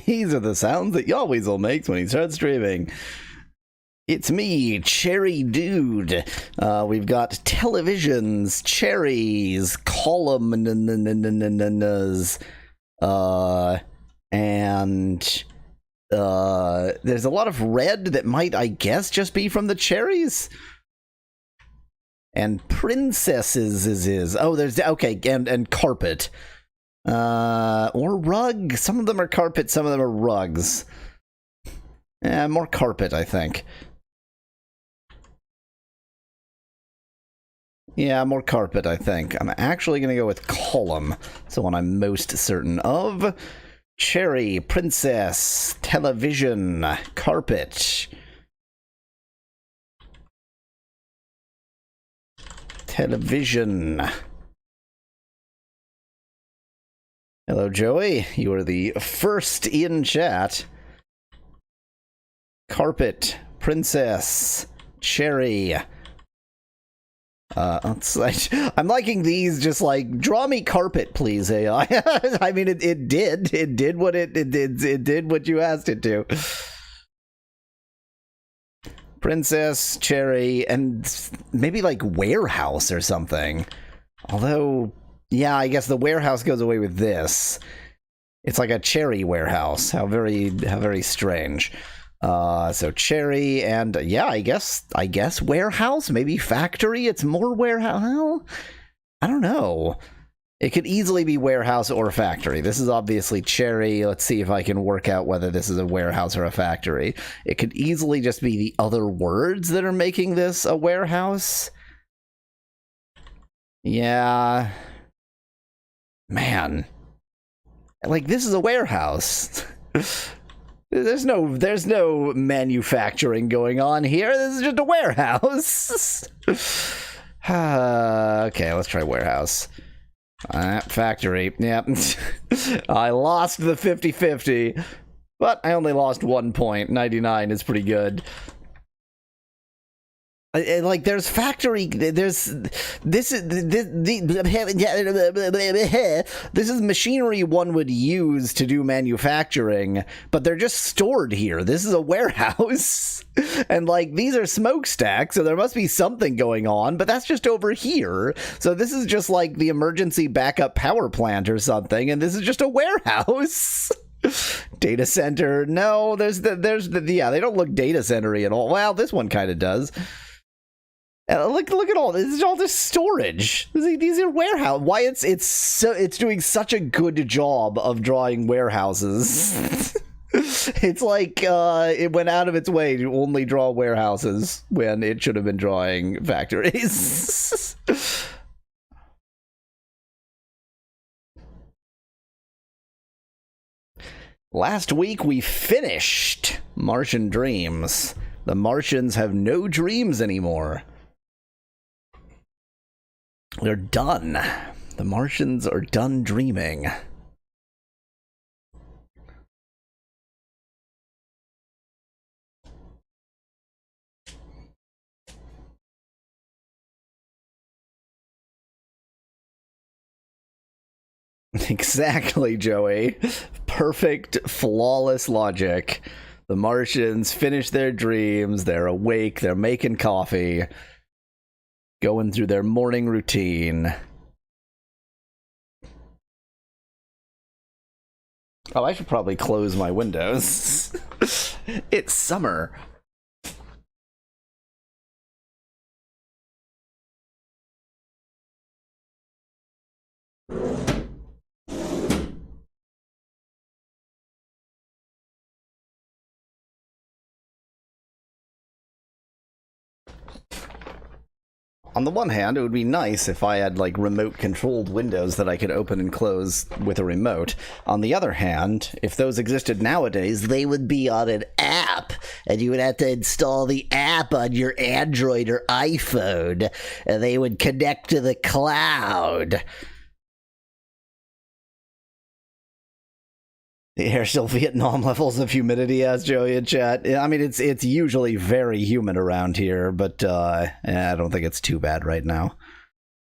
These are the sounds that Yahweasel makes when he starts streaming. It's me, Cherry Dude. We've got televisions, cherries, columns, and there's a lot of red that might, I guess, just be from the cherries. And princesses oh, there's, okay, and carpet. Or rug. Some of them are carpet, some of them are rugs. More carpet, I think. Yeah, more carpet, I think. I'm actually going to go with column. So one I'm most certain of. Cherry, princess, television, carpet. Television. Hello, Joey. You are the first in chat. Carpet, princess, cherry. I'm liking these. Just like, draw me carpet, please, AI. I mean, it did what it did what you asked it to. Princess, cherry, and maybe like warehouse or something. Although, yeah, I guess the warehouse goes away with this. It's like a cherry warehouse. How very strange. So cherry and yeah, I guess warehouse, maybe factory. It's more warehouse. Well, I don't know. It could easily be warehouse or factory. This is obviously cherry. Let's see if I can work out whether this is a warehouse or a factory. It could easily just be the other words that are making this a warehouse. Yeah. Man. Like, this is a warehouse. There's no manufacturing going on here. This is just a warehouse. Okay, let's try warehouse. Factory. Yeah. I lost the 50-50, but I only lost 1 point. 99 is pretty good. Like, there's factory, this is machinery one would use to do manufacturing, but they're just stored here. This is a warehouse, and like, these are smokestacks, so there must be something going on, but that's just over here. So this is just like the emergency backup power plant or something, and this is just a warehouse. Data center, no, there's yeah, they don't look data center-y at all. Well, this one kind of does. Look at all this. This is all just storage. These are warehouse. Why it's doing such a good job of drawing warehouses. It's like it went out of its way to only draw warehouses when it should have been drawing factories. Last week we finished Martian Dreams. The Martians have no dreams anymore. They're done. The Martians are done dreaming. Exactly, Joey. Perfect, flawless logic. The Martians finish their dreams. They're awake. They're making coffee. Going through their morning routine. Oh, I should probably close my windows. It's summer. On the one hand, it would be nice if I had, like, remote-controlled windows that I could open and close with a remote. On the other hand, if those existed nowadays, they would be on an app, and you would have to install the app on your Android or iPhone, and they would connect to the cloud. The air still Vietnam levels of humidity, as Joey in chat. I mean, it's usually very humid around here, but I don't think it's too bad right now.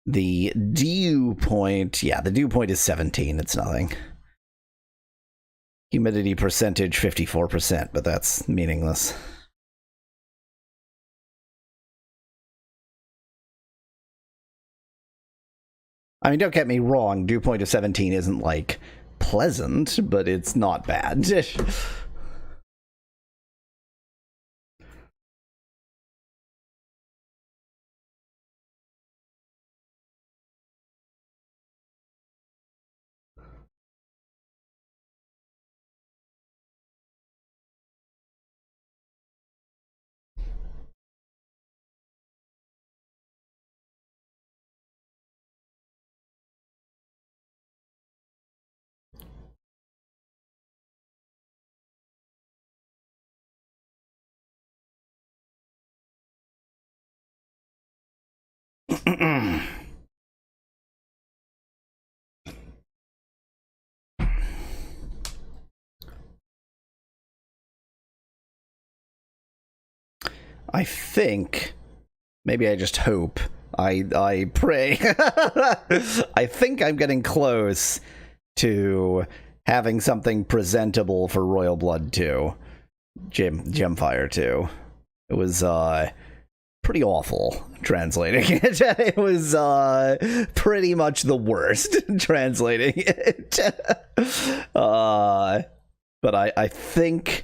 The dew point, yeah, the dew point is 17. It's nothing. Humidity percentage 54%, but that's meaningless. I mean, don't get me wrong, dew point of 17 isn't like pleasant, but it's not bad. I think, maybe I just hope, I pray, I think I'm getting close to having something presentable for Royal Blood 2. Gemfire 2. It was, pretty awful translating it. It was pretty much the worst translating it. But I think,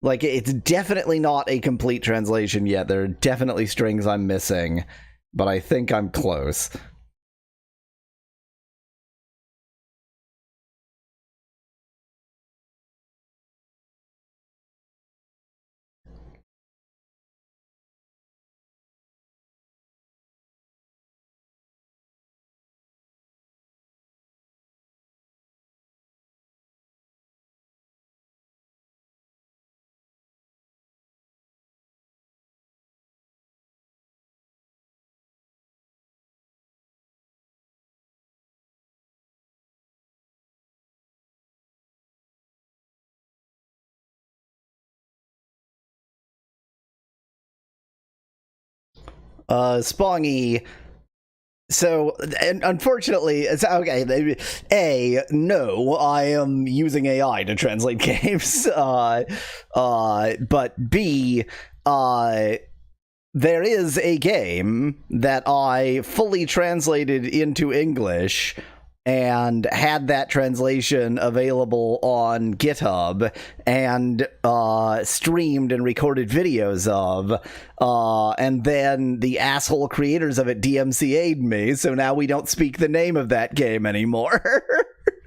like, it's definitely not a complete translation yet. There are definitely strings I'm missing, but I think I'm close. Spongy. So, and unfortunately, it's okay. No, I am using AI to translate games. But B, there is a game that I fully translated into English and had that translation available on GitHub and streamed and recorded videos of, and then the asshole creators of it DMCA'd me, so now we don't speak the name of that game anymore.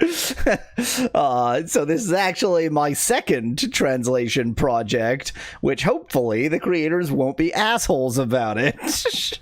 So this is actually my second translation project, which hopefully the creators won't be assholes about it.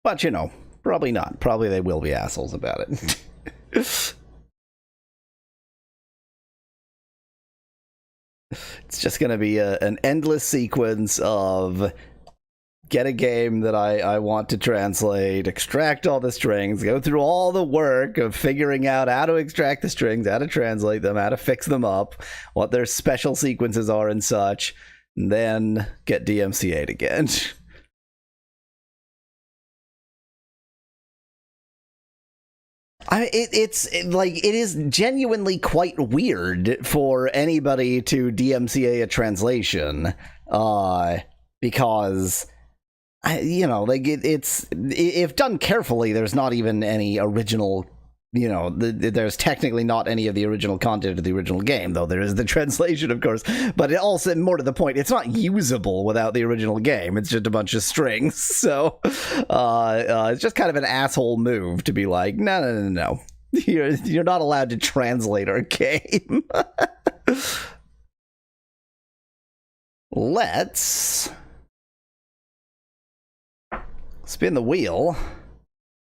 But, you know, probably not. Probably they will be assholes about it. It's just going to be an endless sequence of get a game that I want to translate, extract all the strings, go through all the work of figuring out how to extract the strings, how to translate them, how to fix them up, what their special sequences are and such, and then get DMCA'd again. It is genuinely quite weird for anybody to DMCA a translation, because, you know, like it's if done carefully, there's not even any original you know, there's technically not any of the original content of the original game, though there is the translation, of course. But it also, more to the point, it's not usable without the original game. It's just a bunch of strings. So it's just kind of an asshole move to be like, no. You're not allowed to translate our game. Let's spin the wheel.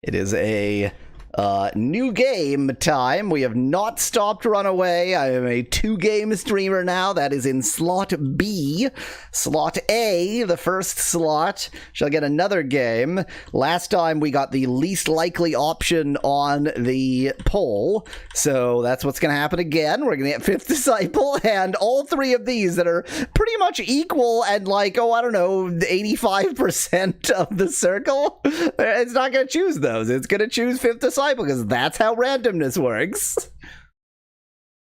It is a new game time. We have not stopped Runaway. I am a 2-game streamer now. That is in slot B. Slot A, the first slot, shall get another game. Last time we got the least likely option on the poll, so that's what's going to happen again. We're going to get Fifth Disciple, and all three of these that are pretty much equal and like, I don't know, 85% of the circle. It's not going to choose those. It's going to choose Fifth Disciple, because that's how randomness works.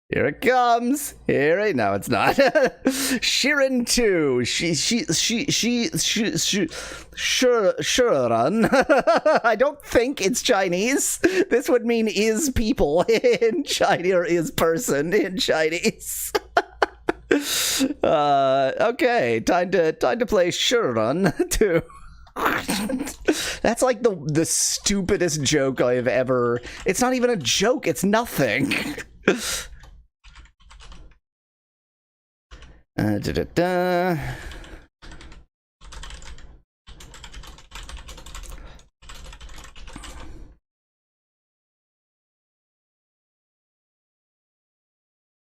Here it comes. No, it's not. Shiren 2. Shiren. I don't think it's Chinese. This would mean is people in Chinese, or is person in Chinese. Okay, time to play Shiren 2. That's like the stupidest joke I have ever. It's not even a joke. It's nothing.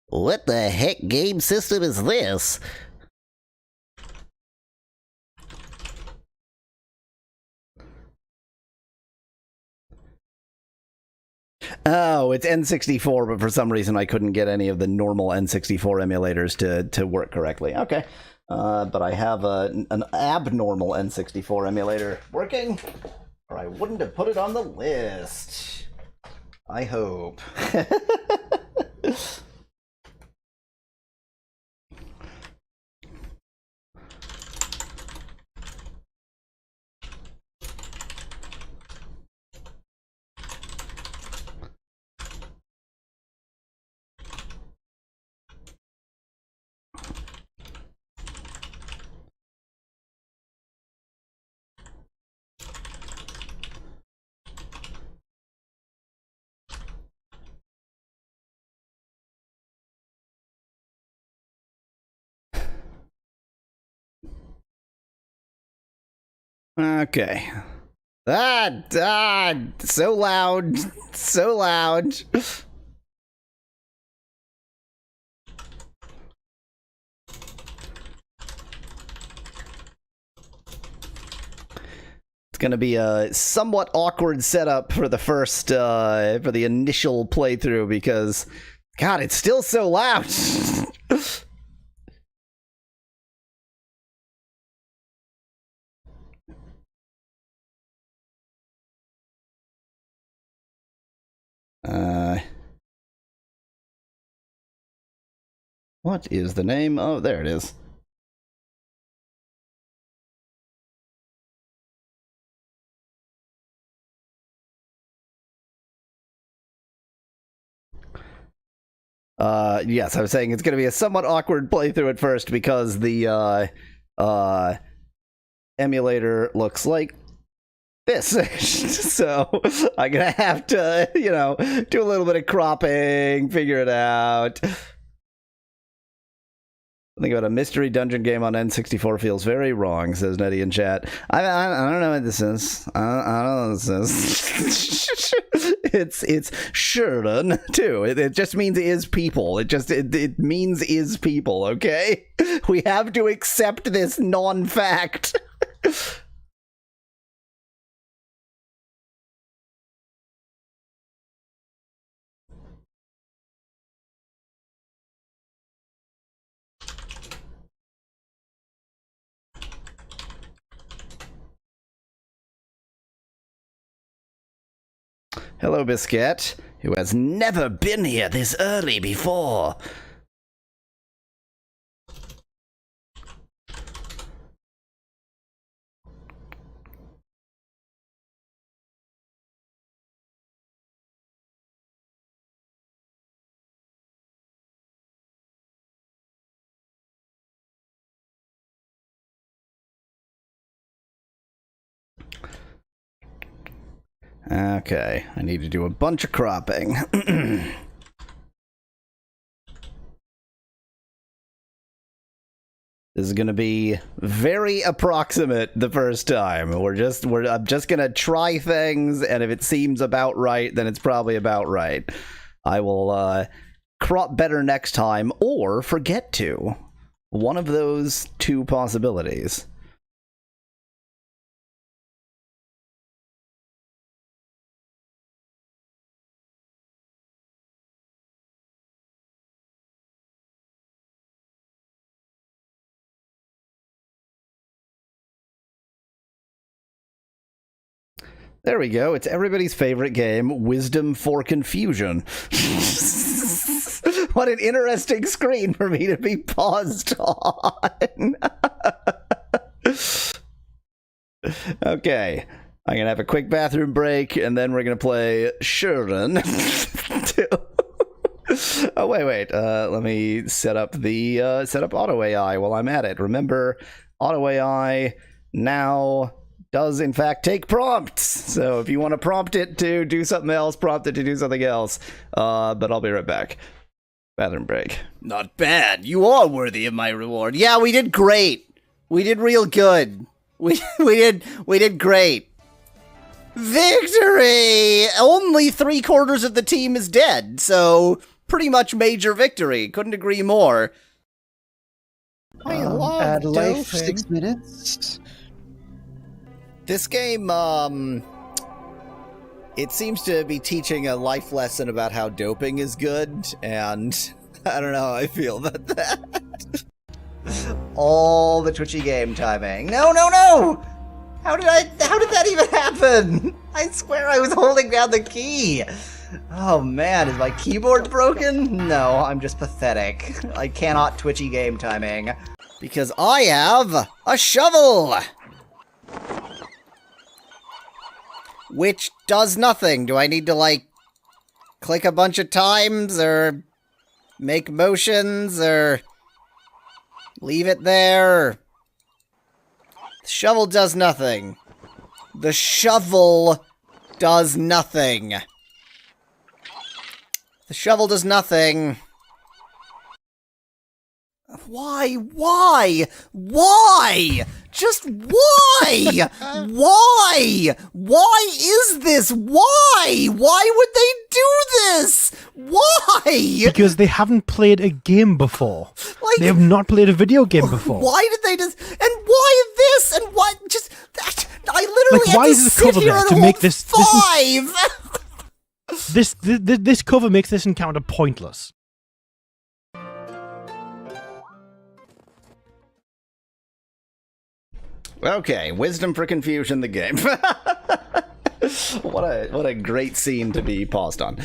What the heck game system is this? Oh, it's N64, but for some reason I couldn't get any of the normal N64 emulators to work correctly. Okay. But I have an abnormal N64 emulator working, or I wouldn't have put it on the list. I hope. Okay. So loud. So loud. It's gonna be a somewhat awkward setup for the first, for the initial playthrough, because, God, it's still so loud. What is the name? Oh, there it is. Yes, I was saying it's going to be a somewhat awkward playthrough at first, because the emulator looks like this. So I'm gonna have to, do a little bit of cropping, figure it out. Think about a mystery dungeon game on N64 feels very wrong, says Nettie in chat. I don't know what this is. I don't know what this is. It's Shiren too. It just means is people. It means is people, okay? We have to accept this non-fact. Hello, Biscuit, who has never been here this early before. Okay, I need to do a bunch of cropping. This is going to be very approximate the first time. I'm just going to try things, and if it seems about right, then it's probably about right. I will crop better next time, or forget to. One of those two possibilities. There we go. It's everybody's favorite game, Wisdom for Confusion. What an interesting screen for me to be paused on. Okay. I'm going to have a quick bathroom break, and then we're going to play Shiren. Oh, wait. Let me set up Auto AI while I'm at it. Remember, Auto AI now does in fact take prompts. So if you want to prompt it to do something else, prompt it to do something else. But I'll be right back. Bathroom break. Not bad. You are worthy of my reward. Yeah, we did great. We did real good. We did great. Victory! Only 3/4 of the team is dead, so pretty much major victory. Couldn't agree more. I love add life doping. 6 minutes. This game, it seems to be teaching a life lesson about how doping is good, and I don't know how I feel about that. All the twitchy game timing. No! How did that even happen? I swear I was holding down the key. Oh man, is my keyboard broken? No, I'm just pathetic. I cannot twitchy game timing. Because I have a shovel! Which does nothing. Do I need to, like, click a bunch of times, or make motions, or leave it there? The shovel does nothing. The shovel does nothing. The shovel does nothing. Why? Just why? Why is this? Why would they do this? Why? Because they haven't played a game before. Like, they have not played a video game before. Why did they just... And why this? And what? Just... I literally Like, why had is to the sit cover here there and to hold make this... 5! This cover makes this encounter pointless. Okay, Wisdom for Confusion, the game. What a great scene to be paused on.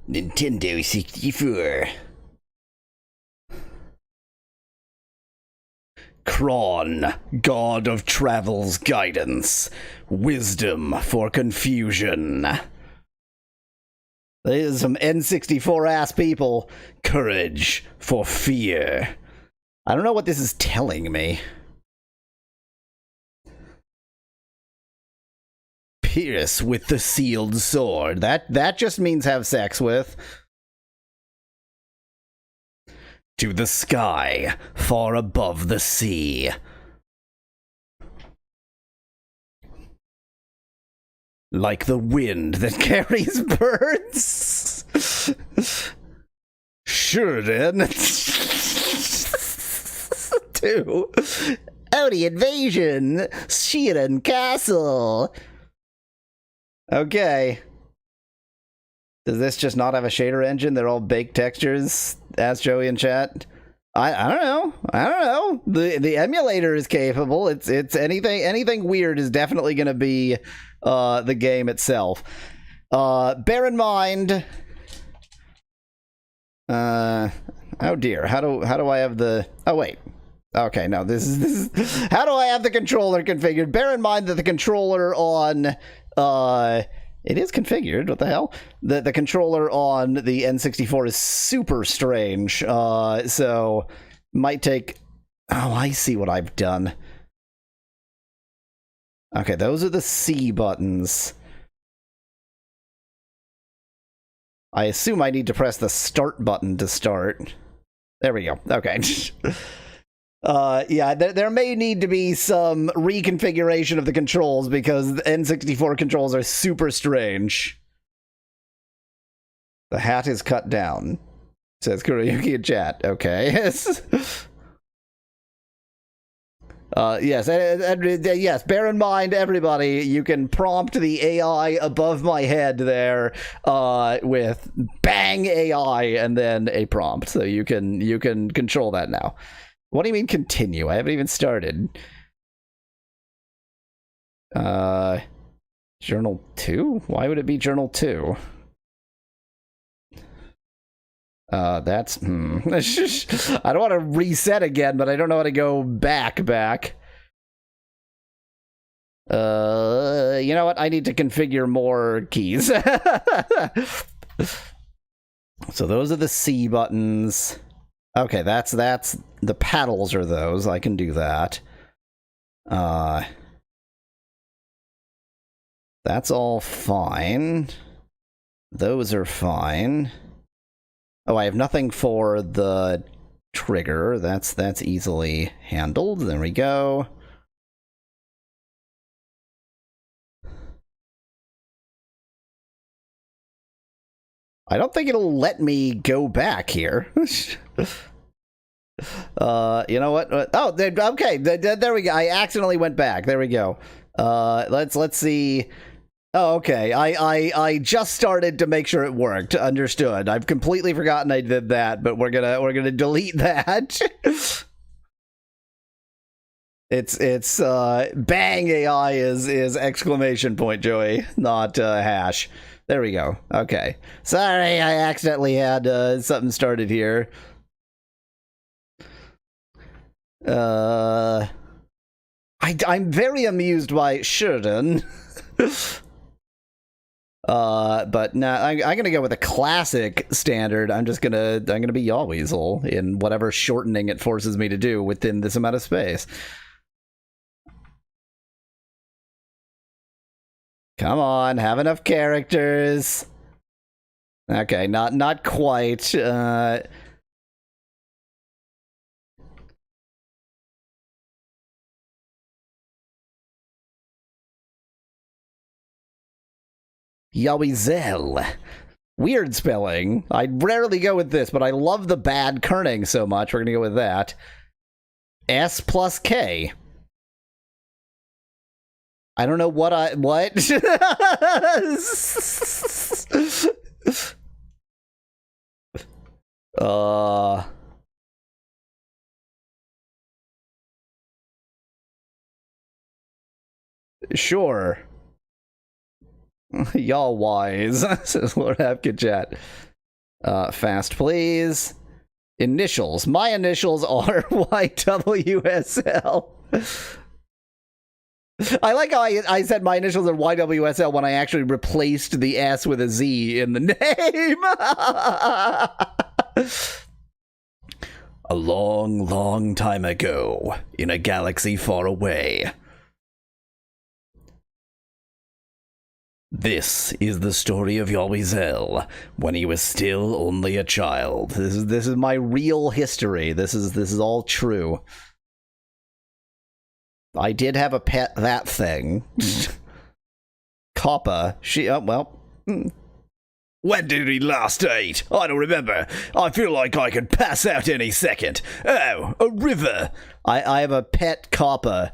Nintendo 64. Kron, God of Travel's Guidance. Wisdom for Confusion. There's some N64-ass people. Courage for fear. I don't know what this is telling me. Pierce with the sealed sword. That just means have sex with. To the sky, far above the sea. Like the wind that carries birds. Shiren. 2. Audi Invasion. Shiren Castle. Okay. Does this just not have a shader engine? They're all baked textures? Ask Joey in chat. I don't know. The emulator is capable. It's anything weird is definitely going to be the game itself. Bear in mind. Oh dear. How do I have the? Oh wait. Okay, no. This is. How do I have the controller configured? Bear in mind that the controller on it is configured. What the hell? The controller on the N64 is super strange. So might take. Oh, I see what I've done. Okay, those are the C buttons. I assume I need to press the start button to start. There we go. Okay. Yeah, there may need to be some reconfiguration of the controls because the N64 controls are super strange. The hat is cut down, says Kuroyuki in chat. Okay. Yes, yes, bear in mind, everybody, you can prompt the AI above my head there with bang AI and then a prompt. So you can control that now. What do you mean continue? I haven't even started. Journal 2? Why would it be Journal 2? That's, I don't want to reset again, but I don't know how to go back. You know what? I need to configure more keys. So those are the C buttons. Okay, that's the paddles are those. I can do that. That's all fine. Those are fine. Oh, I have nothing for the trigger. That's easily handled. There we go. I don't think it'll let me go back here. You know what? Oh, okay. There we go. I accidentally went back. There we go. Let's see. Oh, okay. I just started to make sure it worked. Understood. I've completely forgotten I did that, but we're gonna delete that. It's bang AI is exclamation point, Joey, not hash. There we go. Okay. Sorry, I accidentally had something started here. I'm very amused by Shiren. But no, I'm gonna go with a classic standard. I'm gonna be Yawweasel in whatever shortening it forces me to do within this amount of space. Come on, have enough characters. Okay, not quite. Yawweasel. Weird spelling. I rarely go with this, but I love the bad kerning so much. We're gonna go with that. S plus K. I don't know what Sure. Y'all wise, says Lord Apkin fast, please. Initials. My initials are YWSL. I like how I said my initials are YWSL when I actually replaced the S with a Z in the name. A long, long time ago, in a galaxy far away. This is the story of Yawweasel when he was still only a child. This is my real history. This is all true. I did have a pet that thing. Copper. When did he last eat? I don't remember. I feel like I could pass out any second. Oh, a river. I have a pet copper.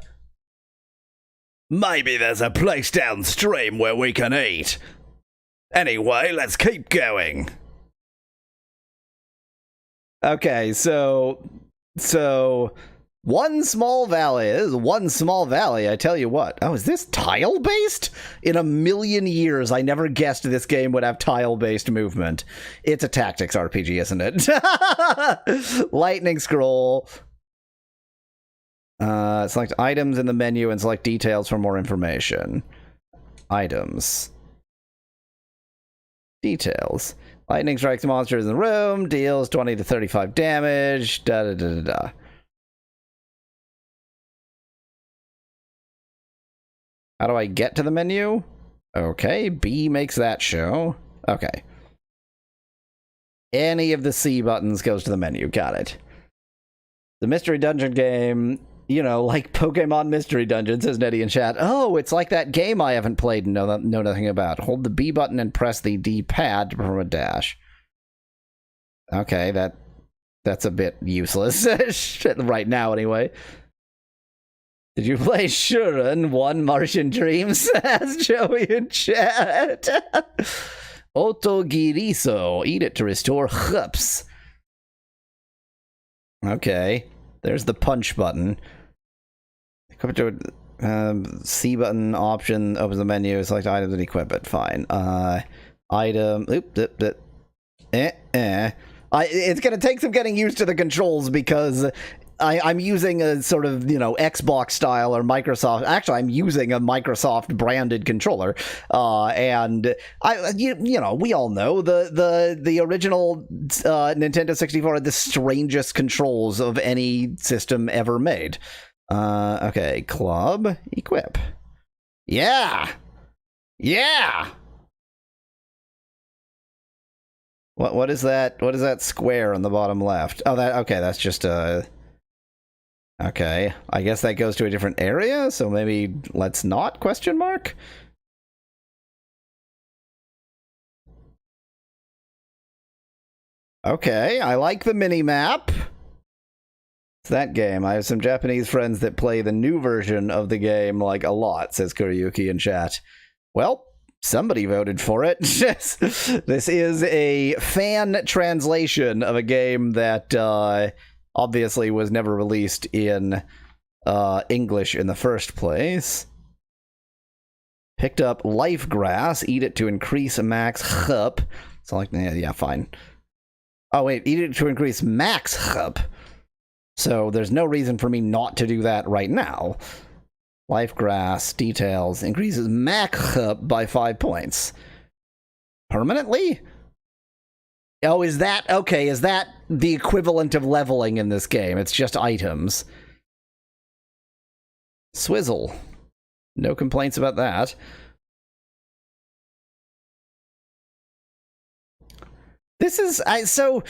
Maybe there's a place downstream where we can eat. Anyway, let's keep going. Okay, so one small valley. This is one small valley, I tell you what. Oh, is this tile-based? In a million years, I never guessed this game would have tile-based movement. It's a tactics RPG, isn't it? Lightning scroll. Select items in the menu and select details for more information. Items. Details. Lightning strikes monsters in the room, deals 20 to 35 damage, da-da-da-da-da. How do I get to the menu? Okay, B makes that show. Okay. Any of the C buttons goes to the menu. Got it. The Mystery Dungeon game, you know, like Pokemon Mystery Dungeon, says Nettie in chat. Oh, it's like that game I haven't played and know nothing about. Hold the B button and press the D-pad to perform a dash. Okay, that's a bit useless. Right now, anyway. Did you play Shiren 1 Martian Dreams? Asked Joey in chat. Otogiriso. Eat it to restore hups. Okay. There's the punch button. Equip it to C button option. Opens the menu. Select items and equip it. Fine. Item. It's going to take some getting used to the controls because I'm using a sort of, you know, Xbox style or Microsoft. Actually, I'm using a Microsoft branded controller, and you know, we all know the original Nintendo 64 had the strangest controls of any system ever made. Okay, club, equip. Yeah. What is that? What is that square on the bottom left? Oh, that's just a. Okay, I guess that goes to a different area, so maybe let's not, question mark? Okay, I like the mini-map. It's that game. I have some Japanese friends that play the new version of the game, like, a lot, says Kuriyuki in chat. Well, somebody voted for it. This is a fan translation of a game that, obviously was never released in English in the first place. Picked up life grass, eat it to increase max hup. So like, yeah, fine. Oh wait, eat it to increase max hup. So there's no reason for me not to do that right now. Life grass, details, increases max hup by 5 points. Permanently? Oh, is that... Okay, is that the equivalent of leveling in this game? It's just items. Swizzle. No complaints about that. This is... so...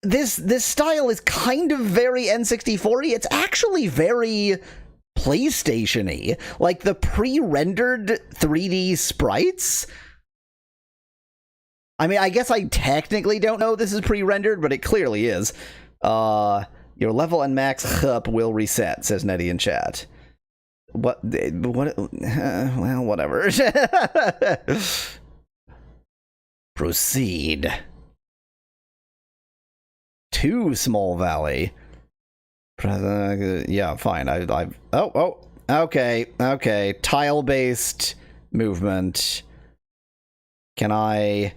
This style is kind of very N64-y. It's actually very PlayStation-y. Like, the pre-rendered 3D sprites... I mean, I guess I technically don't know this is pre-rendered, but it clearly is. Your level and max hup will reset, says Nettie in chat. What? Well, whatever. Proceed. To Small Valley. Yeah, fine. Okay. Tile-based movement. Can I...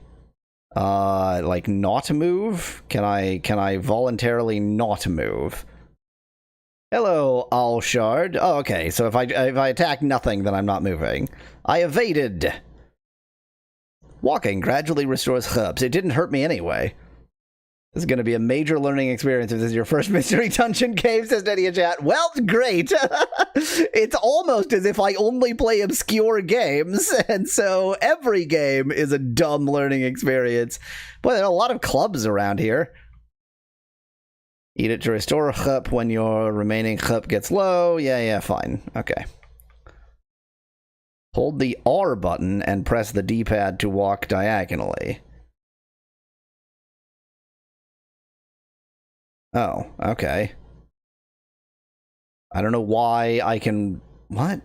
like not move? Can I voluntarily not move? Hello, Alshard. Oh, okay. So if I attack nothing, then I'm not moving. I evaded. Walking gradually restores hubs. It didn't hurt me anyway. This is going to be a major learning experience if this is your first Mystery Dungeon game, says Nettie in chat. Well, great. It's almost as if I only play obscure games, and so every game is a dumb learning experience. Boy, there are a lot of clubs around here. Eat it to restore hup when your remaining hup gets low. Yeah, fine. Okay. Hold the R button and press the D-pad to walk diagonally. Oh, okay. I don't know why I can... What?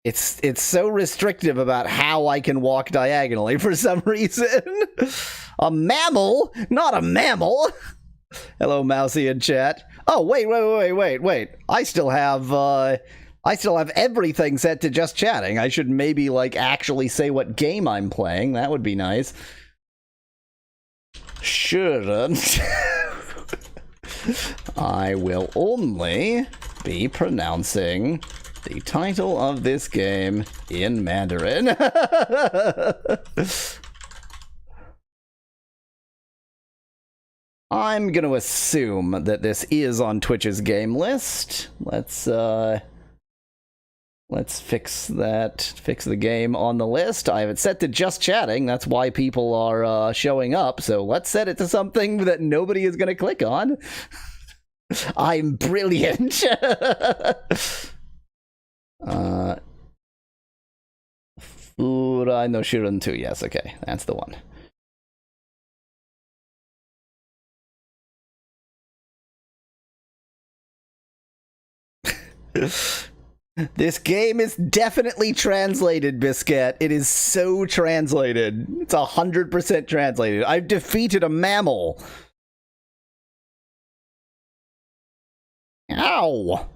It's so restrictive about how I can walk diagonally for some reason. A mammal? Not a mammal! Hello, Mousy in chat. Oh, wait. I still have everything set to just chatting. I should maybe, like, actually say what game I'm playing. That would be nice. Shiren. I will only be pronouncing the title of this game in Mandarin. I'm going to assume that this is on Twitch's game list. Let's fix that. Fix the game on the list. I have it set to just chatting. That's why people are showing up. So let's set it to something that nobody is going to click on. I'm brilliant. Furai no Shiren 2. Yes, okay. That's the one. This game is definitely translated, Biscuit. It is so translated. It's 100% translated. I've defeated a mammal. Ow!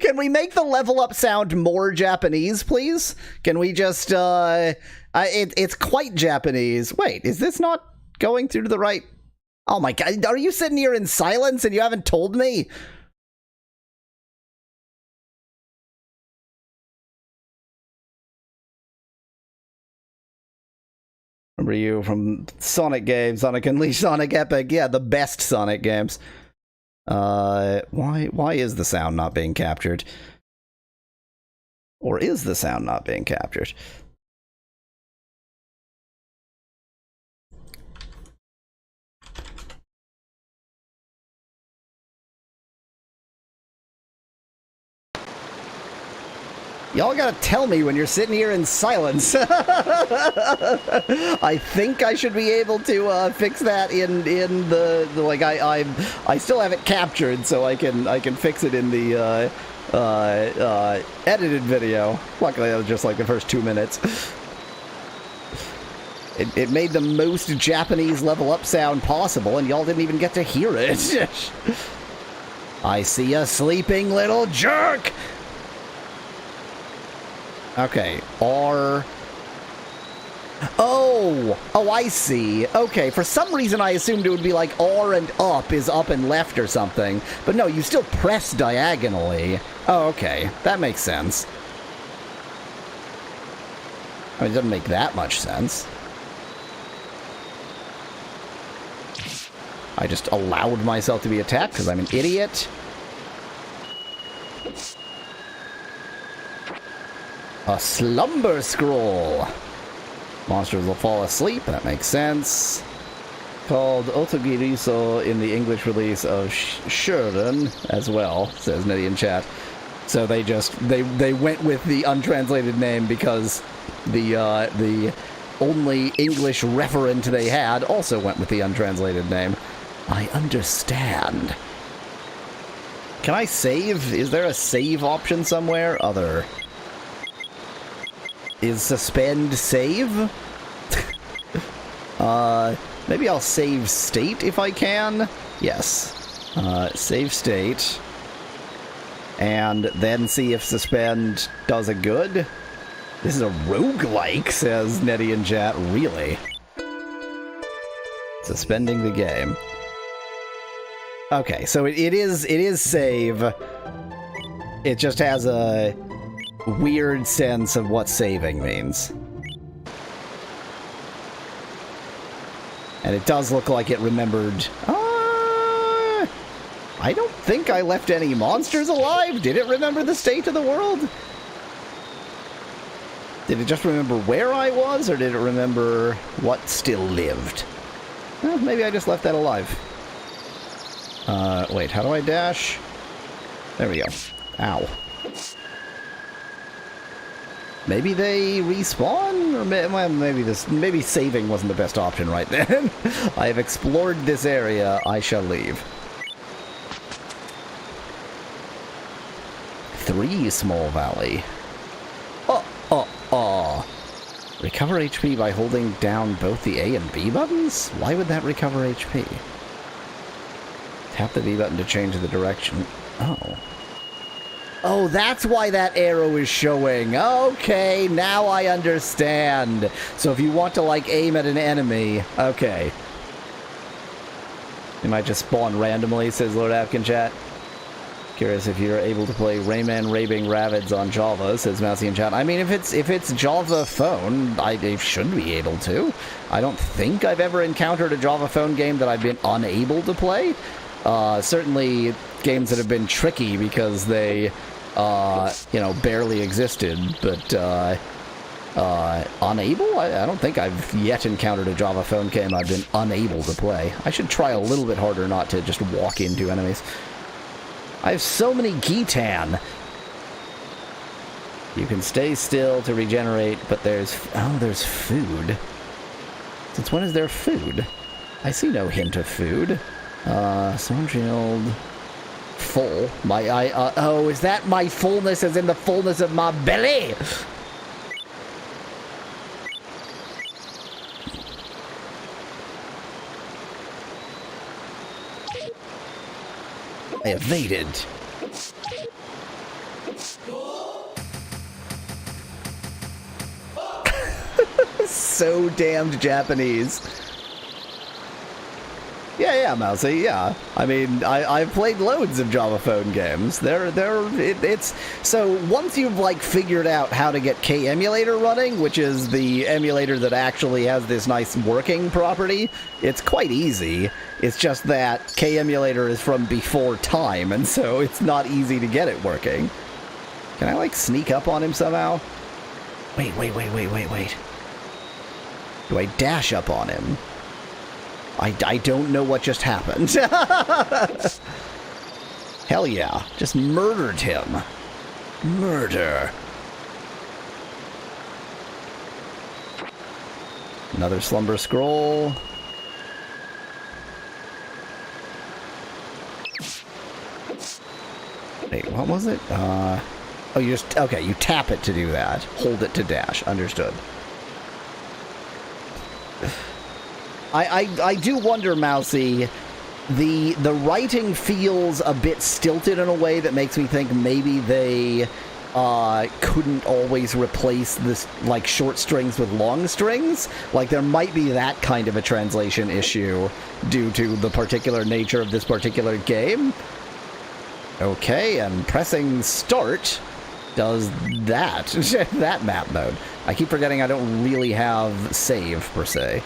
Can we make the level up sound more Japanese, please? Can we just, it's quite Japanese. Wait, is this not going through to the right? Oh my god, are you sitting here in silence and you haven't told me? Remember you from Sonic games, Sonic Unleashed, Sonic Epic. Yeah, the best Sonic games. Why is the sound not being captured? Or is the sound not being captured? Y'all gotta tell me when you're sitting here in silence. I think I should be able to fix that in the like I still have it captured, so I can fix it in the edited video. Luckily, that was just like the first 2 minutes. It made the most Japanese level up sound possible, and y'all didn't even get to hear it. I see a sleeping little jerk. Okay, R. Oh, I see. Okay, for some reason I assumed it would be like R and up is up and left or something. But no, you still press diagonally. Oh, okay. That makes sense. I mean, it doesn't make that much sense. I just allowed myself to be attacked because I'm an idiot. A slumber scroll. Monsters will fall asleep. That makes sense. Called Otogiriso in the English release of Shiren as well, says Nitty in chat. So they went with the untranslated name because the only English referent they had also went with the untranslated name. I understand. Can I save? Is there a save option somewhere? Other. Is suspend save? Maybe I'll save state if I can. Yes. Save state. And then see if suspend does a good. This is a roguelike, says Nettie in chat. Really? Suspending the game. Okay, so it is save. It just has a weird sense of what saving means. And it does look like it remembered... I don't think I left any monsters alive. Did it remember the state of the world? Did it just remember where I was, or did it remember what still lived? Well, maybe I just left that alive. Wait, how do I dash? There we go. Ow. Maybe they respawn? Or maybe saving wasn't the best option right then. I have explored this area. I shall leave. 3 small valley. Recover HP by holding down both the A and B buttons? Why would that recover HP? Tap the B button to change the direction. Oh, that's why that arrow is showing. Okay, now I understand. So if you want to, like, aim at an enemy, okay. It might just spawn randomly, says Lord Afkin chat. Curious if you're able to play Rayman Raving Rabbids on Java, says Mousy in chat. I mean, if it's Java phone, I should be able to. I don't think I've ever encountered a Java phone game that I've been unable to play. Certainly games that have been tricky because they, barely existed, but unable? I don't think I've yet encountered a Java phone game I've been unable to play. I should try a little bit harder not to just walk into enemies. I have so many Gitan. You can stay still to regenerate, but there's food. Since when is there food? I see no hint of food. Sword shield. Full. Is that my fullness as in the fullness of my belly? I evaded. So damned Japanese. Yeah, Mousy, yeah. I mean, I've played loads of Java phone games. It's so once you've like figured out how to get K emulator running, which is the emulator that actually has this nice working property, it's quite easy. It's just that K emulator is from before time, and so it's not easy to get it working. Can I like sneak up on him somehow? Wait. Do I dash up on him? I don't know what just happened. Hell yeah. Just murdered him. Murder. Another slumber scroll. Wait, what was it? You tap it to do that. Hold it to dash. Understood. I do wonder, Mousy, the writing feels a bit stilted in a way that makes me think maybe they couldn't always replace this like short strings with long strings. Like there might be that kind of a translation issue due to the particular nature of this particular game. Okay, and pressing start does that. That map mode. I keep forgetting I don't really have save per se.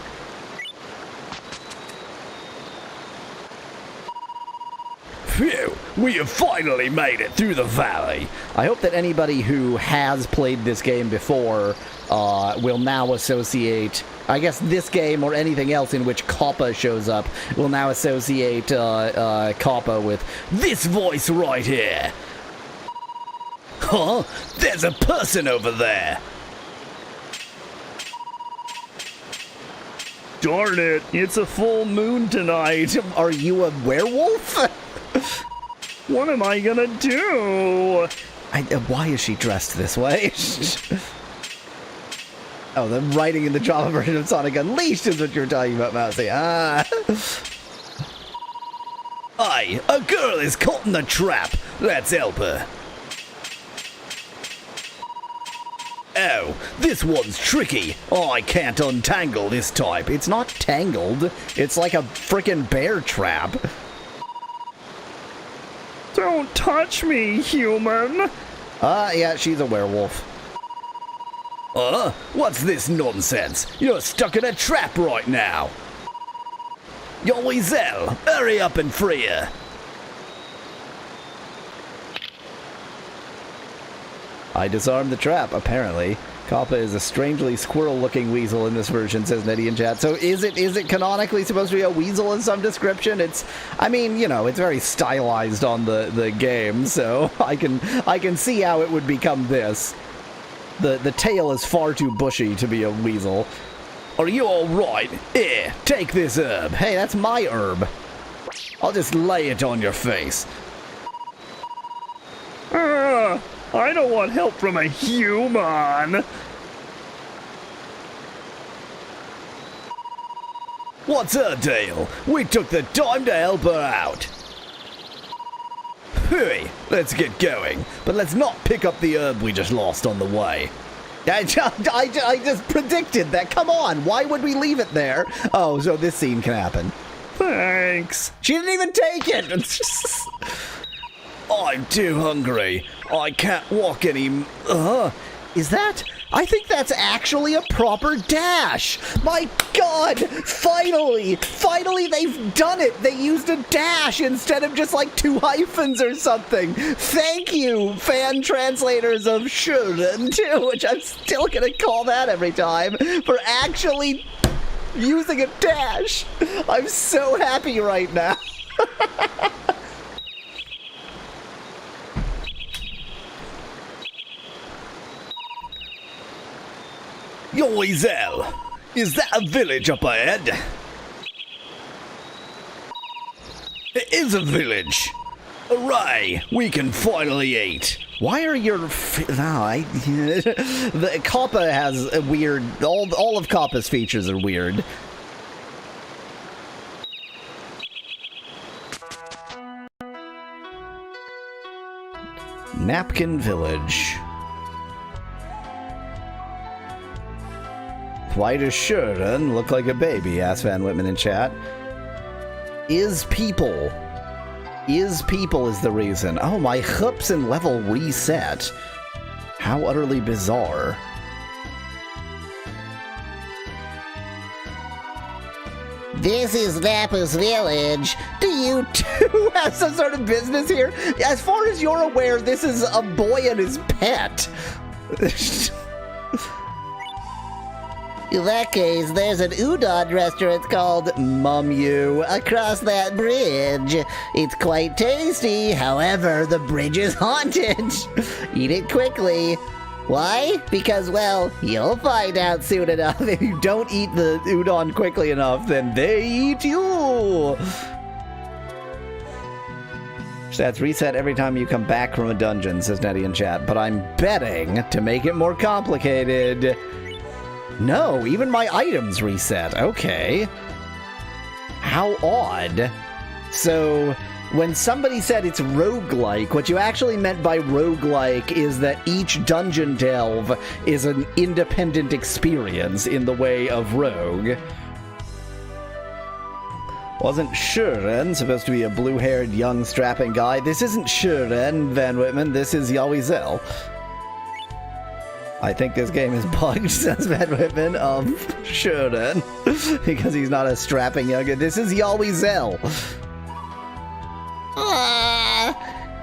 Phew, we have finally made it through the valley. I hope that anybody who has played this game before will now associate, I guess this game or anything else in which Kappa shows up, will now associate Kappa with this voice right here. Huh? There's a person over there. Darn it, it's a full moon tonight. Are you a werewolf? What am I gonna do? Why is she dressed this way? Oh, the writing in the Java version of Sonic Unleashed is what you're talking about, Mousy. Aye, a girl is caught in the trap. Let's help her. Oh, this one's tricky. I can't untangle this type. It's not tangled. It's like a frickin' bear trap. Don't touch me, human. Yeah, she's a werewolf. What's this nonsense? You're stuck in a trap right now. Yo, Weasel, hurry up and free her. I disarmed the trap, apparently. Kappa is a strangely squirrel-looking weasel in this version, says Nettie in chat. So is it canonically supposed to be a weasel in some description? It's, I mean, you know, it's very stylized on the game, so I can see how it would become this. The tail is far too bushy to be a weasel. Are you all right? Here, take this herb. Hey, that's my herb. I'll just lay it on your face. I don't want help from a human. What's her deal? We took the time to help her out. Hooey, let's get going. But let's not pick up the herb we just lost on the way. I just predicted that. Come on, why would we leave it there? Oh, so this scene can happen. Thanks. She didn't even take it. I'm too hungry. I can't walk any... Is that... I think that's actually a proper dash. My God, finally they've done it. They used a dash instead of just like 2 hyphens or something. Thank you, fan translators of Shiren too, which I'm still gonna call that every time, for actually using a dash. I'm so happy right now. Yoizel, is that a village up ahead? It is a village. Hooray, we can finally eat. Why are your... the Kappa has a weird... All of Kappa's features are weird. Napkin Village. Why does Shiren look like a baby? Asked Van Whitman in chat. Is people. Is people is the reason. Oh, my hoops and level reset. How utterly bizarre. This is Nappa's village. Do you too have some sort of business here? As far as you're aware, this is a boy and his pet. In that case, there's an udon restaurant called Mum-you. across that bridge. It's quite tasty. However, the bridge is haunted. Eat it quickly. Why? Because, well, you'll find out soon enough. If you don't eat the udon quickly enough, then they eat you. Stats reset every time you come back from a dungeon, says Nettie in chat. But I'm betting to make it more complicated. No, even my items reset. Okay. How odd. So, when somebody said it's roguelike, what you actually meant by roguelike is that each dungeon delve is an independent experience in the way of rogue. Wasn't Shiren supposed to be a blue-haired, young, strapping guy? This isn't Shiren, Van Whitman. This is Yawizel. I think this game is bugged, says Van Whitman of Shiren, because he's not a strapping youngin. This is Yawizel.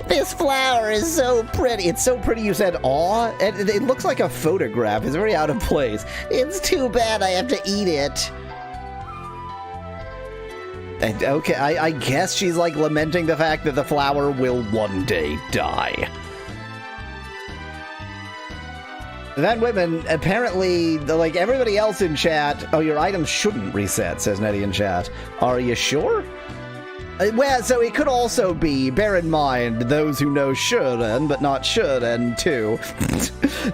This flower is so pretty. It's so pretty you said aw. It looks like a photograph. It's very out of place. It's too bad I have to eat it. Okay, I guess she's like lamenting the fact that the flower will one day die. Van Whitman, apparently, like everybody else in chat, oh, your items shouldn't reset, says Nettie in chat. Are you sure? Well, so it could also be, bear in mind, those who know Shiren, but not Shiren too,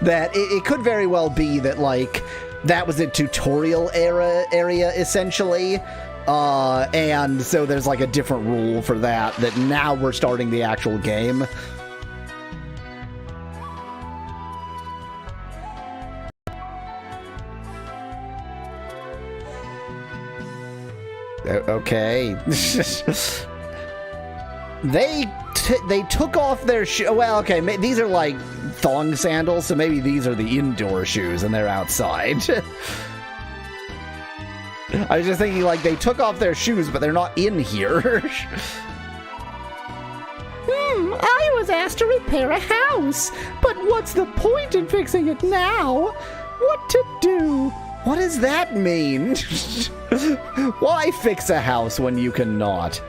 that it could very well be that, like, that was a tutorial area, essentially, and so there's, like, a different rule for that now we're starting the actual game. Okay. They took off their shoes. Well, okay, these are like thong sandals, so maybe these are the indoor shoes and they're outside. I was just thinking, like, they took off their shoes, but they're not in here. I was asked to repair a house, but what's the point in fixing it now? What to do? What does that mean? Why fix a house when you cannot?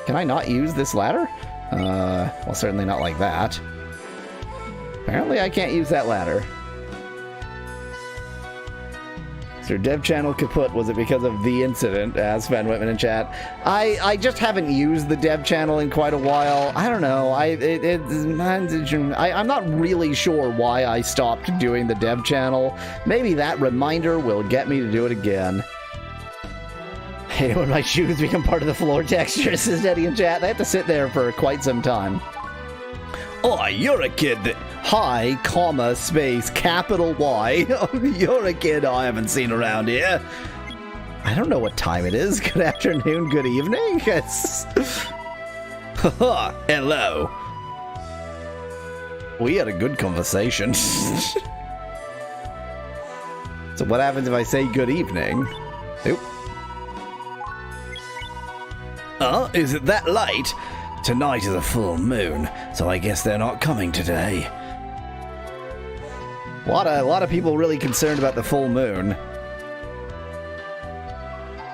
Can I not use this ladder? Well, certainly not like that. Apparently I can't use that ladder. Is your dev channel kaput? Was it because of the incident? Asked Van Whitman in chat. I just haven't used the dev channel in quite a while. I don't know. I'm not really sure why I stopped doing the dev channel. Maybe that reminder will get me to do it again. I hate it when my shoes become part of the floor texture, says Eddie in chat. They have to sit there for quite some time. Oh, you're a kid that... Hi, comma, space, capital Y. You're a kid I haven't seen around here. I don't know what time it is. Good afternoon, good evening. Hello. We had a good conversation. So what happens if I say good evening? Oop. Is it that late? Tonight is a full moon, so I guess they're not coming today. A lot of people really concerned about the full moon.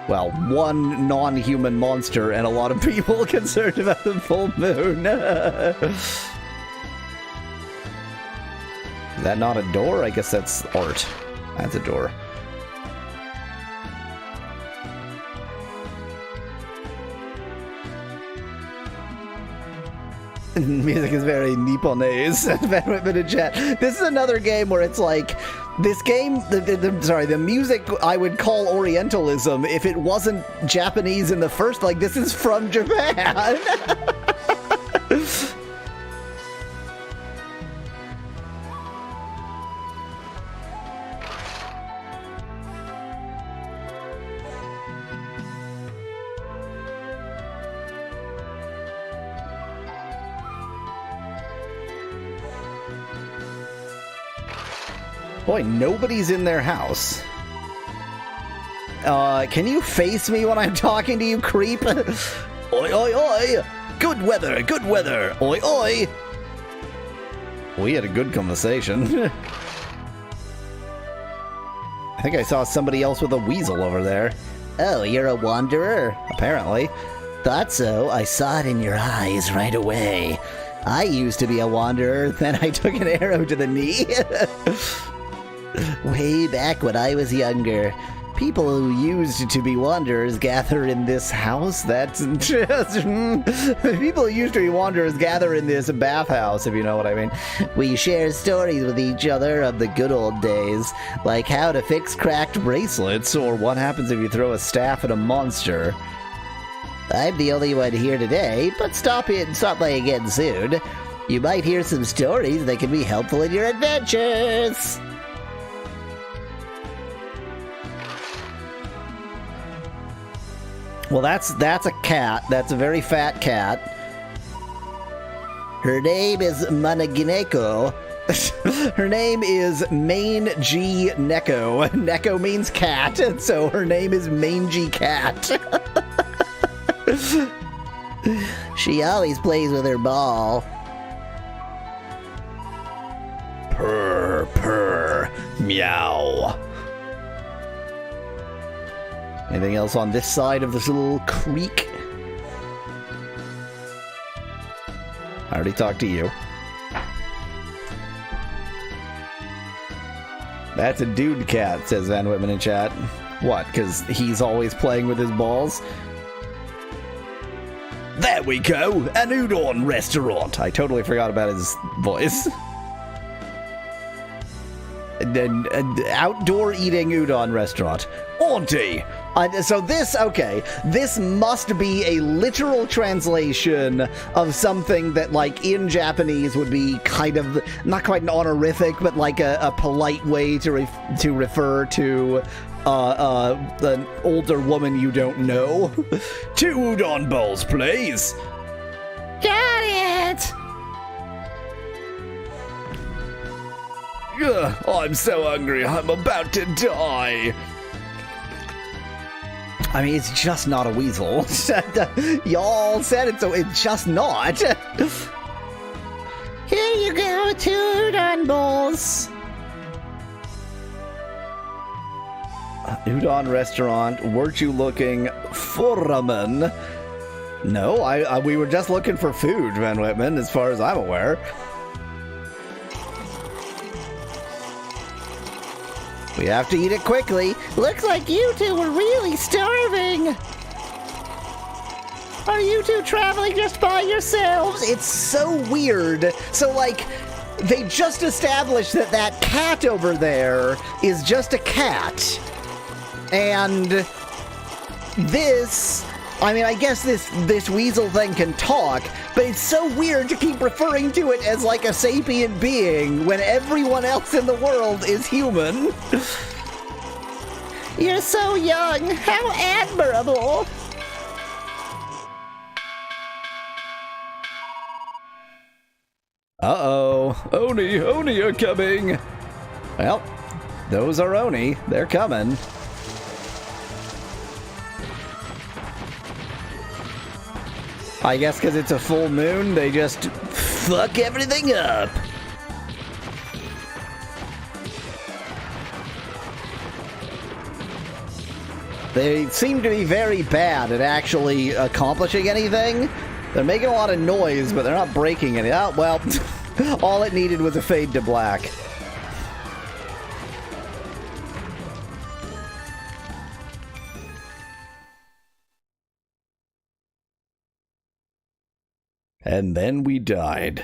Well, one non-human monster and a lot of people concerned about the full moon. Is that not a door? I guess that's art. That's a door. Music is very Nipponese. This is another game where it's like, this game, the music I would call Orientalism if it wasn't Japanese in the first, like, this is from Japan. Boy, nobody's in their house. Can you face me when I'm talking to you, creep? Oi, oi, oi! Good weather, good weather! Oi, oi! We had a good conversation. I think I saw somebody else with a weasel over there. Oh, you're a wanderer? Apparently. Thought so. I saw it in your eyes right away. I used to be a wanderer, then I took an arrow to the knee. Way back when I was younger. People who used to be wanderers gather in this house. That's just... People who used to be wanderers gather in this bathhouse, if you know what I mean. We share stories with each other of the good old days, like how to fix cracked bracelets, or what happens if you throw a staff at a monster. I'm the only one here today, but stop by again soon. You might hear some stories that can be helpful in your adventures. Well, that's a cat. That's a very fat cat. Her name is Managineko. Her name is Mangy Neko. Neko means cat, and so her name is Mangy Cat. She always plays with her ball. Purr, purr, meow. Anything else on this side of this little creek? I already talked to you. That's a dude cat, says Van Whitman in chat. What, because he's always playing with his balls? There we go! An udon restaurant! I totally forgot about his voice. An outdoor eating udon restaurant. Auntie! So this must be a literal translation of something that, like, in Japanese would be kind of, not quite an honorific, but like a polite way to refer to an older woman you don't know. 2 udon bowls, please. Got it! Ugh, I'm so hungry, I'm about to die. I mean, it's just not a weasel. Y'all said it, so it's just not. Here you go, 2 udon bowls. Udon restaurant, weren't you looking for ramen? No, we were just looking for food, Van Whitman, as far as I'm aware. We have to eat it quickly. Looks like you two were really starving. Are you two traveling just by yourselves? It's so weird. So, like, they just established that cat over there is just a cat. And this... I mean, I guess this weasel thing can talk, but it's so weird to keep referring to it as like a sapient being when everyone else in the world is human. You're so young. How admirable. Uh-oh. Oni are coming. Well, those are Oni. They're coming. I guess because it's a full moon, they just fuck everything up. They seem to be very bad at actually accomplishing anything. They're making a lot of noise, but they're not breaking any. Oh, well, all it needed was a fade to black. And then we died.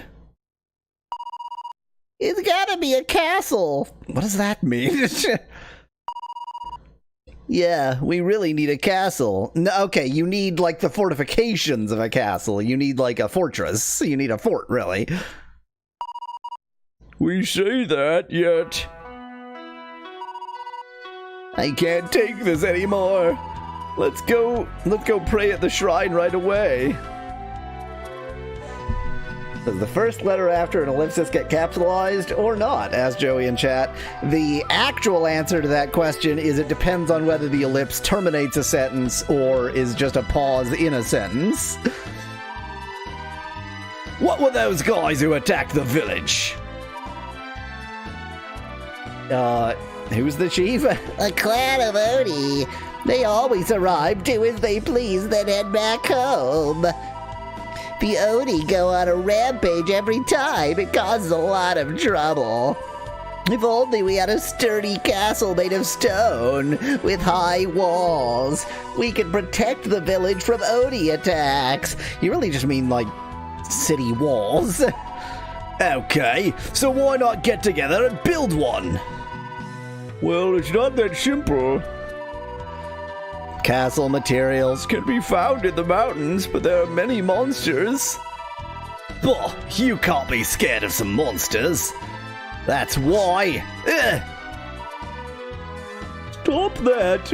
It's gotta be a castle. What does that mean? Yeah, we really need a castle. No, okay, you need, like, the fortifications of a castle. You need, like, a fortress. You need a fort, really. We say that, yet I can't take this anymore. Let's go pray at the shrine right away. Does the first letter after an ellipsis get capitalized or not? Asked Joey in chat. The actual answer to that question is it depends on whether the ellipse terminates a sentence or is just a pause in a sentence. What were those guys who attacked the village? Who's the chief? A clan of Oni. They always arrive, do as they please, then head back home. The Oni go on a rampage every time. It causes a lot of trouble. If only we had a sturdy castle made of stone with high walls. We could protect the village from Oni attacks. You really just mean, like, city walls. Okay, so why not get together and build one? Well, it's not that simple. Castle materials can be found in the mountains, but there are many monsters. Oh, you can't be scared of some monsters. That's why. Stop that,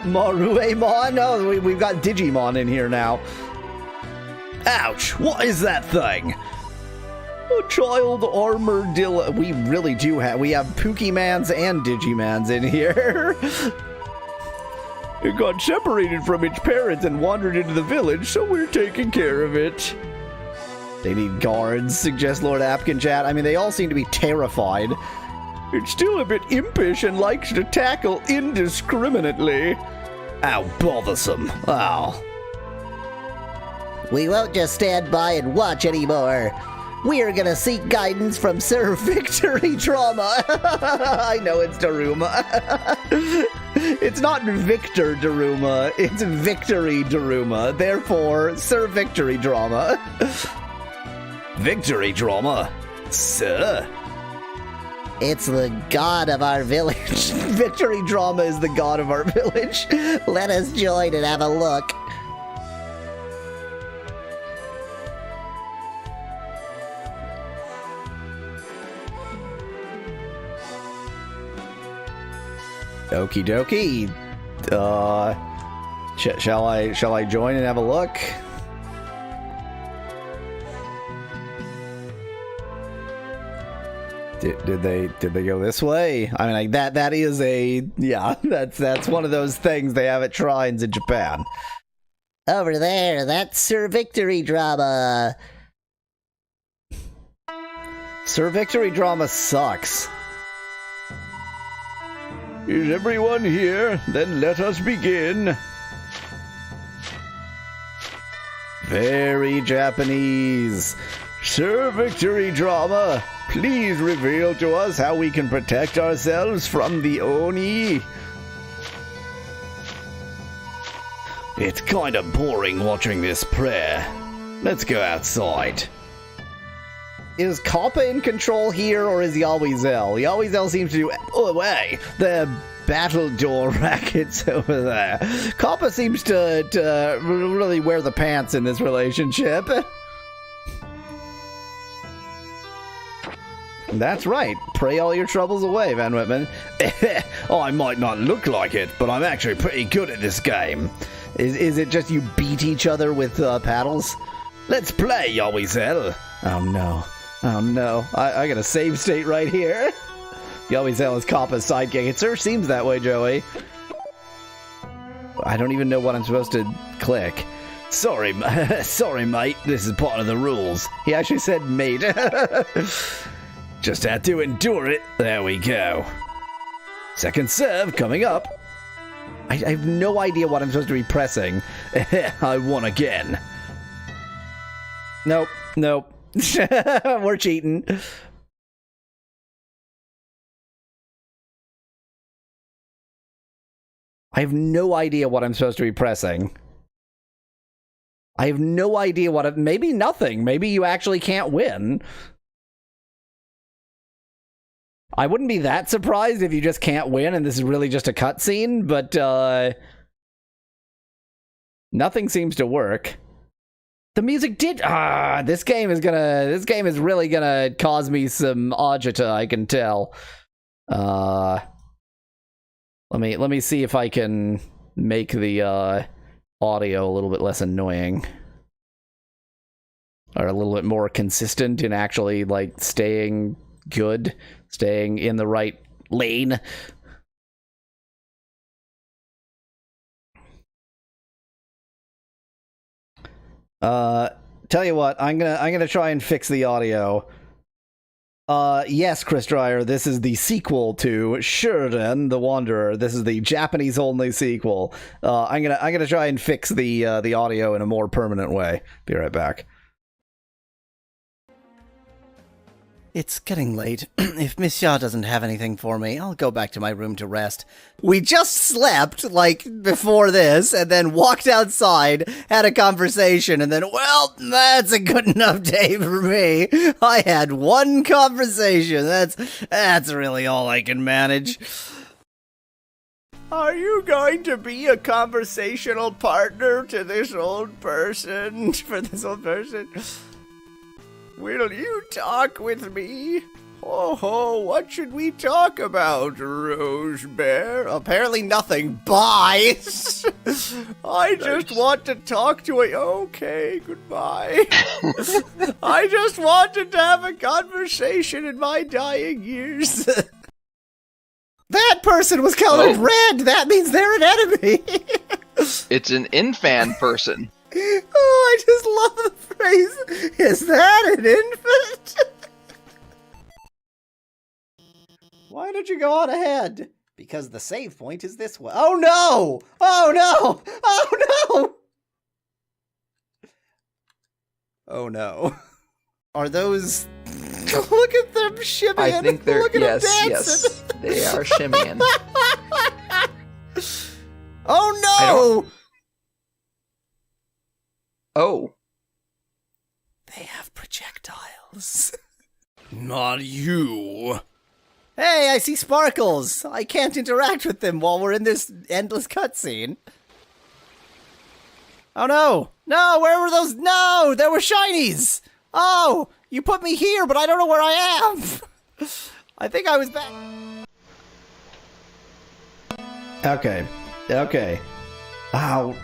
Maruemon. Oh, we've got Digimon in here now. Ouch, what is that thing? A child armadillo. We really do have. We have Pokemans and Digimans in here. It got separated from its parents and wandered into the village, so we're taking care of it. They need guards, suggests Lord Apkin chat. I mean, they all seem to be terrified. It's still a bit impish and likes to tackle indiscriminately. Ow, bothersome. Ow. We won't just stand by and watch anymore. We're gonna seek guidance from Sir Victory Drama. I know it's Daruma. It's not Victor Daruma, it's Victory Daruma. Therefore, Sir Victory Drama. Victory Drama? Sir? It's the god of our village. Victory Drama is the god of our village. Let us join and have a look. Okie dokie. Shall I join and have a look? Did they go this way? I mean, like, that is a, yeah, that's one of those things they have at shrines in Japan. Over there, that's Sir Victory Drama. Sir Victory Drama sucks. Is everyone here? Then let us begin. Very Japanese. Sir Victory Drama, please reveal to us how we can protect ourselves from the Oni. It's kind of boring watching this prayer. Let's go outside. Is Kappa in control here, or is Yawizel? Yawizel seems to do away the battle door rackets over there. Kappa seems to really wear the pants in this relationship. That's right. Pray all your troubles away, Van Whitman. I might not look like it, but I'm actually pretty good at this game. Is it just you beat each other with paddles? Let's play, Yawizel. Oh no. Oh no, I got a save state right here. You always tell his Kappa's sidekick. It sure seems that way, Joey. I don't even know what I'm supposed to click. Sorry, sorry, mate. This is part of the rules. He actually said mate. Just had to endure it. There we go. Second serve coming up. I have no idea what I'm supposed to be pressing. I won again. Nope, nope. We're cheating. I have no idea what I'm supposed to be pressing. I have no idea what maybe nothing. Maybe you actually can't win. I wouldn't be that surprised if you just can't win and this is really just a cutscene, but nothing seems to work. The music did this game is really gonna cause me some agita, I can tell. Let me see if I can make the audio a little bit less annoying. Or a little bit more consistent in actually like staying good, staying in the right lane. Tell you what, I'm gonna try and fix the audio. Yes, Chris Dreyer, this is the sequel to Shiren the Wanderer. This is the Japanese only sequel. I'm gonna try and fix the audio in a more permanent way. Be right back. It's getting late. If Monsieur doesn't have anything for me, I'll go back to my room to rest. We just slept, like, before this, and then walked outside, had a conversation, and then, well, that's a good enough day for me. I had one conversation. That's really all I can manage. Are you going to be a conversational partner to this old person? For this old person? Will you talk with me? Oh, what should we talk about, Rose Bear? Apparently nothing. Bye! I just want to talk to a... Okay, goodbye. I just wanted to have a conversation in my dying years. That person was colored red! That means they're an enemy! It's an infan person. Oh, I just love the phrase, is that an infant? Why don't you go on ahead? Because the save point is this way. Oh no! Oh no! Oh no! Oh no. Are those... Look at them shimmying! I think they're... Look at yes, them yes. dancing. They are shimmying. Oh no! Oh. They have projectiles. Not you. Hey, I see sparkles. I can't interact with them while we're in this endless cutscene. Oh no! No, where were those? No, there were shinies! Oh, you put me here, but I don't know where I am! I think I was back. Okay. Ow.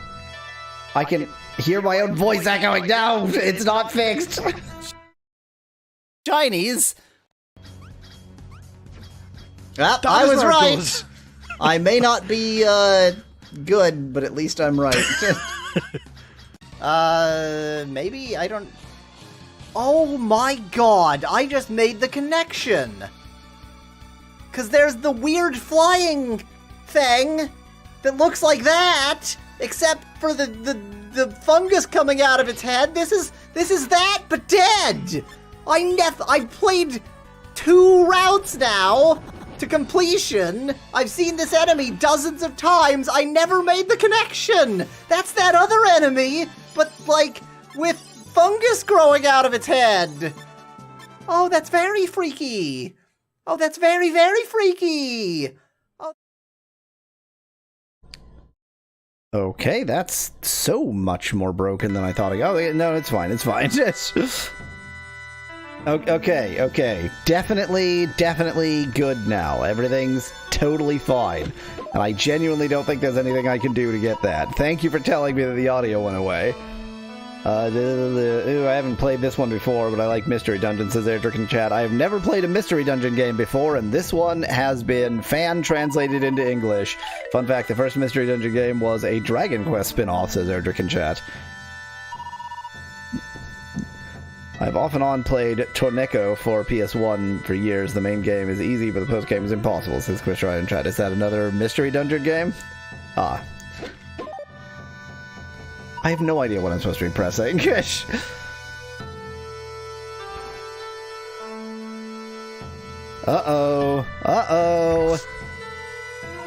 I can hear my own voice echoing. No, it's not fixed. Shinies? I was right. I may not be, good, but at least I'm right. Maybe? I don't... Oh my god, I just made the connection! 'Cause there's the weird flying thing that looks like that, except for the fungus coming out of its head. This is that, but dead! I've played 2 routes now to completion. I've seen this enemy dozens of times. I never made the connection. That's that other enemy, but like with fungus growing out of its head. Oh, that's very freaky. Oh, that's very, very freaky. Oh. Okay, that's so much more broken than I thought. Oh, no, it's fine. It's fine. Okay. Definitely good now. Everything's totally fine. And I genuinely don't think there's anything I can do to get that. Thank you for telling me that the audio went away. I haven't played this one before, but I like Mystery Dungeon, says Erdrick in chat. I have never played a Mystery Dungeon game before, and this one has been fan-translated into English. Fun fact, the first Mystery Dungeon game was a Dragon Quest spin-off, says Erdrick in chat. I've off and on played Torneko for PS1 for years. The main game is easy, but the post-game is impossible, says Chris Ryan in chat. Is that another Mystery Dungeon game? Ah. I have no idea what I'm supposed to be pressing. Uh-oh. Uh-oh.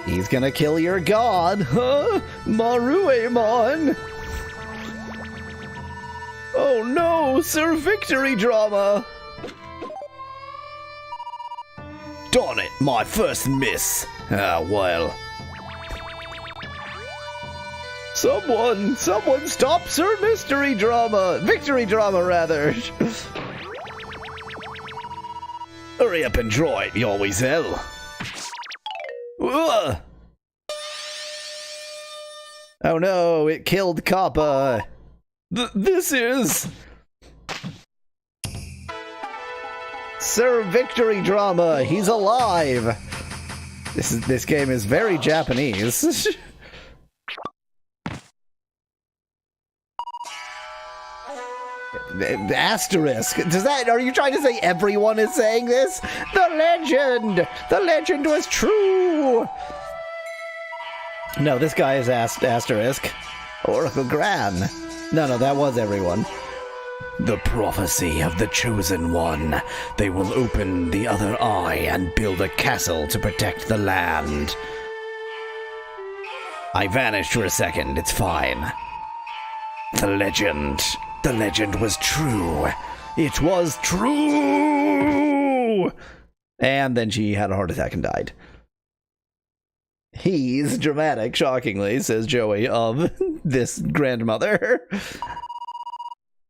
He's gonna kill your god. Huh? Maruemon. Oh no, Sir Victory Drama. Darn it, my first miss. Ah, well. Someone stop Sir Mystery Drama! Victory Drama, rather! Hurry up and draw it, you always hell! Ugh. Oh no, it killed Kappa! This is... Sir Victory Drama, he's alive! This game is very Japanese. Asterisk. Are you trying to say everyone is saying this? The legend was true. No, this guy is asterisk. Oracle Gran. No, that was everyone. The prophecy of the chosen one. They will open the other eye and build a castle to protect the land. I vanished for a second. It's fine. The legend was true. It was true! And then she had a heart attack and died. He's dramatic, shockingly, says Joey of this grandmother.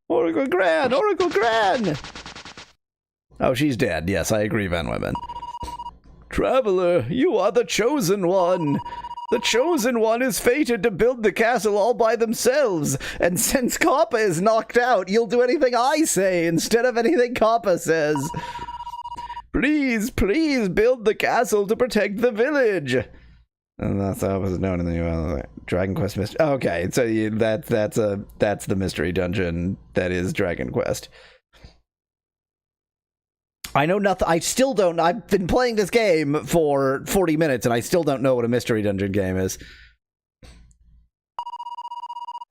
Oracle Gran! Oracle Gran! Oh, she's dead. Yes, I agree, Van Women. Traveler, you are the chosen one. The chosen one is fated to build the castle all by themselves, and since Kappa is knocked out, you'll do anything I say instead of anything Kappa says. Please build the castle to protect the village. And that's how it was known in the Dragon Quest mystery. Okay, so that's the mystery dungeon that is Dragon Quest. I know nothing. I still don't. I've been playing this game for 40 minutes and I still don't know what a mystery dungeon game is.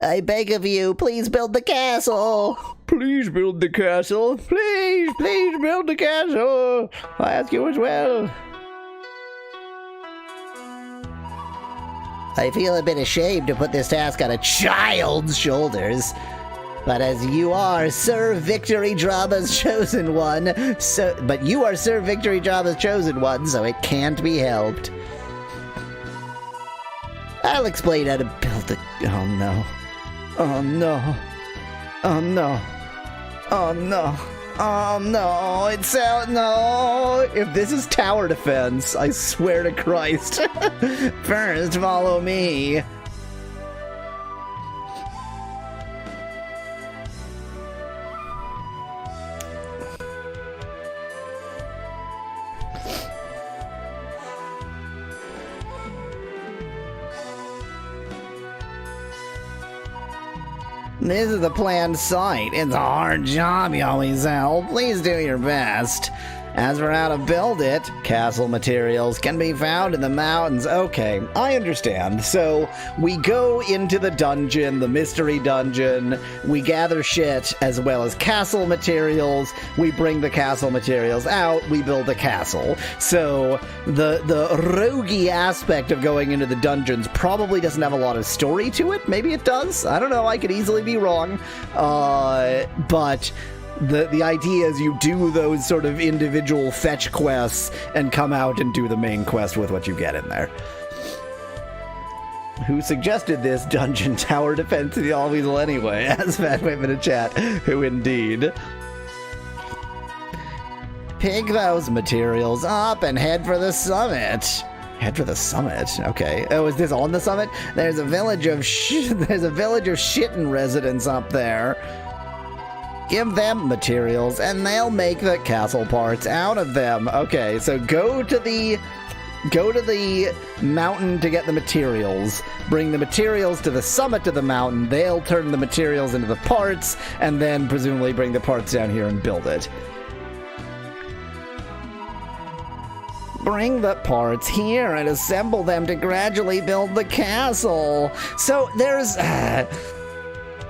I beg of you, please build the castle. Please build the castle. Please build the castle. I ask you as well. I feel a bit ashamed to put this task on a child's shoulders. But as you are Sir Victory Drama's chosen one, but you are Sir Victory Drama's chosen one, so it can't be helped. I'll explain how to build the... Oh no. Oh no. Oh no. Oh no. Oh no. It's out. No. If this is tower defense, I swear to Christ. First, follow me. This is the planned site. It's a hard job, you always hell. Please do your best. As for how to build it, castle materials can be found in the mountains. Okay, I understand. So, we go into the dungeon, the mystery dungeon, we gather shit as well as castle materials, we bring the castle materials out, we build a castle. So, the roguey aspect of going into the dungeons probably doesn't have a lot of story to it. Maybe it does. I don't know, I could easily be wrong. But... The idea is you do those sort of individual fetch quests and come out and do the main quest with what you get in there. Who suggested this dungeon tower defense to the Alweasel anyway? As Fat Wave in a chat. Who indeed? Pick those materials up and head for the summit. Head for the summit. Okay. Oh, is this on the summit? There's a village of shittin' residents up there. Give them materials, and they'll make the castle parts out of them. Okay, so go to the mountain to get the materials. Bring the materials to the summit of the mountain. They'll turn the materials into the parts, and then presumably bring the parts down here and build it. Bring the parts here and assemble them to gradually build the castle. So there's...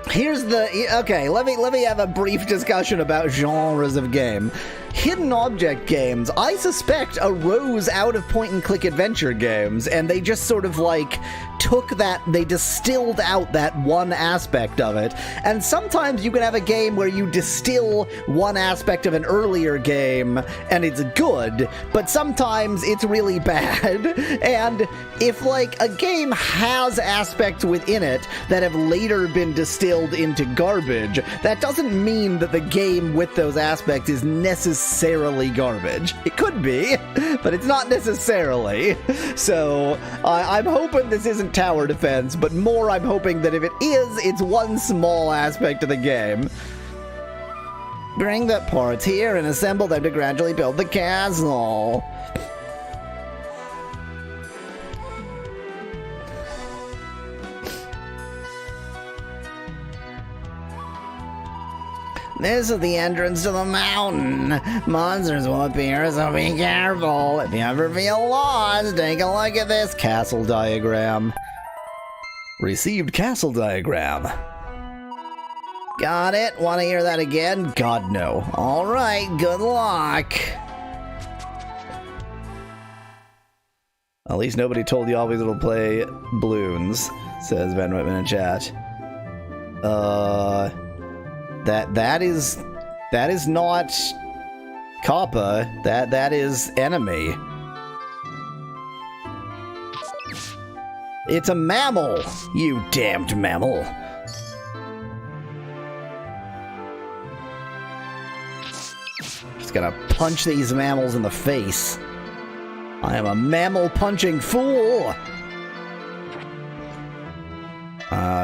Here's the... Okay, let me have a brief discussion about genres of game. Hidden object games, I suspect, arose out of point-and-click adventure games, and they just sort of, like, took that... They distilled out that one aspect of it. And sometimes you can have a game where you distill one aspect of an earlier game, and it's good, but sometimes it's really bad. And if, like, a game has aspects within it that have later been distilled into garbage, that doesn't mean that the game with those aspects is necessarily garbage. It could be, but it's not necessarily. So I'm hoping this isn't tower defense, but more I'm hoping that if it is, it's one small aspect of the game. Bring the parts here and assemble them to gradually build the castle. This is the entrance to the mountain. Monsters will appear, so be careful. If you ever feel lost, take a look at this castle diagram. Received castle diagram. Got it? Want to hear that again? God, no. Alright, good luck. At least nobody told you always it'll play balloons, says Van Whitman in chat. That is not Kappa. That is enemy. It's a mammal, you damned mammal. Just gotta punch these mammals in the face. I am a mammal punching fool.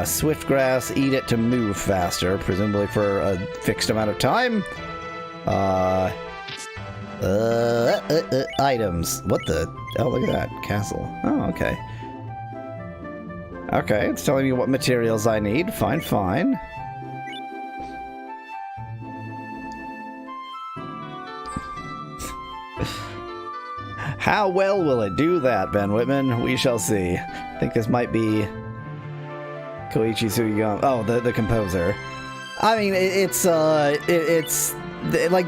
Swiftgrass, eat it to move faster, presumably for a fixed amount of time. Items. What the? Oh, look at that. Castle. Oh, okay. Okay, it's telling me what materials I need. Fine, fine. How well will it do that, Ben Whitman? We shall see. I think this might be Koichi Sugiyama. Oh, the composer. I mean, it's like,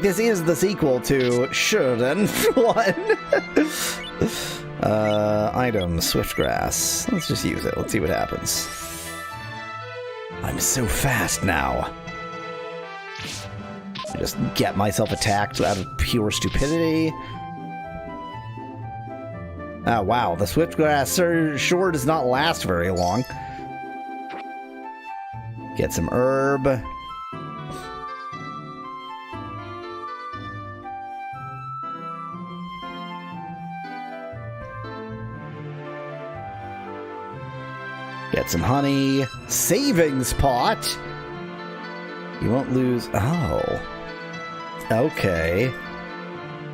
this is the sequel to Shiren 1. Items, Swiftgrass. Let's just use it. Let's see what happens. I'm so fast now. I just get myself attacked out of pure stupidity. Oh, wow. The Swiftgrass sure does not last very long. Get some herb. Get some honey. Savings pot. You won't lose. Oh. Okay.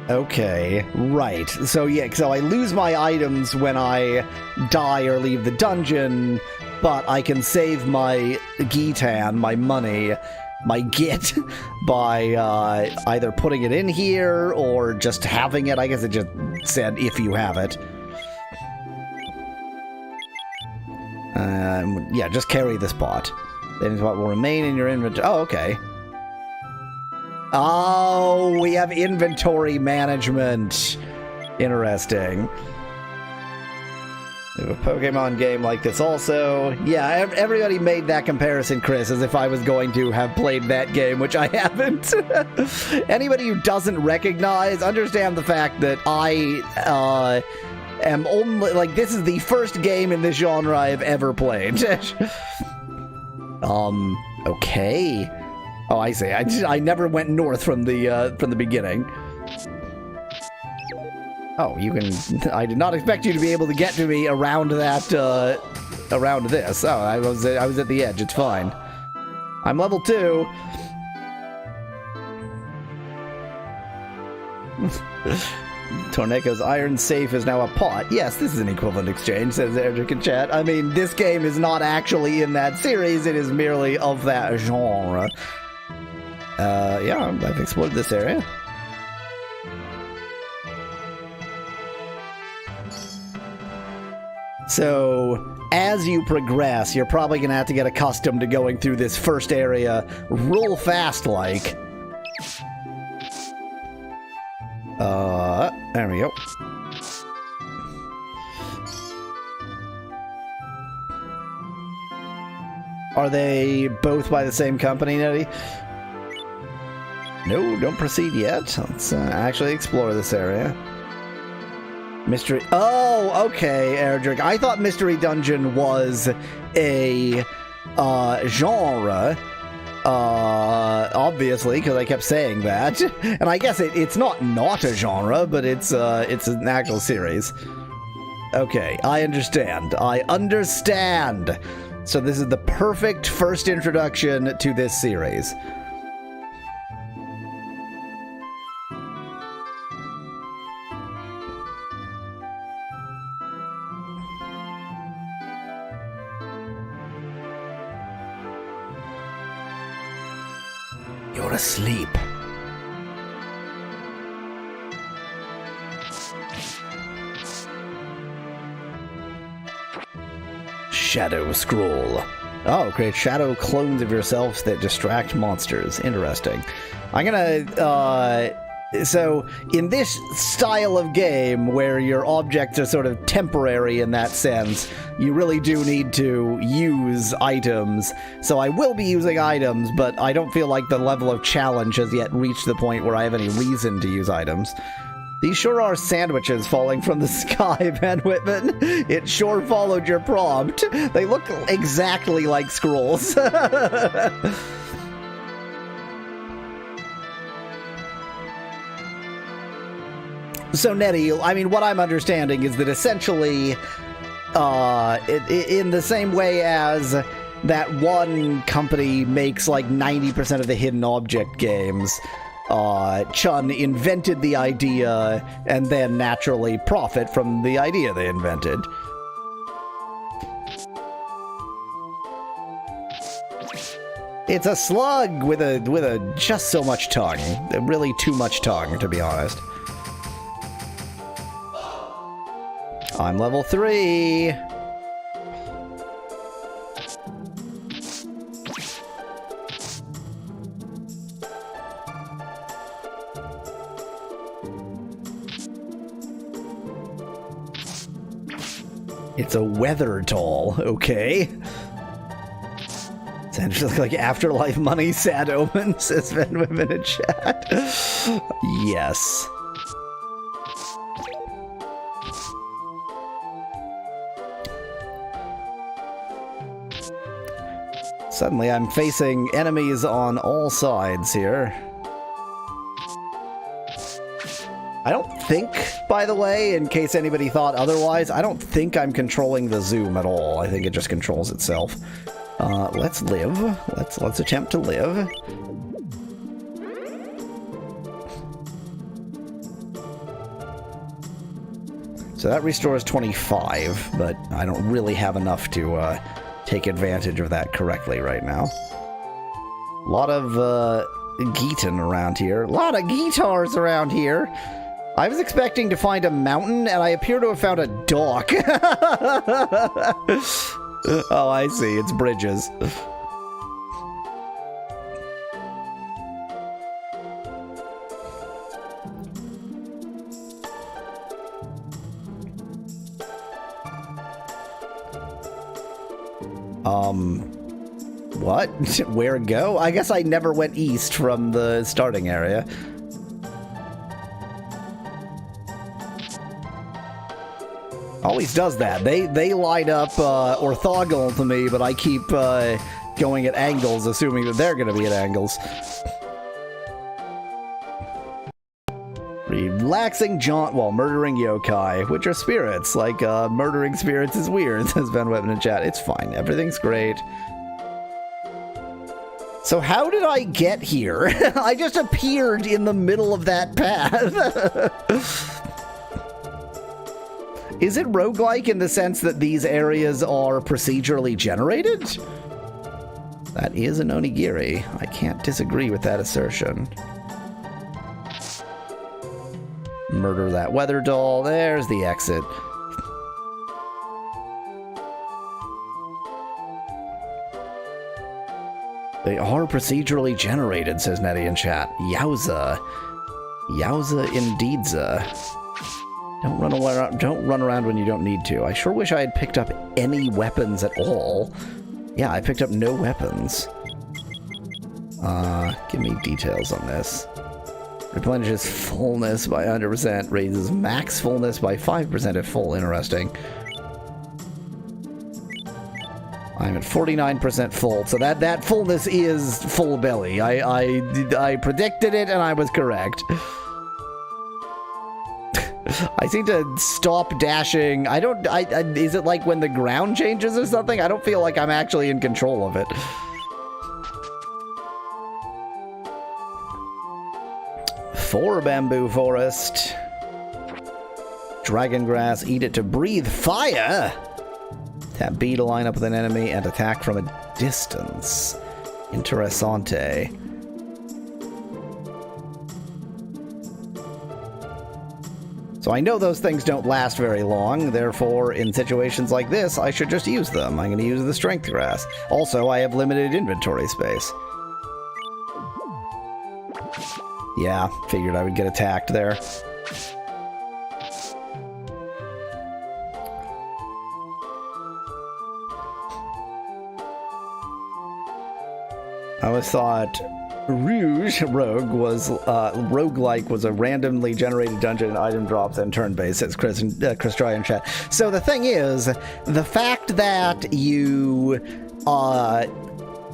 Okay. Right. So, yeah, so I lose my items when I die or leave the dungeon, but I can save my Gitan, my money, my Git, by either putting it in here or just having it. I guess it just said if you have it. Yeah, just carry this pot. Then what will remain in your inventory. Oh, okay. Oh, we have inventory management. Interesting. We have a Pokemon game like this also. Yeah, everybody made that comparison, Chris, as if I was going to have played that game, which I haven't. Anybody who doesn't recognize, understand the fact that I am only, like, this is the first game in this genre I've ever played. Okay. Oh, I see. I never went north from the beginning. Oh, you can... I did not expect you to be able to get to me around that, around this. Oh, I was at the edge. It's fine. I'm level 2. Torneko's iron safe is now a pot. Yes, this is an equivalent exchange, says Eric in chat. I mean, this game is not actually in that series. It is merely of that genre. Yeah, I've explored this area. So, as you progress, you're probably going to have to get accustomed to going through this first area real fast-like. There we go. Are they both by the same company, Nettie? No, don't proceed yet. Let's actually explore this area. Mystery... Oh, okay, Erdrick. I thought Mystery Dungeon was a genre. Obviously, because I kept saying that. And I guess it's not a genre, but it's an actual series. Okay, I understand. I understand. So this is the perfect first introduction to this series. You're asleep. Shadow Scroll. Oh, create shadow clones of yourselves that distract monsters. Interesting. I'm gonna, so, in this style of game, where your objects are sort of temporary in that sense, you really do need to use items. So I will be using items, but I don't feel like the level of challenge has yet reached the point where I have any reason to use items. These sure are sandwiches falling from the sky, Van Whitman. It sure followed your prompt. They look exactly like scrolls. So, Nettie, I mean, what I'm understanding is that essentially, in the same way as that one company makes like 90% of the hidden object games, Chun invented the idea and then naturally profit from the idea they invented. It's a slug with a just so much tongue. Really too much tongue, to be honest. I'm level 3. It's a weather doll, okay. Sounds just like Afterlife Money, Sad Omen, says Van Women in chat. Yes. Suddenly I'm facing enemies on all sides here. I don't think, by the way, in case anybody thought otherwise, I don't think I'm controlling the zoom at all. I think it just controls itself. Let's live. Let's attempt to live. So that restores 25, but I don't really have enough to take advantage of that correctly right now. A lot of Geeton around here. A lot of guitars around here. I was expecting to find a mountain, and I appear to have found a dock. Oh, I see. It's bridges. What? Where go? I guess I never went east from the starting area. Always does that. They line up orthogonal to me, but I keep going at angles, assuming that they're going to be at angles. Relaxing jaunt while murdering yokai, which are spirits. Like, murdering spirits is weird, says Ben Weapon in chat. It's fine. Everything's great. So how did I get here? I just appeared in the middle of that path. Is it roguelike in the sense that these areas are procedurally generated? That is an onigiri. I can't disagree with that assertion. Murder that weather doll. There's the exit. They are procedurally generated, says Nettie in chat. Yowza. Yowza indeedza. Don't run around when you don't need to. I sure wish I had picked up any weapons at all. Yeah, I picked up no weapons. Give me details on this. Replenishes fullness by 100%. Raises max fullness by 5% if full. Interesting. I'm at 49% full, so that fullness is full belly. I predicted it and I was correct. I seem to stop dashing. Is it like when the ground changes or something? I don't feel like I'm actually in control of it. For bamboo forest. Dragon grass, eat it to breathe fire. Tap B to line up with an enemy and attack from a distance. Interessante. So I know those things don't last very long, therefore in situations like this, I should just use them. I'm going to use the strength grass. Also, I have limited inventory space. Yeah, figured I would get attacked there. I always thought roguelike was a randomly generated dungeon and item drops and turn-based, says Chris Try in chat. So the thing is, the fact that you are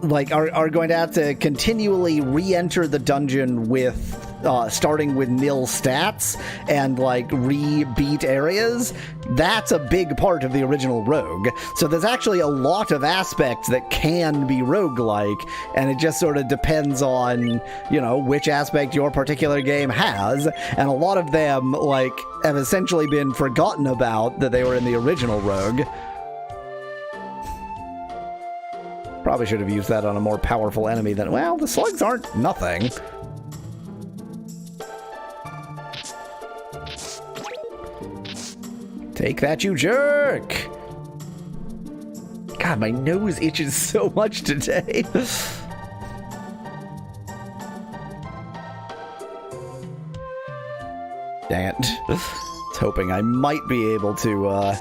going to have to continually re-enter the dungeon with starting with nil stats and re-beat areas, that's a big part of the original Rogue. So there's actually a lot of aspects that can be roguelike, and it just sort of depends on, which aspect your particular game has, and a lot of them, have essentially been forgotten about that they were in the original Rogue. Probably should have used that on a more powerful enemy than, well, the slugs aren't nothing. Take that, you jerk! God, my nose itches so much today. Dang it. I was hoping I might be able to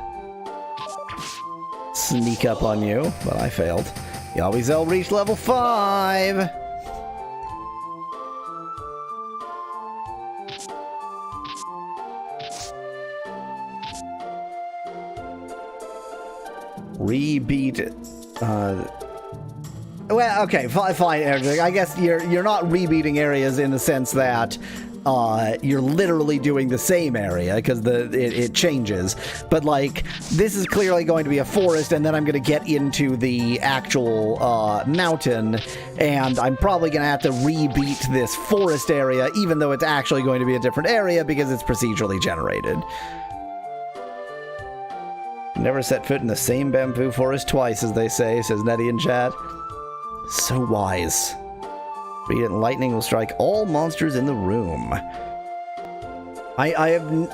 sneak up on you, but I failed. Yalbyzel reached level 5! Rebeat. Well, okay, fine, Eric. I guess you're not rebeating areas in the sense that you're literally doing the same area because it changes. But this is clearly going to be a forest, and then I'm going to get into the actual mountain, and I'm probably going to have to rebeat this forest area, even though it's actually going to be a different area because it's procedurally generated. Never set foot in the same bamboo forest twice, as they say, says Nettie in chat. So wise. Radiant lightning will strike all monsters in the room. I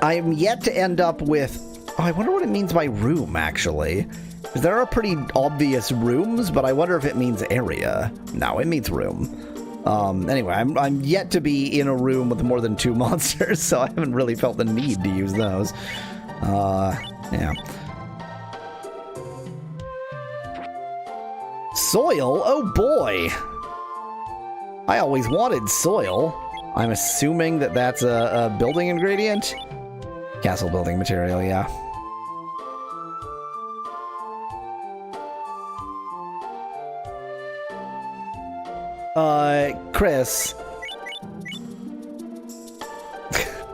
am yet to end up with... Oh, I wonder what it means by room, actually. Because there are pretty obvious rooms, but I wonder if it means area. No, it means room. Anyway, I'm yet to be in a room with more than 2 monsters, so I haven't really felt the need to use those. Yeah. Soil? Oh boy! I always wanted soil. I'm assuming that that's a building ingredient? Castle building material, yeah. Chris.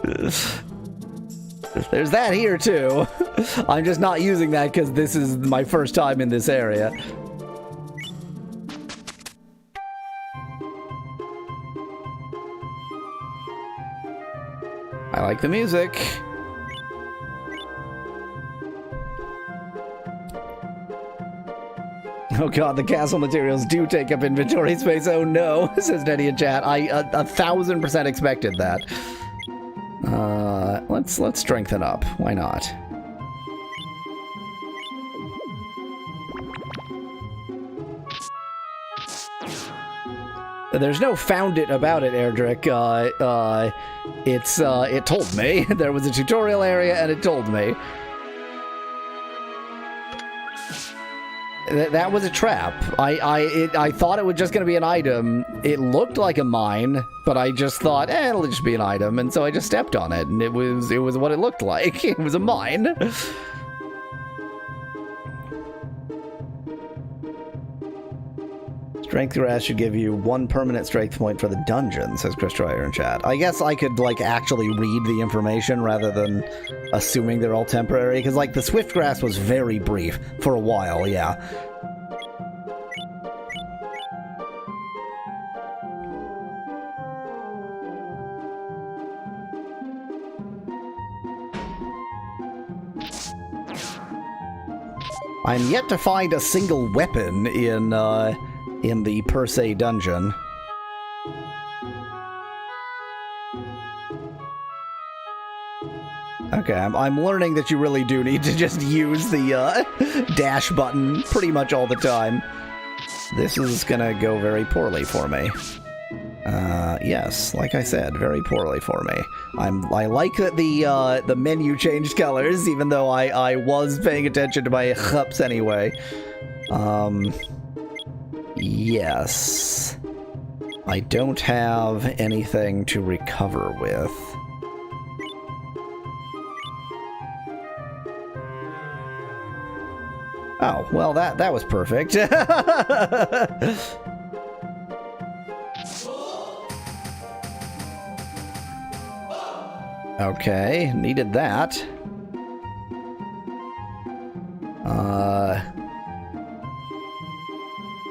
There's that here, too. I'm just not using that because this is my first time in this area. I like the music. Oh god, the castle materials do take up inventory space. Oh no, says Nettie in chat. I 1000% expected that. Let's strengthen up. Why not? There's no found it about it, Erdrick. It told me. There was a tutorial area and it told me. That was a trap. I thought it was just going to be an item. It looked like a mine, but I just thought, it'll just be an item, and so I just stepped on it, and it was what it looked like. It was a mine. Strength grass should give you 1 permanent strength point for the dungeon, says Chris Dreyer in chat. I guess I could, like, actually read the information rather than assuming they're all temporary, because, like, the swift grass was very brief for a while, yeah. I'm yet to find a single weapon in the per se dungeon. Okay, I'm learning that you really do need to just use the dash button pretty much all the time. This is gonna go very poorly for me. Yes, like I said, very poorly for me. I like that the menu changed colors, even though I was paying attention to my hups anyway. Yes. I don't have anything to recover with. Oh, well, that was perfect. Okay, needed that.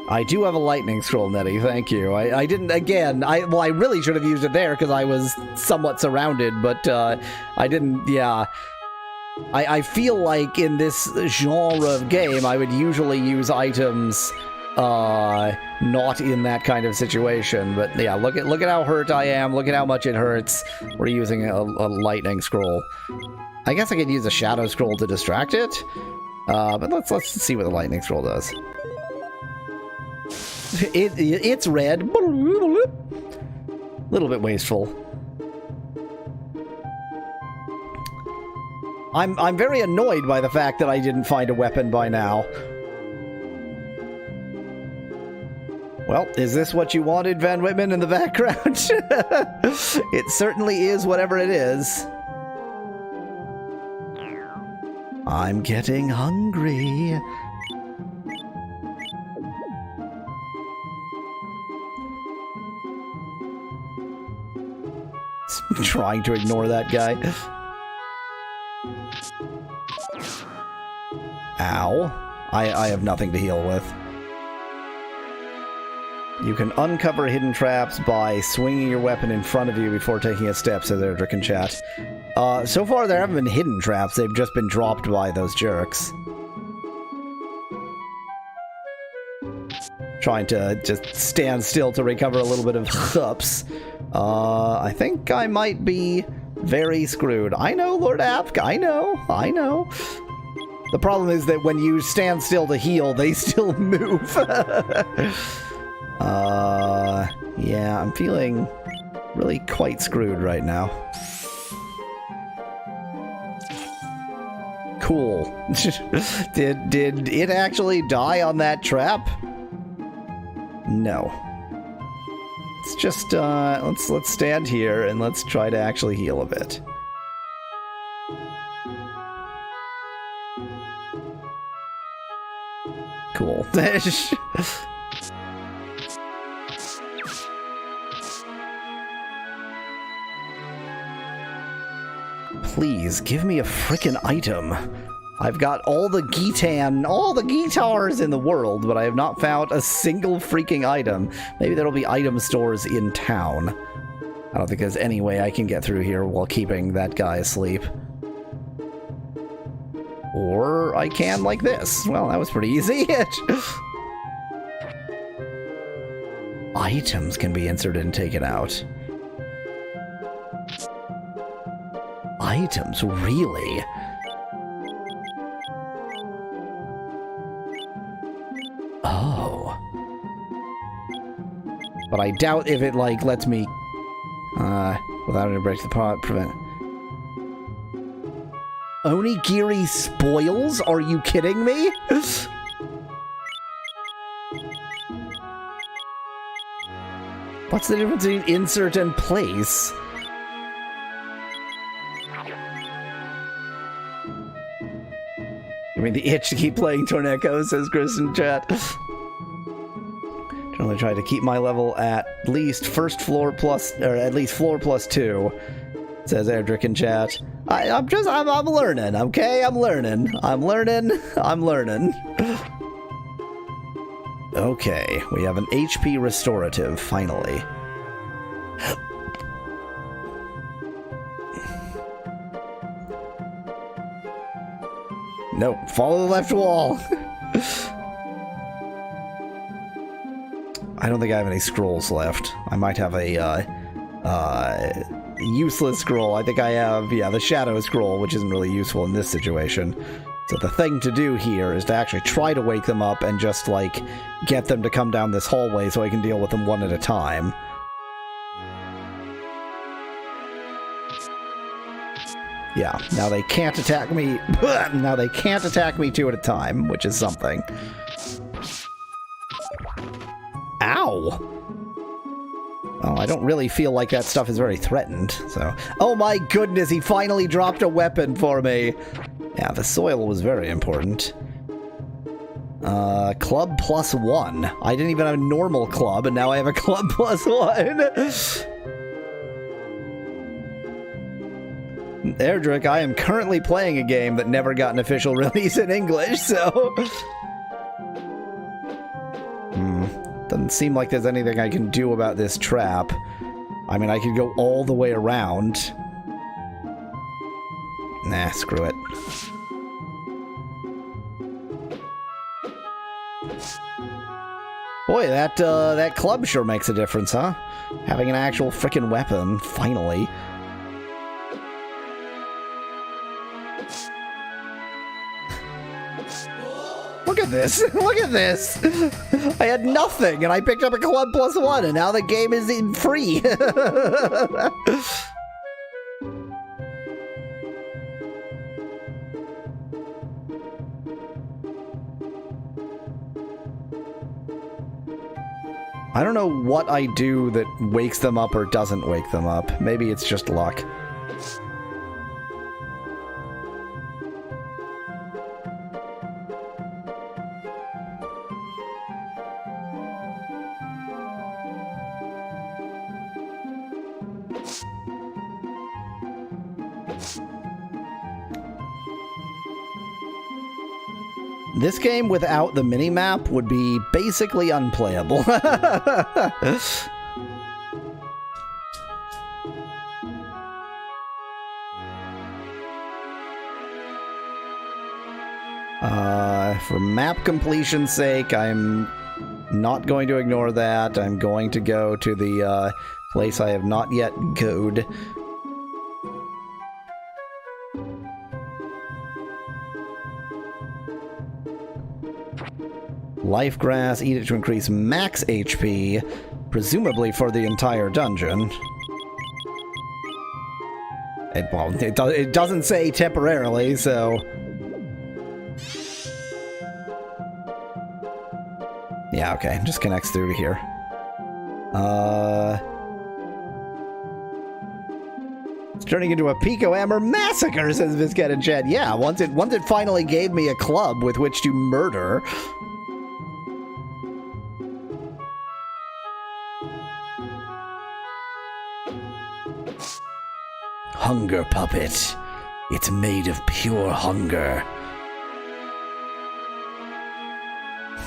I do have a lightning scroll, Nettie, thank you. I didn't, again, I really should have used it there because I was somewhat surrounded, but I didn't, yeah. I feel like in this genre of game, I would usually use items not in that kind of situation, but yeah, look at how hurt I am, look at how much it hurts. We're using a lightning scroll. I guess I could use a shadow scroll to distract it, but let's see what the lightning scroll does. It's red. Little bit wasteful. I'm very annoyed by the fact that I didn't find a weapon by now. Well, is this what you wanted, Van Whitman, in the background? It certainly is whatever it is. I'm getting hungry. Trying to ignore that guy. Ow. I have nothing to heal with. You can uncover hidden traps by swinging your weapon in front of you before taking a step, says Erdrick in chat. So far there haven't been hidden traps, they've just been dropped by those jerks. Trying to just stand still to recover a little bit of hups. I think I might be very screwed. I know, Lord Apk, I know. The problem is that when you stand still to heal, they still move. Yeah, I'm feeling really quite screwed right now. Cool. Did it actually die on that trap? No. Let's just, let's stand here and let's try to actually heal a bit. Cool. Please, give me a frickin' item. I've got all the guitars in the world, but I have not found a single freaking item. Maybe there'll be item stores in town. I don't think there's any way I can get through here while keeping that guy asleep. Or I can like this. Well, that was pretty easy. Items can be inserted and taken out. Items, really? Oh. But I doubt if it, like, lets me, without any break the pot, prevent. Onigiri spoils? Are you kidding me? What's the difference between insert and place? I mean, the itch to keep playing Torneco, says Chris in chat. Generally try to keep my level at least first floor plus, or at least floor plus 2, says Erdrick in chat. I'm learning, okay? I'm learning. Okay, we have an HP restorative, finally. Nope, follow the left wall. I don't think I have any scrolls left. I might have a useless scroll. I think I have, yeah, the shadow scroll, which isn't really useful in this situation. So the thing to do here is to actually try to wake them up and just, like, get them to come down this hallway so I can deal with them one at a time. Yeah, now they can't attack me. Now they can't attack me 2 at a time, which is something. Ow! Well, I don't really feel like that stuff is very threatened, so... Oh my goodness, he finally dropped a weapon for me! Yeah, the soil was very important. Club plus 1. I didn't even have a normal club, and now I have a club plus 1! Erdrick, I am currently playing a game that never got an official release in English, so... Doesn't seem like there's anything I can do about this trap. I mean, I could go all the way around. Nah, screw it. Boy, that club sure makes a difference, huh? Having an actual frickin' weapon, finally. Look at this! Look at this! I had nothing, and I picked up a club plus 1, and now the game is in free! I don't know what I do that wakes them up or doesn't wake them up. Maybe it's just luck. This game without the minimap would be basically unplayable. For map completion's sake, I'm not going to ignore that. I'm going to go to the place I have not yet goed. Life grass, eat it to increase max HP, presumably for the entire dungeon. It doesn't say temporarily, so... Yeah, okay, just connects through to here. It's turning into a Pico Hammer massacre, says Viscat and Chat. Yeah, once it finally gave me a club with which to murder... Hunger puppet. It's made of pure hunger.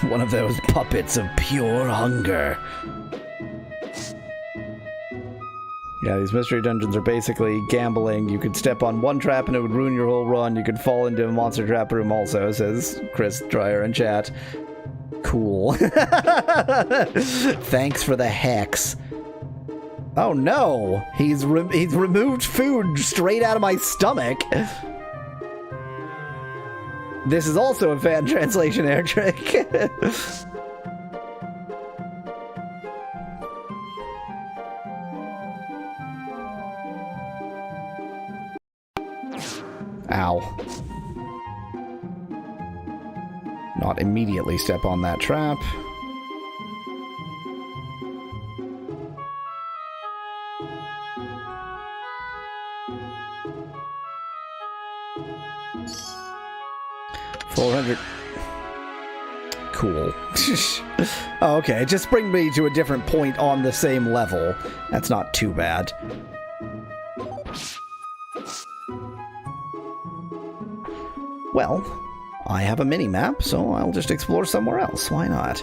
One of those puppets of pure hunger. Yeah, these mystery dungeons are basically gambling. You could step on one trap and it would ruin your whole run. You could fall into a monster trap room also, says Chris Dreyer in chat. Cool. Thanks for the hex. Oh no! He's removed food straight out of my stomach. This is also a fan translation air trick. Ow. Not immediately step on that trap. $400. Cool. Oh, okay, just bring me to a different point on the same level. That's not too bad. Well, I have a mini-map, so I'll just explore somewhere else. Why not?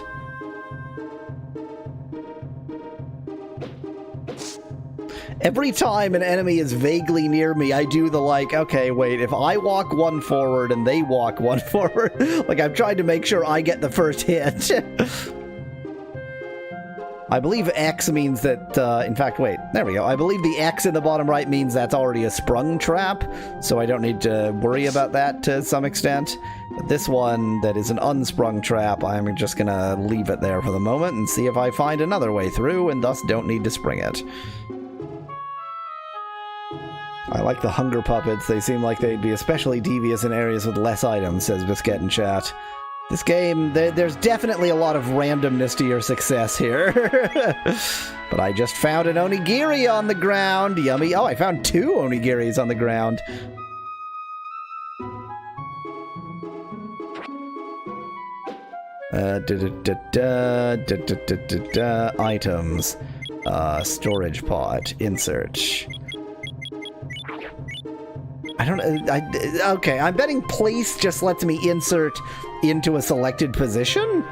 Every time an enemy is vaguely near me, I do the like, okay, wait, if I walk one forward and they walk one forward, like I've tried to make sure I get the first hit. I believe X means that, in fact, wait, there we go. I believe the X in the bottom right means that's already a sprung trap, so I don't need to worry about that to some extent. But this one that is an unsprung trap, I'm just gonna leave it there for the moment and see if I find another way through and thus don't need to spring it. I like the hunger puppets. They seem like they'd be especially devious in areas with less items, says Biscuit in chat. This game, there's definitely a lot of randomness to your success here. But I just found an onigiri on the ground. Yummy. Oh, I found 2 onigiris on the ground. Items. Storage pod. Insert. I don't know. Okay, I'm betting place just lets me insert into a selected position?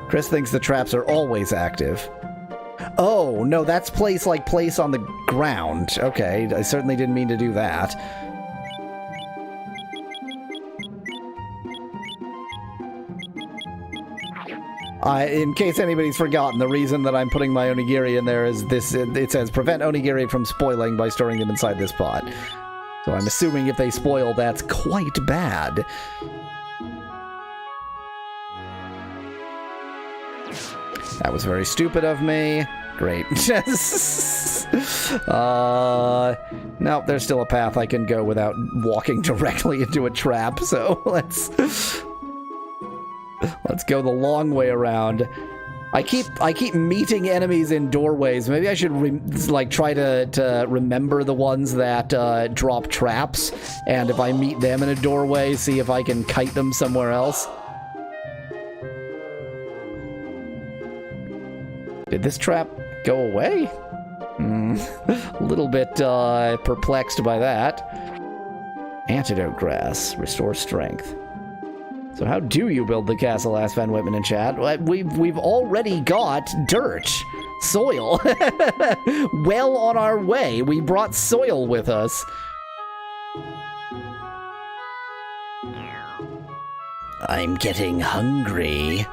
Chris thinks the traps are always active. Oh, no, that's place like place on the ground. Okay, I certainly didn't mean to do that. In case anybody's forgotten, the reason that I'm putting my onigiri in there is this. It says, prevent onigiri from spoiling by storing them inside this pot. So I'm assuming if they spoil, that's quite bad. That was very stupid of me. Great. Nope, there's still a path I can go without walking directly into a trap, so let's go the long way around. I keep meeting enemies in doorways. Maybe I should try to remember the ones that drop traps, and if I meet them in a doorway, see if I can kite them somewhere else. Did this trap go away? A little bit perplexed by that. Antidote grass. Restore strength. So how do you build the castle, asked Van Whitman in chat? We've already got dirt. Soil. Well on our way. We brought soil with us. I'm getting hungry.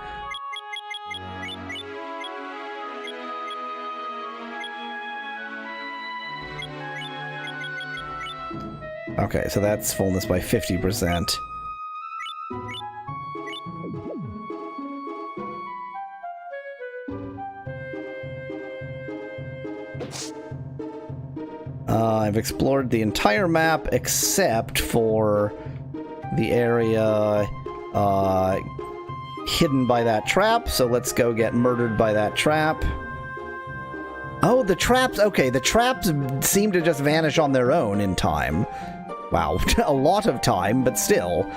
Okay, so that's fullness by 50%. I've explored the entire map except for the area hidden by that trap, so let's go get murdered by that trap. Oh, the traps, okay, the traps seem to just vanish on their own in time. Wow, a lot of time, but still.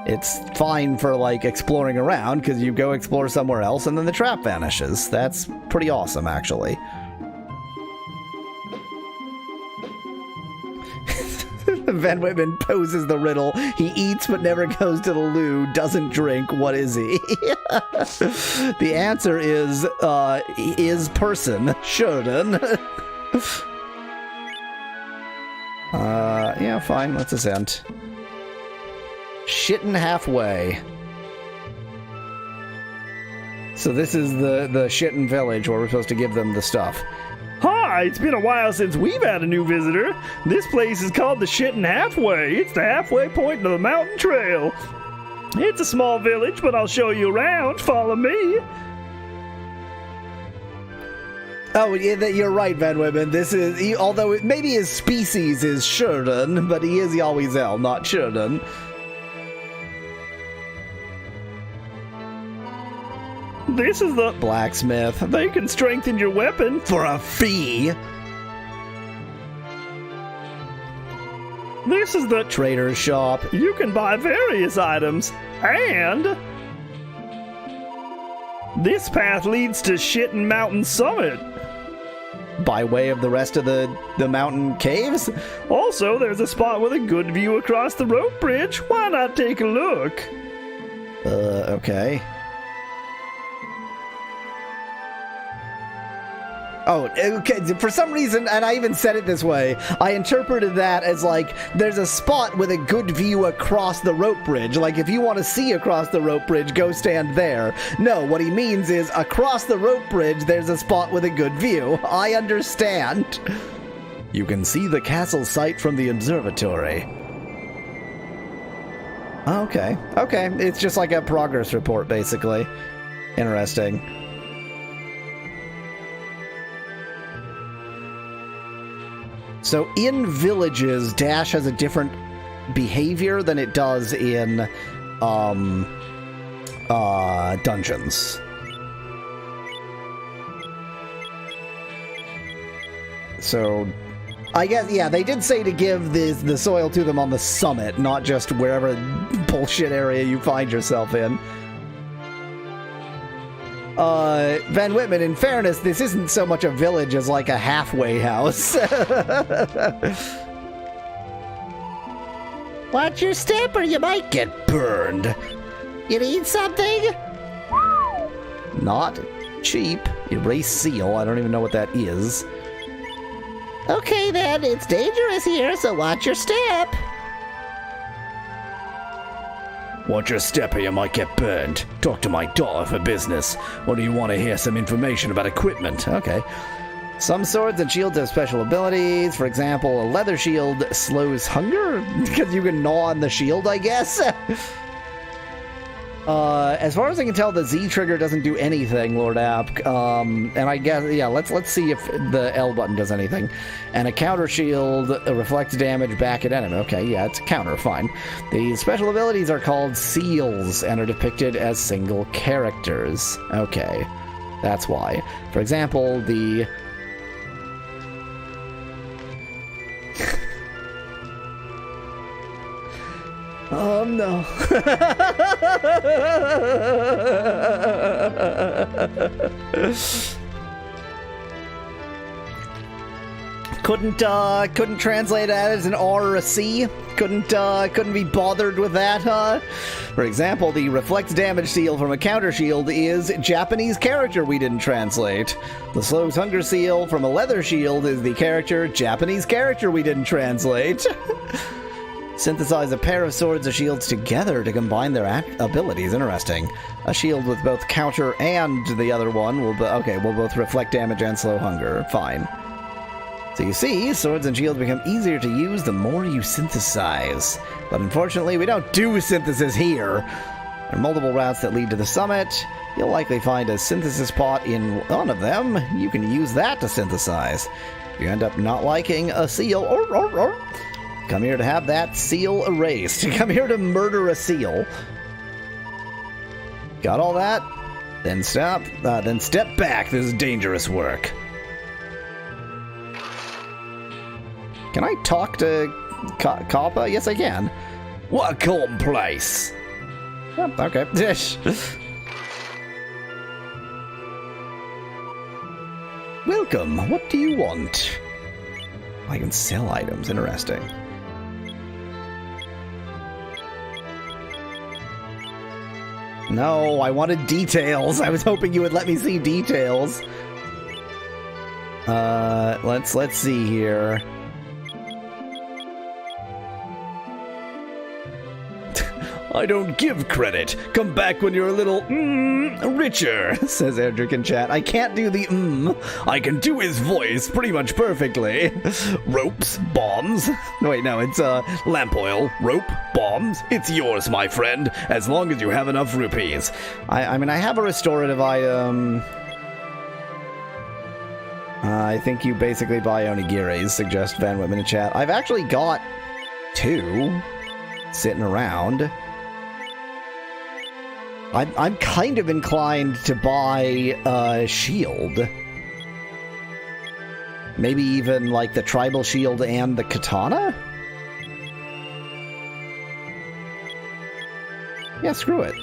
It's fine for, like, exploring around, because you go explore somewhere else and then the trap vanishes. That's pretty awesome, actually. Van Whitman poses the riddle. He eats but never goes to the loo, doesn't drink. What is he? The answer is person. Sheridan. Yeah, fine. Let's ascend. Shittin' halfway. So this is the Shittin' village where we're supposed to give them the stuff. Hi, it's been a while since we've had a new visitor. This place is called the Shittin' Halfway. It's the halfway point of the mountain trail. It's a small village, but I'll show you around. Follow me. Oh, yeah, you're right, Van Whitman. This is, although maybe his species is Sheridan, but he is Yawizel, not Sheridan. This is the Blacksmith. They can strengthen your weapon. For a fee. This is the Trader's shop. You can buy various items. And this path leads to Shittin' Mountain Summit. By way of the rest of the mountain caves? Also, there's a spot with a good view across the rope bridge. Why not take a look? Okay. Oh, okay. For some reason, and I even said it this way, I interpreted that as like, there's a spot with a good view across the rope bridge. Like, if you want to see across the rope bridge, go stand there. No, what he means is, across the rope bridge, there's a spot with a good view. I understand. You can see the castle site from the observatory. Okay. Okay. It's just like a progress report, basically. Interesting. So in villages, Dash has a different behavior than it does in dungeons. So I guess, yeah, they did say to give the soil to them on the summit, not just wherever bullshit area you find yourself in. Van Whitman, in fairness, this isn't so much a village as like a halfway house. Watch your step or you might get burned. You need something? Not cheap. Erase seal. I don't even know what that is. Okay then, it's dangerous here, so watch your step. Watch your step or you might get burned. Talk to my daughter for business. Or do you want to hear some information about equipment? Okay. Some swords and shields have special abilities. For example, a leather shield slows hunger? Because you can gnaw on the shield, I guess? As far as I can tell, the Z trigger doesn't do anything, Lord App. And I guess, yeah, let's see if the L button does anything. And a counter shield reflects damage back at enemy. Okay, yeah, it's a counter, fine. The special abilities are called seals and are depicted as single characters. Okay, that's why. For example, the... Oh no. Couldn't translate that as an R or a C? Couldn't be bothered with that, huh? For example, the reflects damage seal from a counter shield is Japanese character we didn't translate. The slows hunger seal from a leather shield is the character Japanese character we didn't translate. Synthesize a pair of swords or shields together to combine their abilities. Interesting. A shield with both counter and the other one will both reflect damage and slow hunger. Fine. So you see, swords and shields become easier to use the more you synthesize. But unfortunately, we don't do synthesis here. There are multiple routes that lead to the summit. You'll likely find a synthesis pot in one of them. You can use that to synthesize. If you end up not liking a seal, come here to have that seal erased. Come here to murder a seal. Got all that? Then stop. Then step back. This is dangerous work. Can I talk to Kappa? Yes, I can. What a calm place. Oh, okay. Welcome. What do you want? I can sell items. Interesting. No, I wanted details. I was hoping you would let me see details. Let's see here. I don't give credit. Come back when you're a little, richer, says Erdrick in chat. I can't do the I can do his voice pretty much perfectly. Ropes, bombs. No, wait, no, it's, lamp oil, rope, bombs. It's yours, my friend, as long as you have enough rupees. I mean, I have a restorative item. I think you basically buy onigiris, suggest Van Whitman in chat. I've actually got 2 sitting around. I'm kind of inclined to buy a shield. Maybe even like the tribal shield and the katana? Yeah, screw it.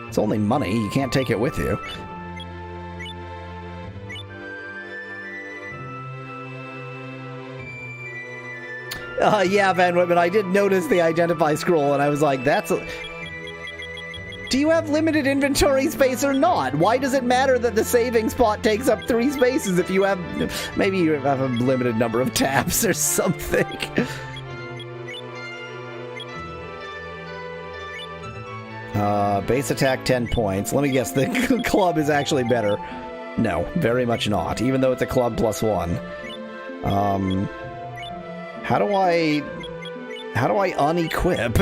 It's only money, you can't take it with you. Yeah, Van Whitman, I did notice the identify scroll, and I was like, that's a... Do you have limited inventory space or not? Why does it matter that the saving spot takes up 3 spaces if you have... Maybe you have a limited number of tabs or something. Base attack 10 points. Let me guess, the club is actually better. No, very much not, even though it's a club +1. How do I unequip?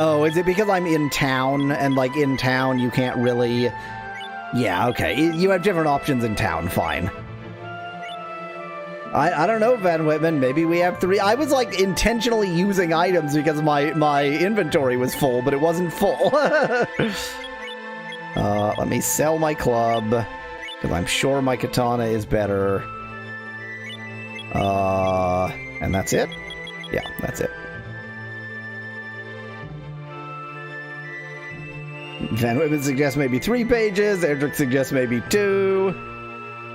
Oh, is it because I'm in town, and, like, in town you can't really... Yeah, okay. You have different options in town, fine. I don't know, Van Whitman. Maybe we have 3... I was, like, intentionally using items because my inventory was full, but it wasn't full. Let me sell my club, because I'm sure my katana is better. And that's it? Yeah, that's it. Van Whitman suggests maybe 3 pages. Erdrick suggests maybe 2.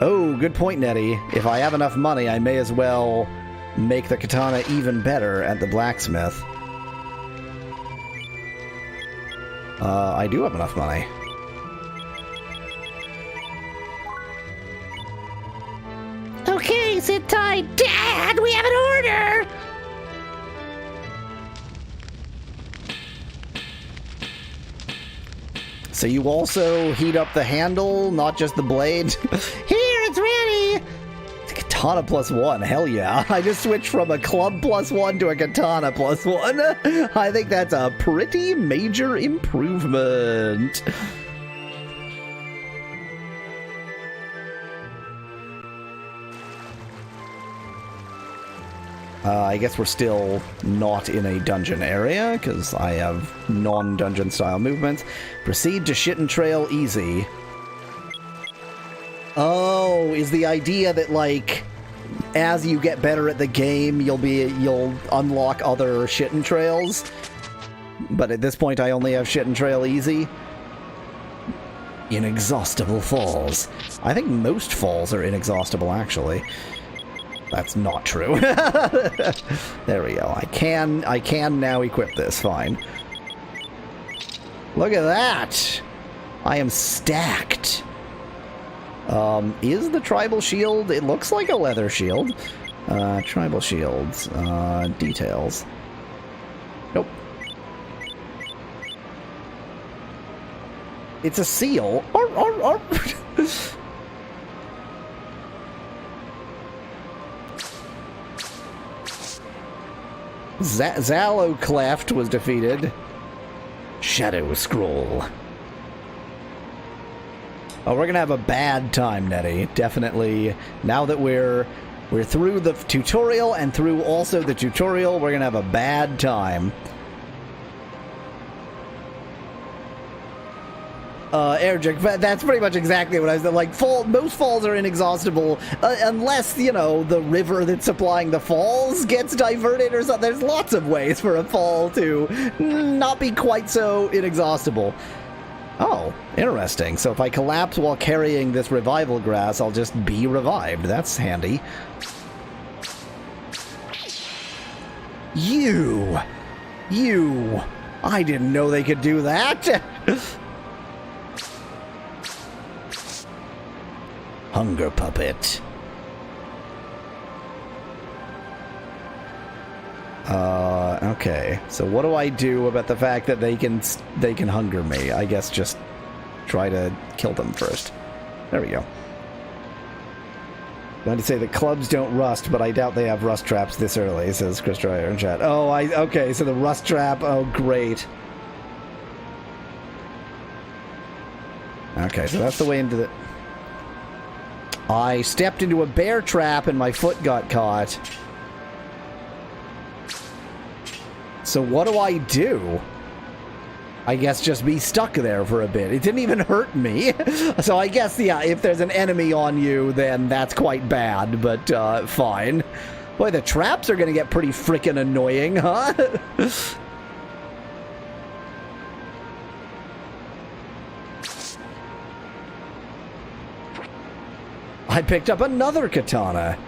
Oh, good point, Nettie. If I have enough money, I may as well make the katana even better at the blacksmith. I do have enough money. Okay, sit tight. Dad, we have an order! So you also heat up the handle, not just the blade? Here, it's ready! Katana +1, hell yeah. I just switched from a club +1 to a katana +1. I think that's a pretty major improvement. I guess we're still not in a dungeon area, because I have non-dungeon style movements. Proceed to Shiren Trail easy. Oh, is the idea that, like, as you get better at the game, you'll unlock other Shiren Trails? But at this point, I only have Shiren Trail easy? Inexhaustible falls. I think most falls are inexhaustible, actually. That's not true. There we go. I can now equip this. Fine. Look at that! I am stacked. Is the tribal shield? It looks like a leather shield. Tribal shields. Details. Nope. It's a seal. Arr, arr, arr. Zalocleft was defeated. Shadow Scroll. Oh, we're gonna have a bad time, Nettie. Definitely. Now that we're through the tutorial and through also the tutorial, we're gonna have a bad time. Erdrick, that's pretty much exactly what I was like. Most falls are inexhaustible, unless, you know, the river that's supplying the falls gets diverted or something. There's lots of ways for a fall to not be quite so inexhaustible. Oh, interesting. So if I collapse while carrying this revival grass, I'll just be revived. That's handy. You! You! I didn't know they could do that! Hunger puppet. Okay. So what do I do about the fact that they can hunger me? I guess just try to kill them first. There we go. I wanted to say that clubs don't rust, but I doubt they have rust traps this early, says Chris Dreyer in chat. Oh, okay, so the rust trap, oh great. Okay, so that's the way into the... I stepped into a bear trap and my foot got caught. So what do I do? I guess just be stuck there for a bit. It didn't even hurt me. So I guess, yeah, if there's an enemy on you, then that's quite bad, but fine. Boy, the traps are gonna get pretty freaking annoying, huh? I picked up another katana.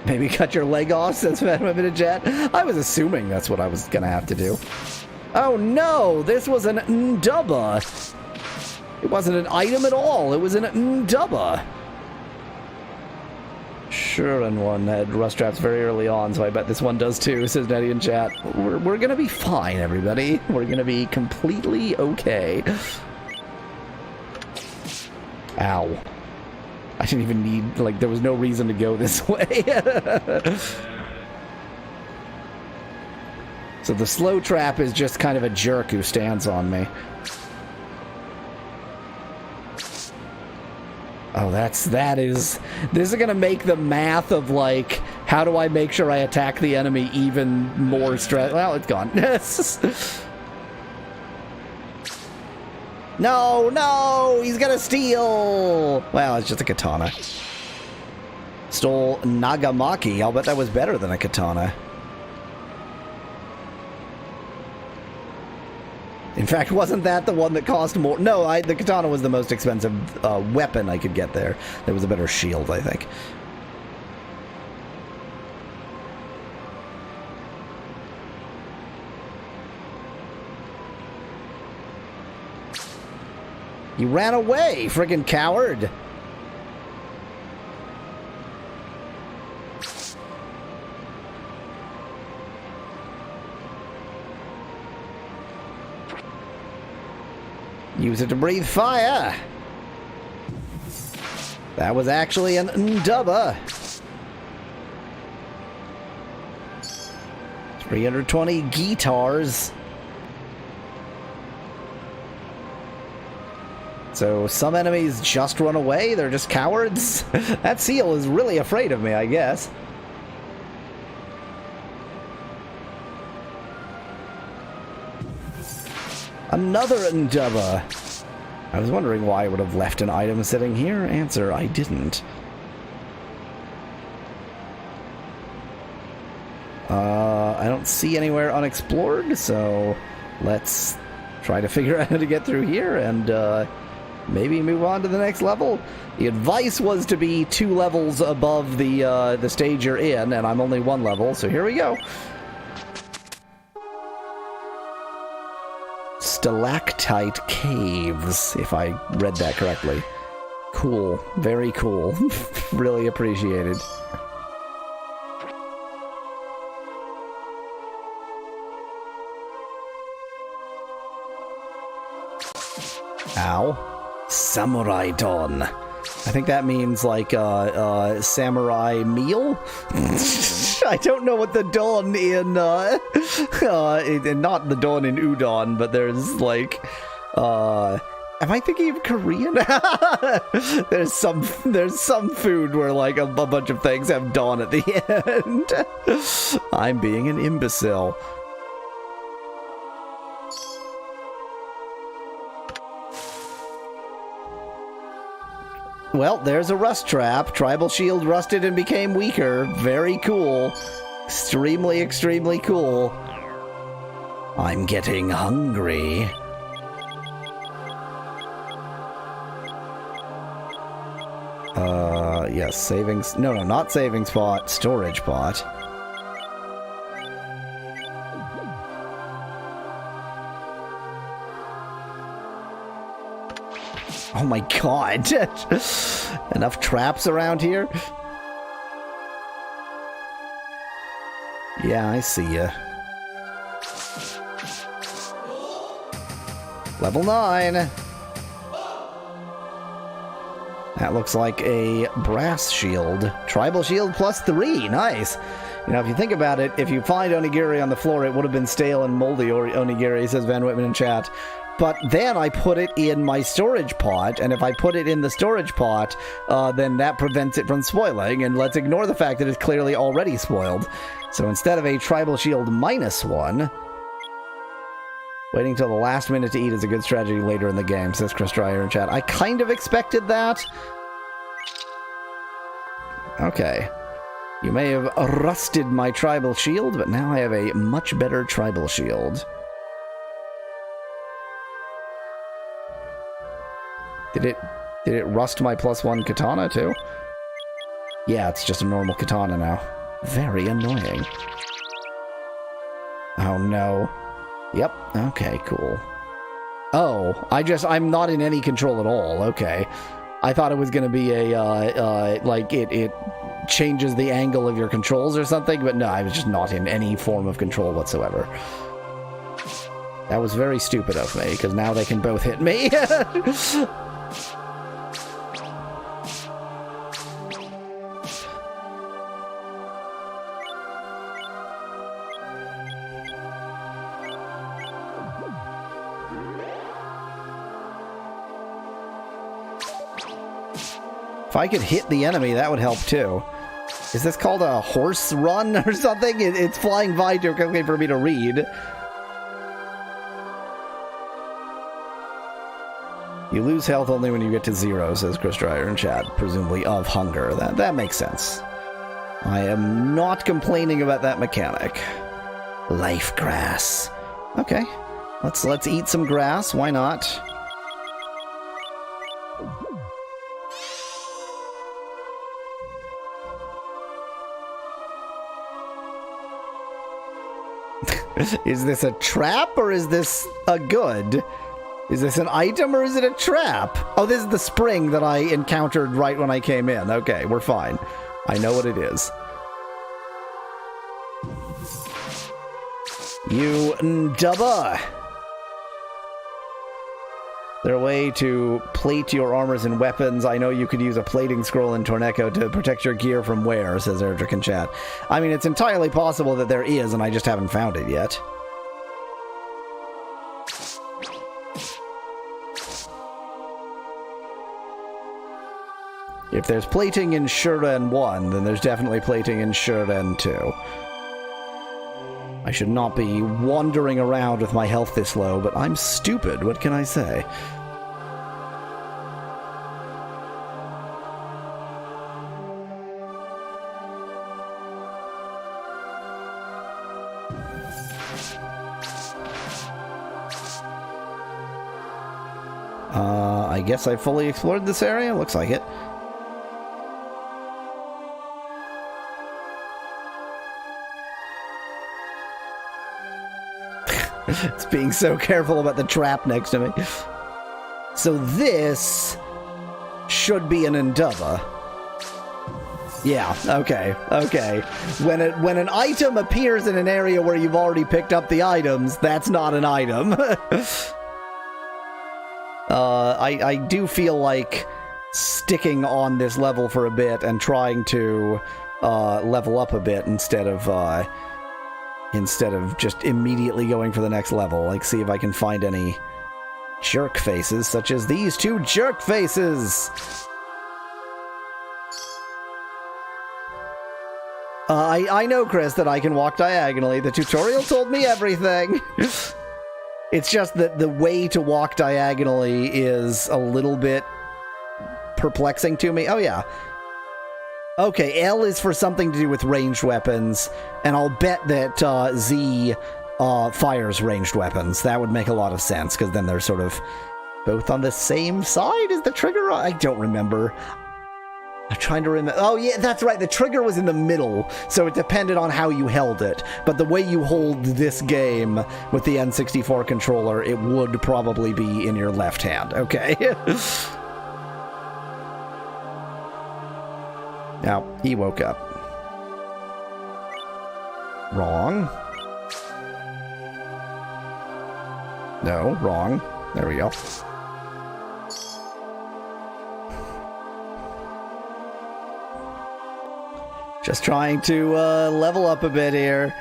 Maybe cut your leg off, says Venom in a jet. I was assuming that's what I was gonna have to do. Oh no, this was an ndubba. It wasn't an item at all, it was an ndubba. Shiren one had rust traps very early on, so I bet this one does too, says Nettie in chat. We're gonna be fine, everybody. We're gonna be completely okay. Ow. I didn't even need, like, there was no reason to go this way. So the slow trap is just kind of a jerk who stands on me. Oh, this is gonna make the math of, like, how do I make sure I attack the enemy even more stress. Well, it's gone. No, he's gonna steal. Well, it's just a katana. Stole Nagamaki. I'll bet that was better than a katana. In fact, wasn't that the one that cost more? No, the katana was the most expensive weapon I could get there. There was a better shield, I think. You ran away, friggin' coward! Use it to breathe fire! That was actually an ndubba. 320 guitars. So some enemies just run away? They're just cowards? That seal is really afraid of me, I guess. Another ndubba. I was wondering why I would have left an item sitting here. Answer, I didn't. I don't see anywhere unexplored, so let's try to figure out how to get through here and maybe move on to the next level. The advice was to be 2 levels above the stage you're in, and I'm only 1 level, so here we go. Stalactite caves, if I read that correctly. Cool. Very cool. Really appreciated. Ow. Samurai Don. I think that means like samurai meal? I don't know what the don in not the don in udon, but there's like am I thinking of Korean? there's some food where like a bunch of things have don at the end. I'm being an imbecile. Well, there's a rust trap. Tribal shield rusted and became weaker. Very cool. Extremely, extremely cool. I'm getting hungry. Yes, savings. No, not savings pot. Storage pot. Oh my god. Enough traps around here? Yeah, I see ya. Level 9. That looks like a brass shield. Tribal shield plus 3. Nice. You know, if you think about it, if you find onigiri on the floor, it would have been stale and moldy onigiri, says Van Whitman in chat. But then I put it in my storage pot, and if I put it in the storage pot, then that prevents it from spoiling, and let's ignore the fact that it's clearly already spoiled. So instead of a tribal shield -1, waiting till the last minute to eat is a good strategy later in the game, says Chris Dreyer in chat. I kind of expected that. Okay. You may have rusted my tribal shield, but now I have a much better tribal shield. Did it rust my +1 katana too? Yeah, it's just a normal katana now. Very annoying. Oh no. Yep, okay, cool. Oh, I'm not in any control at all, okay. I thought it was gonna be a, like, it changes the angle of your controls or something, but no, I was just not in any form of control whatsoever. That was very stupid of me, because now they can both hit me. If I could hit the enemy, that would help too. Is this called a horse run or something? It's flying by too quickly for me to read. You lose health only when you get to 0, says Chris Dreyer in chat, presumably of hunger. That makes sense. I am not complaining about that mechanic. Life grass. Okay, let's eat some grass. Why not? Is this a trap or is this a good? Is this an item or is it a trap? Oh, this is the spring that I encountered right when I came in. Okay, we're fine. I know what it is. You ndubba. There a way to plate your armors and weapons? I know you could use a plating scroll in Torneco to protect your gear from wear, says Erdrick in chat. I mean, it's entirely possible that there is, and I just haven't found it yet. If there's plating in Shiren 1, then there's definitely plating in Shiren 2. I should not be wandering around with my health this low, but I'm stupid. What can I say? I guess I fully explored this area. Looks like it. It's being so careful about the trap next to me. So this should be an Ndubba. Yeah, okay. When an item appears in an area where you've already picked up the items, that's not an item. I do feel like sticking on this level for a bit and trying to level up a bit instead of just immediately going for the next level. Like, see if I can find any jerk faces, such as these two jerk faces. I know, Chris, that I can walk diagonally. The tutorial told me everything. It's just that the way to walk diagonally is a little bit perplexing to me. Oh, yeah. Okay, L is for something to do with ranged weapons, and I'll bet that Z fires ranged weapons. That would make a lot of sense, because then they're sort of both on the same side as the trigger. I don't remember. I'm trying to remember. Oh, yeah, that's right. The trigger was in the middle, so it depended on how you held it. But the way you hold this game with the N64 controller, it would probably be in your left hand. Okay. Now, he woke up. Wrong. No, wrong. There we go. Just trying to level up a bit here.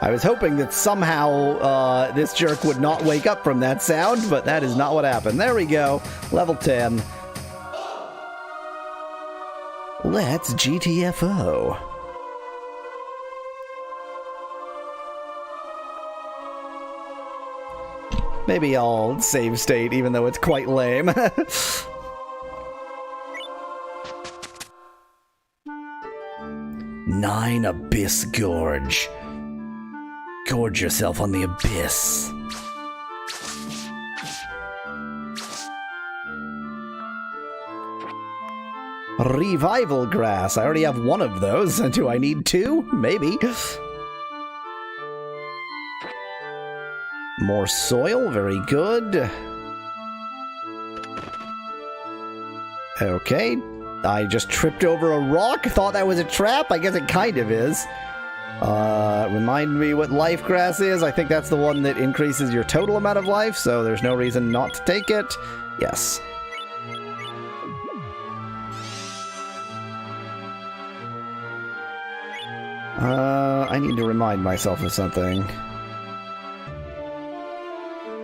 I was hoping that somehow this jerk would not wake up from that sound, but that is not what happened. There we go. Level 10. Let's GTFO. Maybe I'll save state, even though it's quite lame. Nine Abyss Gorge. Gorge yourself on the abyss. Revival grass. I already have one of those. Do I need two? Maybe. More soil, very good. Okay, I just tripped over a rock, thought that was a trap, I guess it kind of is. Remind me what life grass is. I think that's the one that increases your total amount of life, so there's no reason not to take it. Yes. I need to remind myself of something.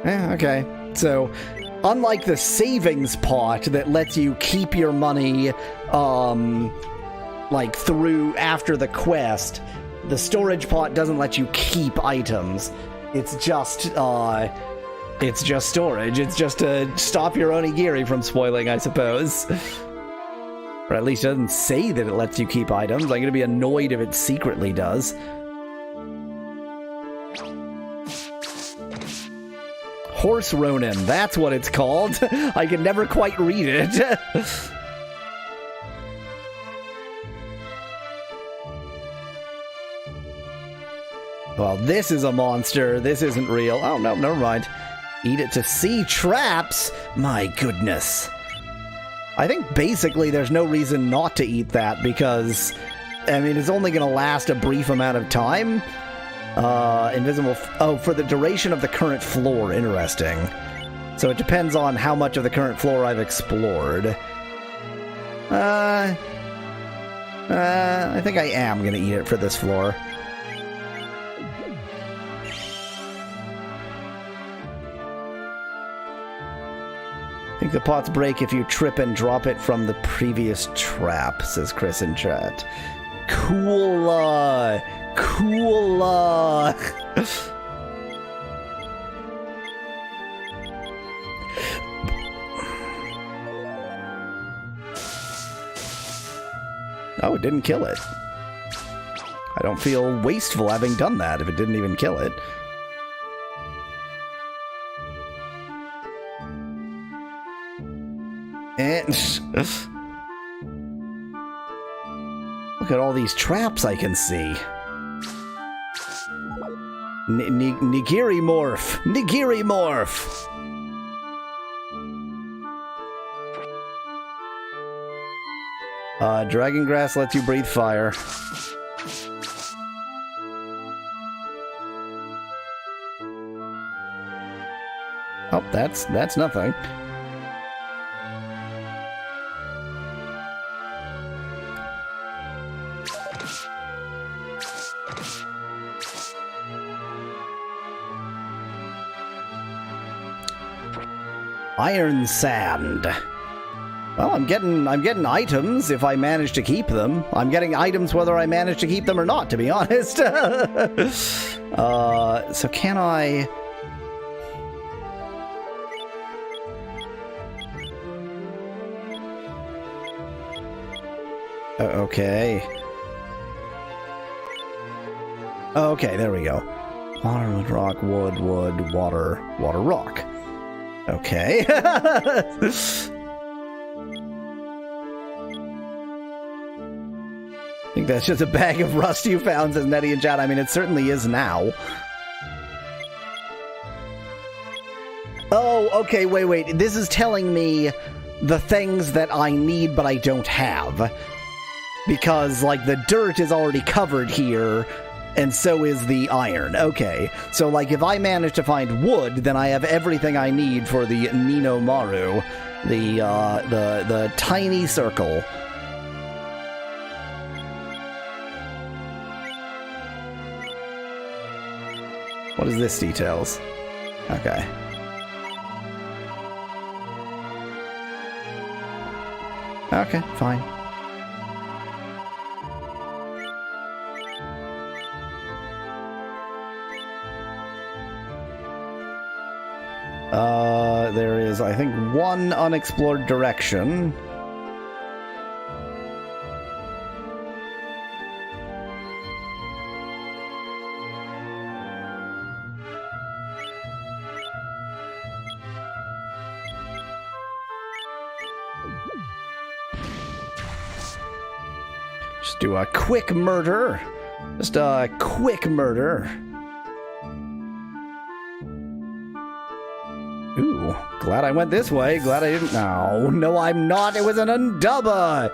Okay. So, unlike the savings pot that lets you keep your money, like, through after the quest, the storage pot doesn't let you keep items. It's just storage. It's just to stop your onigiri from spoiling, I suppose. Or at least it doesn't say that it lets you keep items. I'm gonna be annoyed if it secretly does. Horse Ronin, that's what it's called. I can never quite read it. Well, this is a monster. This isn't real. Oh, no, never mind. Eat it to see traps? My goodness. I think basically there's no reason not to eat that because, I mean, it's only going to last a brief amount of time. Invisible... Oh, for the duration of the current floor. Interesting. So it depends on how much of the current floor I've explored. I think I am going to eat it for this floor. I think the pots break if you trip and drop it from the previous trap, says Chris in chat. Cool, cool, Oh, it didn't kill it. I don't feel wasteful having done that if it didn't even kill it. And look at all these traps I can see. Nigiri morph! Nigiri morph! Dragon grass lets you breathe fire. Oh, that's nothing. Iron sand. Well, I'm getting items if I manage to keep them. I'm getting items whether I manage to keep them or not, to be honest. So can I... Okay. Okay, there we go. Water, wood, rock, wood, wood, water, water, rock. Okay. I think that's just a bag of rust you found, says Nettie in chat. I mean, it certainly is now. Oh, okay, wait. This is telling me the things that I need but I don't have. Because, like, the dirt is already covered here, and so is the iron. Okay, so, like, if I manage to find wood, then I have everything I need for the Nino Maru, the tiny circle. What is this details? Okay. Okay, fine. There is, I think, one unexplored direction. Just do a quick murder. Just a quick murder. Ooh, glad I went this way. Glad I didn't. No, I'm not. It was an undubba.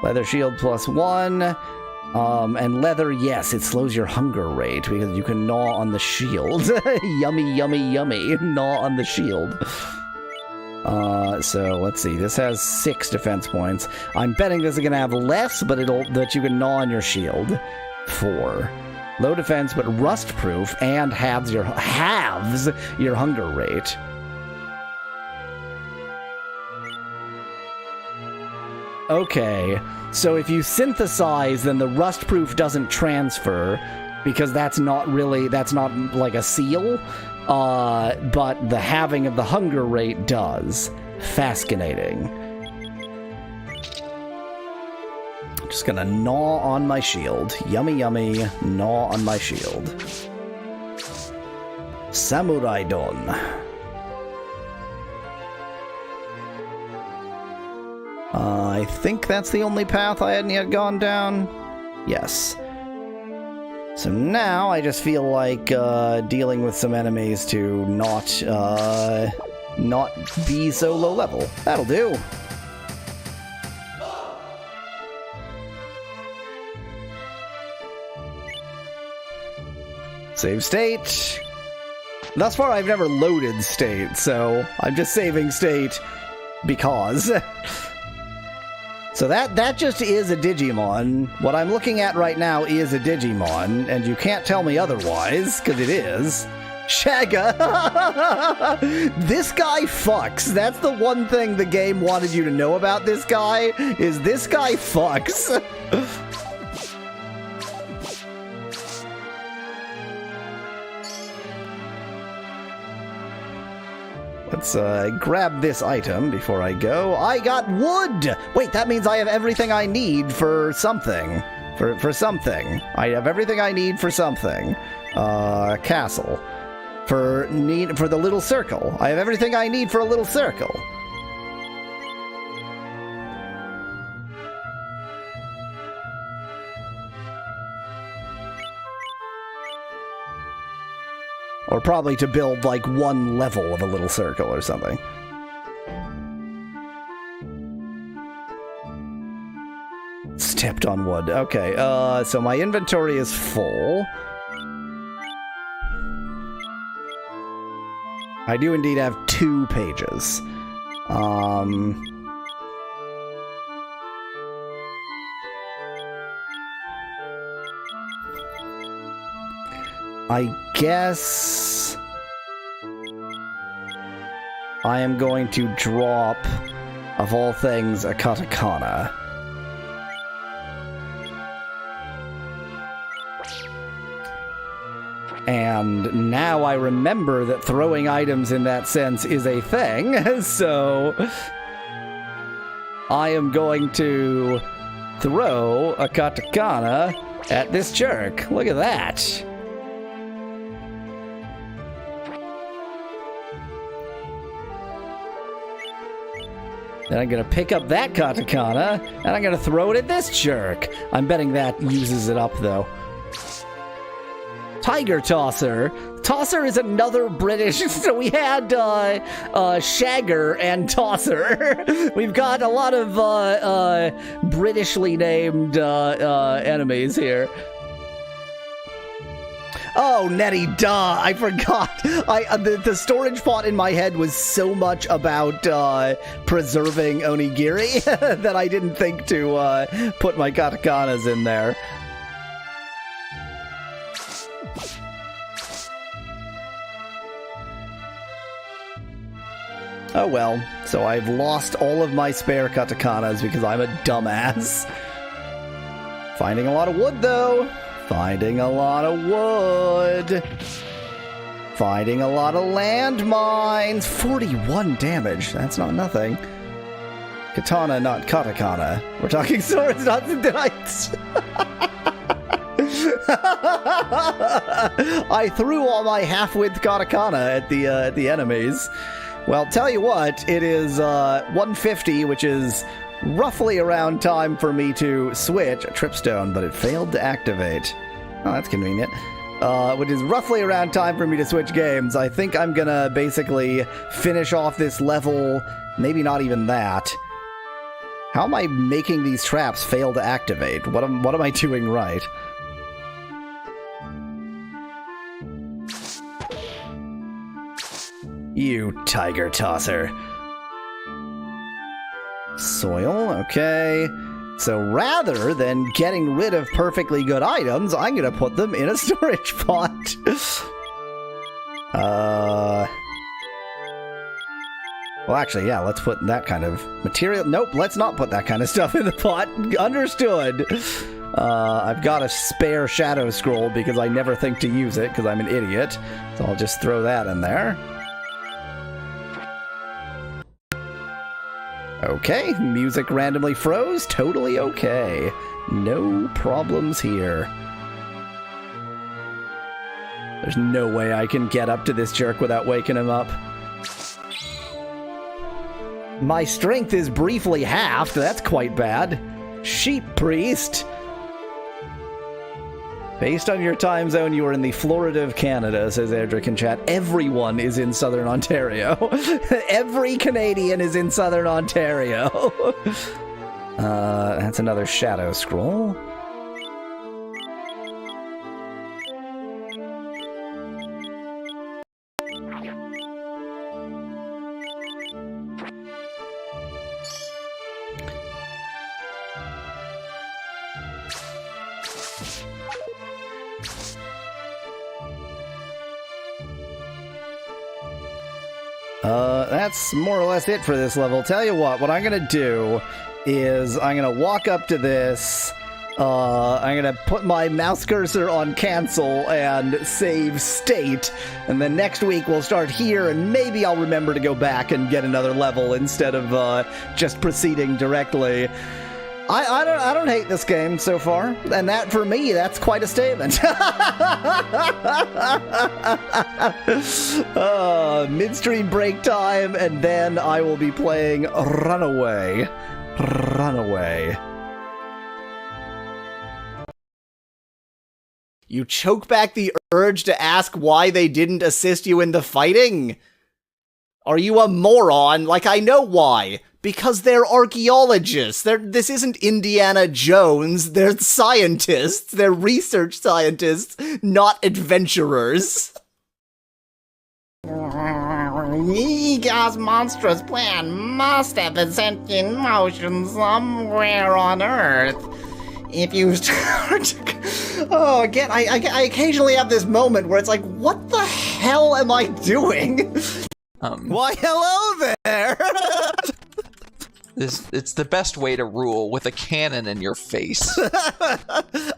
Leather shield +1. And leather, yes, it slows your hunger rate because you can gnaw on the shield. Yummy, yummy, yummy. Gnaw on the shield. So let's see. This has 6 defense points. I'm betting this is gonna have less, but that you can gnaw on your shield. 4. Low defense, but rust proof, and halves your hunger rate. Okay, so if you synthesize, then the rust proof doesn't transfer because that's not like a seal. But the halving of the hunger rate does. Fascinating. Just gonna gnaw on my shield. Yummy, yummy. Gnaw on my shield. Samurai Don. I think that's the only path I hadn't yet gone down. Yes. So now I just feel like dealing with some enemies to not be so low level. That'll do. Save state. Thus far I've never loaded state, so I'm just saving state because. So that just is a Digimon. What I'm looking at right now is a Digimon, and you can't tell me otherwise, because it is. Shagga! This guy fucks. That's the one thing the game wanted you to know about this guy, is this guy fucks. Let's grab this item before I go. I got wood! Wait, that means I have everything I need for something. For something. I have everything I need for something. Castle. For the little circle. I have everything I need for a little circle. Or probably to build, like, one level of a little circle or something. Stepped on wood. Okay, so my inventory is full. I do indeed have 2 pages. I guess I am going to drop, of all things, a katakana. And now I remember that throwing items in that sense is a thing, so I am going to throw a katakana at this jerk. Look at that. Then I'm gonna pick up that katakana, and I'm gonna throw it at this jerk. I'm betting that uses it up, though. Tiger Tosser. Tosser is another British. So we had Shagger and Tosser. We've got a lot of Britishly named enemies here. Oh, Nettie, duh! I forgot. The storage pot in my head was so much about preserving onigiri that I didn't think to put my katakanas in there. Oh well, so I've lost all of my spare katakanas because I'm a dumbass. Finding a lot of wood, though. Finding a lot of wood. Finding a lot of landmines. 41 damage. That's not nothing. Katana, not katakana. We're talking swords, not knights. I threw all my half-width katakana at the enemies. Well, tell you what, it is 150, which is roughly around time for me to switch a tripstone, but it failed to activate. Oh, that's convenient. Which is roughly around time for me to switch games. I think I'm gonna basically finish off this level, maybe not even that. How am I making these traps fail to activate? What am I doing right? You tiger tosser. Soil, okay. So rather than getting rid of perfectly good items, I'm gonna put them in a storage pot. Well, actually, yeah, let's put that kind of material. Nope, let's not put that kind of stuff in the pot. Understood. I've got a spare shadow scroll because I never think to use it because I'm an idiot. So I'll just throw that in there. Okay, music randomly froze. Totally okay. No problems here. There's no way I can get up to this jerk without waking him up. My strength is briefly halved. That's quite bad. Sheep priest. Based on your time zone, you are in the Florida of Canada, says Erdrick in chat. Everyone is in Southern Ontario. Every Canadian is in Southern Ontario. That's another shadow scroll. That's more or less it for this level. Tell you what I'm gonna do is I'm gonna walk up to this, I'm gonna put my mouse cursor on cancel and save state, and then next week we'll start here, and maybe I'll remember to go back and get another level instead of just proceeding directly. I don't hate this game so far, and that, for me, that's quite a statement. Midstream break time, and then I will be playing Runaway. Runaway. You choke back the urge to ask why they didn't assist you in the fighting? Are you a moron? Like, I know why. Because they're archaeologists. This isn't Indiana Jones. They're scientists. They're research scientists, not adventurers. Yiga's monstrous plan must have been sent in motion somewhere on Earth. If you start to... Oh, again, I occasionally have this moment where it's like, what the hell am I doing? Why, hello there! It's the best way to rule, with a cannon in your face.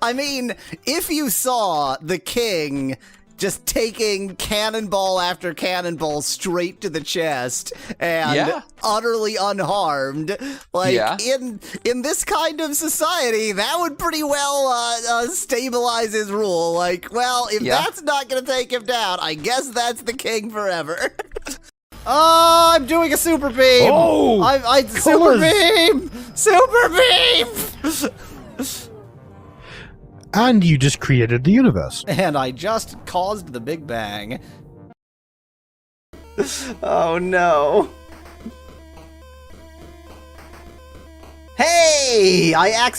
I mean, if you saw the king just taking cannonball after cannonball straight to the chest and Yeah. utterly unharmed. Like, Yeah. in this kind of society, that would pretty well stabilize his rule. Like, well, if Yeah. that's not gonna take him down, I guess that's the king forever. Oh, I'm doing a super beam! Oh, I super beam! Super beam! And you just created the universe. And I just caused the Big Bang. Oh no. Hey! I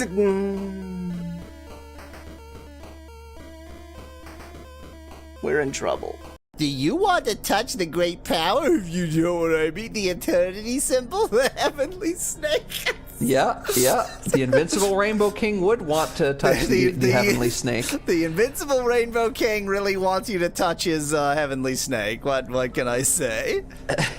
We're in trouble. Do you want to touch the great power, if you know what I mean? The eternity symbol, the heavenly snake? Yeah. The Invincible Rainbow King would want to touch the Heavenly Snake. The Invincible Rainbow King really wants you to touch his heavenly snake. What can I say?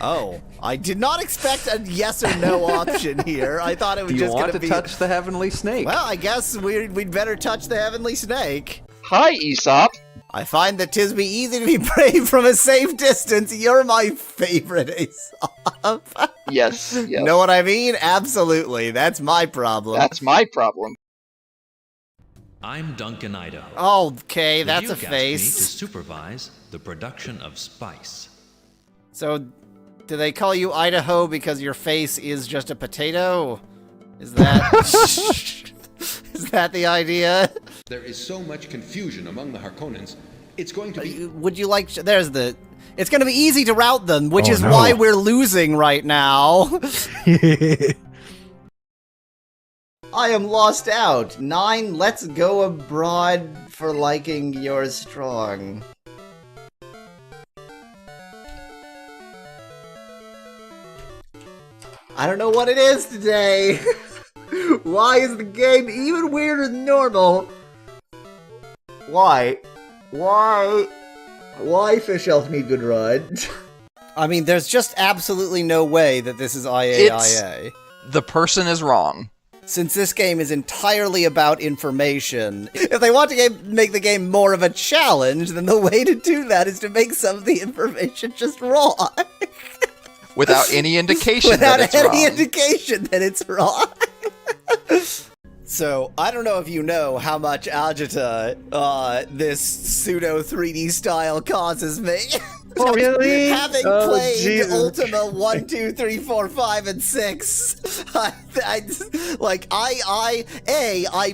Oh, I did not expect a yes or no option here. I thought it was Do you just want going to be. touch the Heavenly Snake? Well, I guess we'd better touch the heavenly snake. Hi, Aesop. I find that 'tis be easy to be brave from a safe distance. You're my favorite, Aesop. Yes. Know what I mean? Absolutely. That's my problem. That's my problem. I'm Duncan Idaho. Okay, that's You a asked me to face. supervise the production of spice. So, do they call you Idaho because your face is just a potato? Is that is that the idea? There is so much confusion among the Harkonnens. It's going to be... Would you like? There's the. It's going to be easy to route them, which Oh, is no. why we're losing right now. I am lost out. 9. Let's go abroad for liking your strong. I don't know what it is today. Why is the game even weirder than normal? Why? Why Fish Elf need good run? I mean, there's just absolutely no way that this is IAIA. The person is wrong. Since this game is entirely about information, if they want to make the game more of a challenge, then the way to do that is to make some of the information just wrong. Without any indication Without that it's any wrong. indication that it's wrong. So, I don't know if you know how much agita this pseudo 3D style causes me. Oh, really? Having Oh, played Jesus. Ultima 1, 2, 3, 4, 5, and 6, I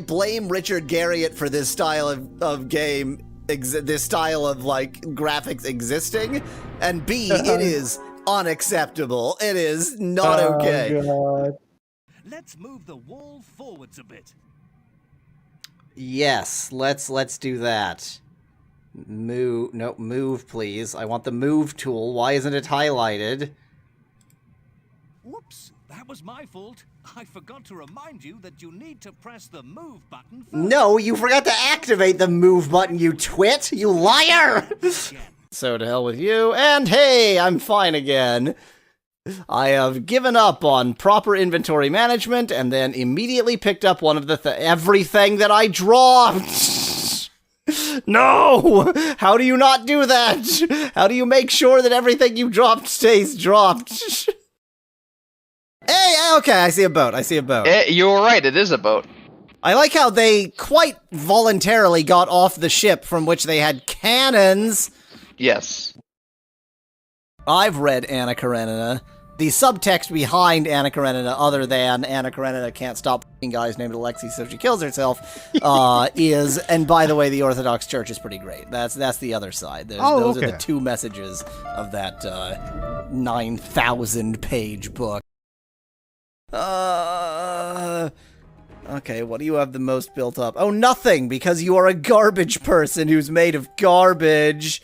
blame Richard Garriott for this style of game, this style of, like, graphics existing, and B, it is unacceptable. It is not okay. God. Let's move the wall forwards a bit. Yes, let's do that. Move, please. I want the move tool. Why isn't it highlighted? Whoops, that was my fault. I forgot to remind you that you need to press the move button first. No, you forgot to activate the move button, you twit! You liar! So to hell with you, and hey, I'm fine again. I have given up on proper inventory management and then immediately picked up one of the everything that I dropped. No! How do you not do that? How do you make sure that everything you dropped stays dropped? Hey, okay, I see a boat. You were right, it is a boat. I like how they quite voluntarily got off the ship from which they had cannons. Yes. I've read Anna Karenina. The subtext behind Anna Karenina, other than Anna Karenina can't stop f***ing guys named Alexei so she kills herself, is, and by the way, the Orthodox Church is pretty great. That's the other side. Those are the two messages of that 9,000-page book. Okay, what do you have the most built up? Oh, nothing, because you are a garbage person who's made of garbage.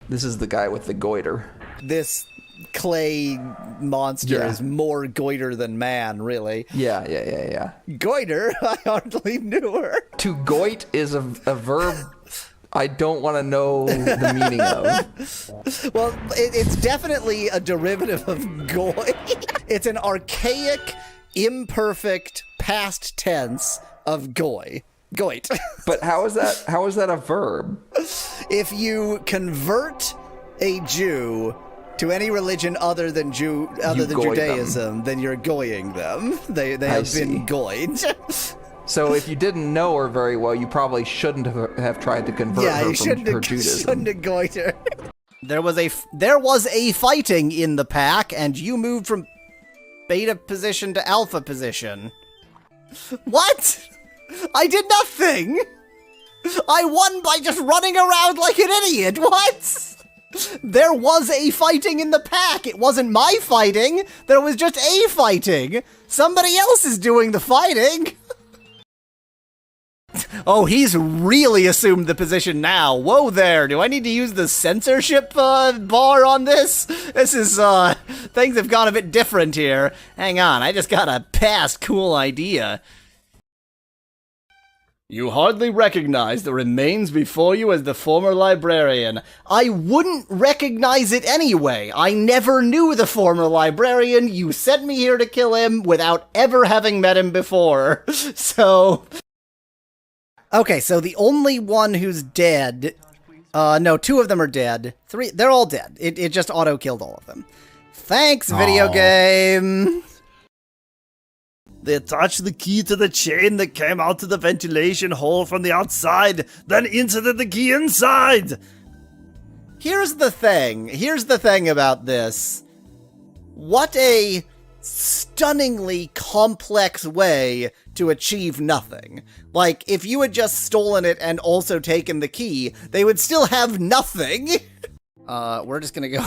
This is the guy with the goiter. This clay monster Yeah. is more goiter than man, really. Yeah. Goiter? I hardly knew her. To goit is a verb I don't want to know the meaning of. Well, it's definitely a derivative of goy. It's an archaic, imperfect past tense of goy. Goit. But how is that a verb? If you convert a Jew to any religion other than Judaism, then you're goying them. They have been goyed. So if you didn't know her very well, you probably shouldn't have tried to convert her from her Judaism. Shouldn't have goyed her. There was a fighting in the pack, and you moved from beta position to alpha position. What? I did nothing! I won by just running around like an idiot, what? There was a fighting in the pack. It wasn't my fighting. There was just a fighting. Somebody else is doing the fighting. Oh, he's really assumed the position now. Whoa there. Do I need to use the censorship bar on this? This is, things have gone a bit different here. Hang on, I just got a past cool idea. You hardly recognize the remains before you as the former librarian. I wouldn't recognize it anyway. I never knew the former librarian. You sent me here to kill him without ever having met him before. So... Okay, so the only one who's dead... no, 2 of them are dead. 3, they're all dead. It just auto-killed all of them. Thanks, video game! They attached the key to the chain that came out to the ventilation hole from the outside, then inserted the key inside! Here's the thing about this. What a stunningly complex way to achieve nothing. Like, if you had just stolen it and also taken the key, they would still have nothing! We're just gonna go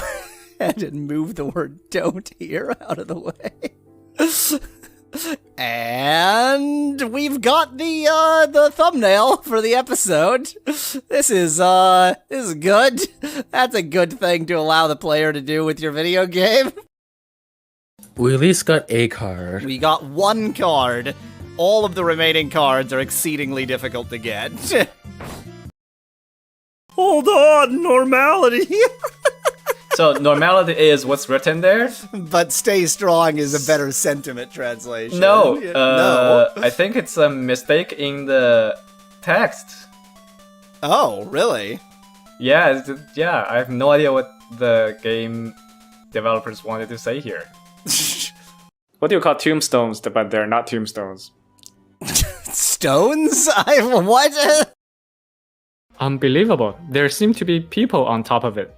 ahead and move the word "don't" here out of the way. And we've got the thumbnail for the episode. This is good. That's a good thing to allow the player to do with your video game. We at least got a card. We got 1 card. All of the remaining cards are exceedingly difficult to get. Hold on, normality. So normality is what's written there? But stay strong is a better sentiment translation. No, no. I think it's a mistake in the text. Oh, really? Yeah, I have no idea what the game developers wanted to say here. What do you call tombstones, but they're not tombstones? Stones? What? Unbelievable. There seem to be people on top of it.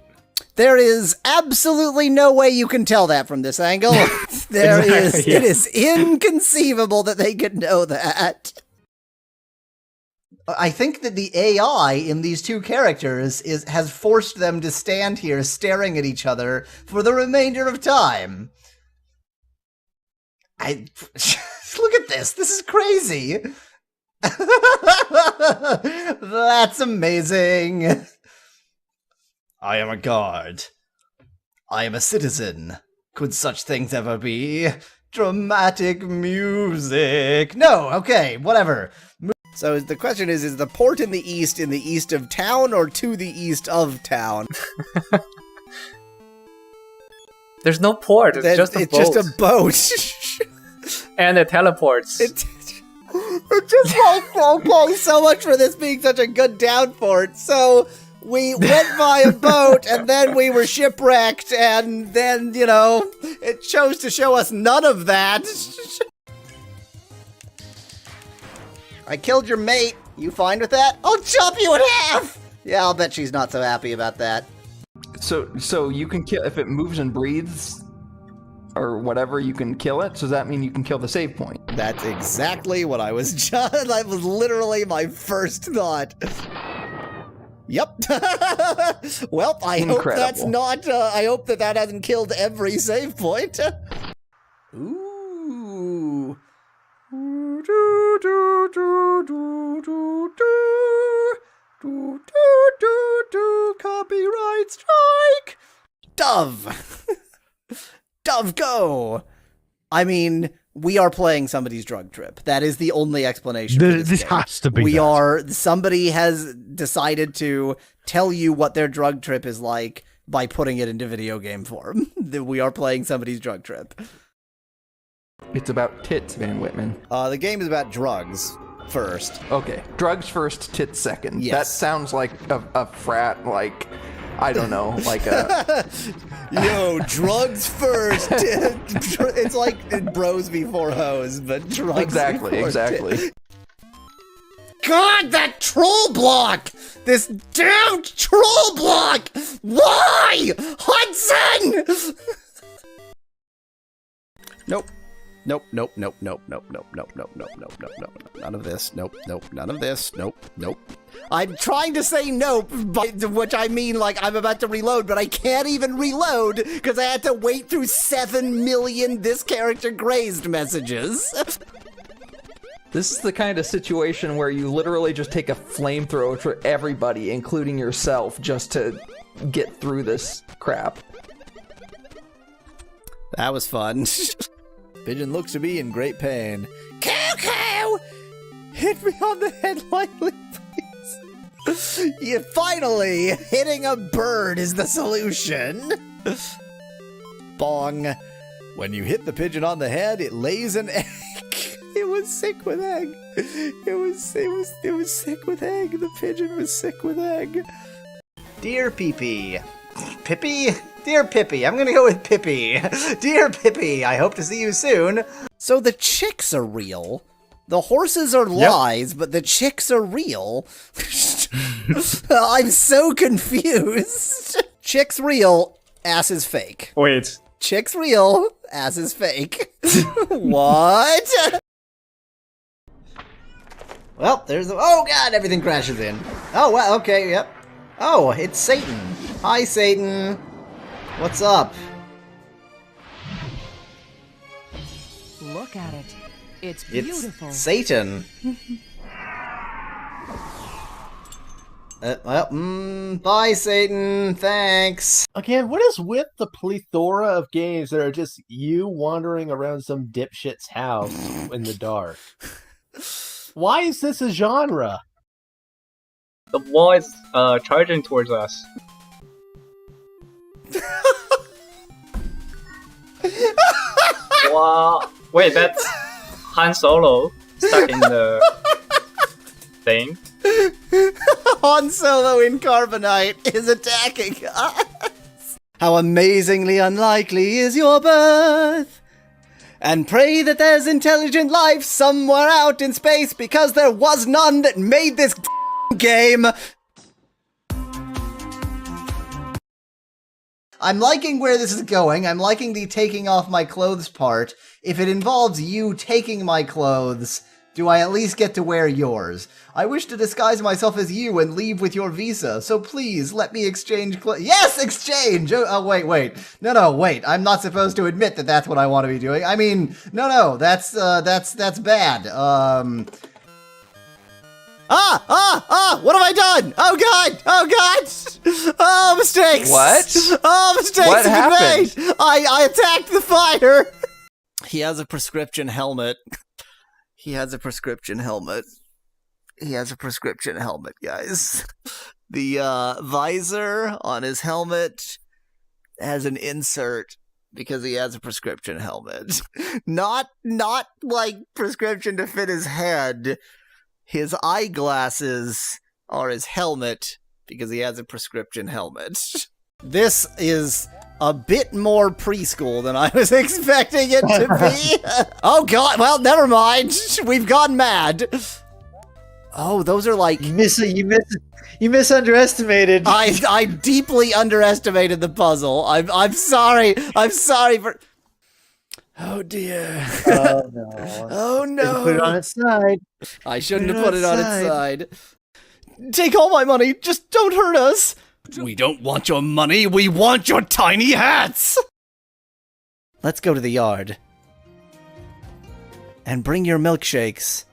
There is absolutely no way you can tell that from this angle. It is inconceivable that they could know that. I think that the AI in these 2 characters has forced them to stand here staring at each other for the remainder of time. Look at this. This is crazy. That's amazing. I am a guard. I am a citizen. Could such things ever be? Dramatic music. No, okay, whatever. So the question is the port in the east of town, or to the east of town? There's no port, it's just a boat. Just a boat. And it teleports. It's just like, okay, so much for this being such a good down port. So... we went by a boat, and then we were shipwrecked, and then, you know, it chose to show us none of that. I killed your mate. You fine with that? I'll chop you in half! Yeah, I'll bet she's not so happy about that. So you can kill, if it moves and breathes, or whatever, you can kill it? So does that mean you can kill the save point? That's exactly what I was just... That was literally my first thought. Yep. Well, I hope that's not, I hope that hasn't killed every save point. Ooh. Copyright strike! Dove! Dove, go! I mean... we are playing somebody's drug trip. That is the only explanation. This has to be. Somebody has decided to tell you what their drug trip is like by putting it into video game form. We are playing somebody's drug trip. It's about tits, Van Whitman. The game is about drugs. first. Okay, drugs first, tits second. Yes. That sounds like a frat, like, I don't know, like a... Yo, drugs first. It's like bros before hoes, but drugs Exactly, before exactly. tits. God, that troll block! This damn troll block! Why? Hudson! Nope. Nope, nope, nope, nope, nope, nope, nope, nope, nope, nope, nope, nope, none of this, nope, nope, none of this, nope, nope. I'm trying to say nope, by which I mean like I'm about to reload, but I can't even reload because I had to wait through 7 million this character grazed messages. This is the kind of situation where you literally just take a flamethrower for everybody, including yourself, just to get through this crap. That was fun. Pigeon looks to be in great pain. Cuckoo! Hit me on the head lightly, please. Yeah, finally, hitting a bird is the solution. Bong. When you hit the pigeon on the head, it lays an egg. It was sick with egg. It was sick with egg. The pigeon was sick with egg. Dear Pee-Pee. Pippi? Dear Pippi, I'm gonna go with Pippi. Dear Pippi, I hope to see you soon. So the chicks are real. The horses are lies, but the chicks are real. I'm so confused. Chicks real, ass is fake. Wait. Chicks real, ass is fake. What? Well, there's the... Oh, God, everything crashes in. Oh, well, okay, yep. Oh, it's Satan. Hi, Satan. What's up? Look at it. It's beautiful. It's Satan. Bye, Satan. Thanks. Again, what is with the plethora of games that are just you wandering around some dipshit's house in the dark? Why is this a genre? The wall is charging towards us. Wow. Wait, that's Han Solo stuck in the thing. Han Solo in Carbonite is attacking us. How amazingly unlikely is your birth? And pray that there's intelligent life somewhere out in space, because there was none that made this game. I'm liking where this is going. I'm liking the taking off my clothes part. If it involves you taking my clothes, do I at least get to wear yours? I wish to disguise myself as you and leave with your visa, so please let me exchange clothes. Yes, exchange! Oh, wait. No, wait. I'm not supposed to admit that that's what I want to be doing. I mean, no, that's bad. What have I done? Oh god! Oh, mistakes! What? Oh, mistakes What have happened? been made! I attacked the fire! He has a prescription helmet. He has a prescription helmet. He has a prescription helmet, guys. The visor on his helmet has an insert because he has a prescription helmet. Not like prescription to fit his head. His eyeglasses are his helmet because he has a prescription helmet. This is a bit more preschool than I was expecting it to be. Oh god, well, never mind. We've gone mad. Oh, those are like... You misunderestimated. I deeply underestimated the puzzle. I'm sorry. I'm sorry for... Oh dear. Oh no. Oh no. Put it on its side. I shouldn't have put it on its side. Take all my money. Just don't hurt us. We don't want your money. We want your tiny hats. Let's go to the yard. And bring your milkshakes.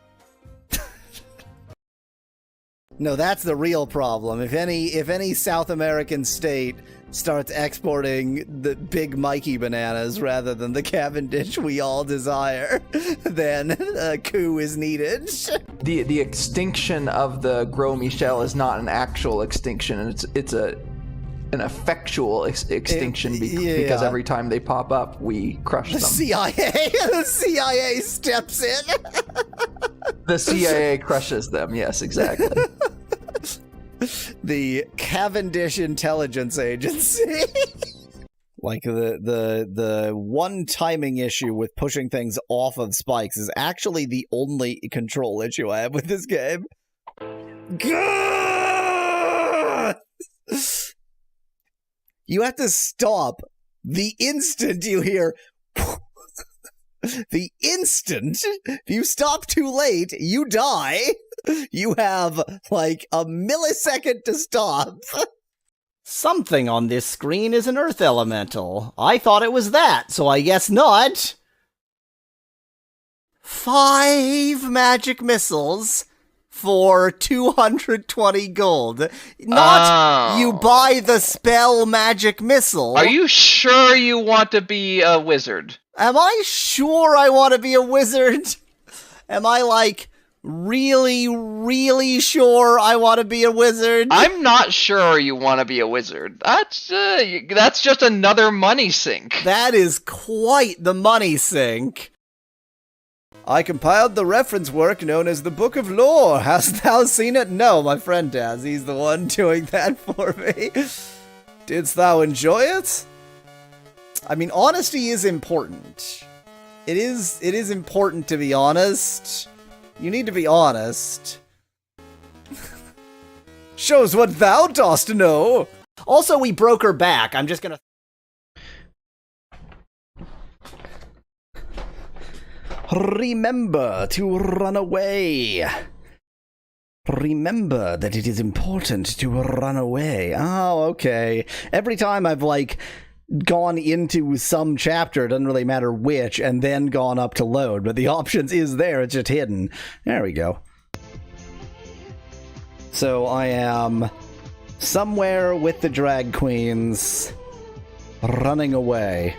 No, that's the real problem. If any South American state starts exporting the big Mikey bananas rather than the Cavendish we all desire, then a coup is needed. The extinction of the Gros Michel is not an actual extinction. It's an effectual extinction because every time they pop up, we crush them. The CIA steps in. The CIA crushes them. Yes, exactly. The Cavendish Intelligence Agency. Like the one timing issue with pushing things off of spikes is actually the only control issue I have with this game. You have to stop the instant you hear. The instant you stop too late, you die. You have like a millisecond to stop. Something on this screen is an earth elemental. I thought it was that, so I guess not. 5 magic missiles for 220 gold. Not you buy the spell magic missile. Are you sure you want to be a wizard? Am I sure I want to be a wizard? Am I like really, really sure I want to be a wizard? I'm not sure you want to be a wizard. That's just another money sink. That is quite the money sink. I compiled the reference work known as the Book of Lore. Hast thou seen it? No, my friend has. He's the one doing that for me. Didst thou enjoy it? I mean, honesty is important. It is important to be honest. You need to be honest. Shows what thou dost know. Also, we broke her back. I'm just gonna... Remember to run away. Remember that it is important to run away. Oh, okay. Every time I've, like, gone into some chapter, it doesn't really matter which, and then gone up to load, but the options is there, it's just hidden. There we go. So I am somewhere with the drag queens, running away.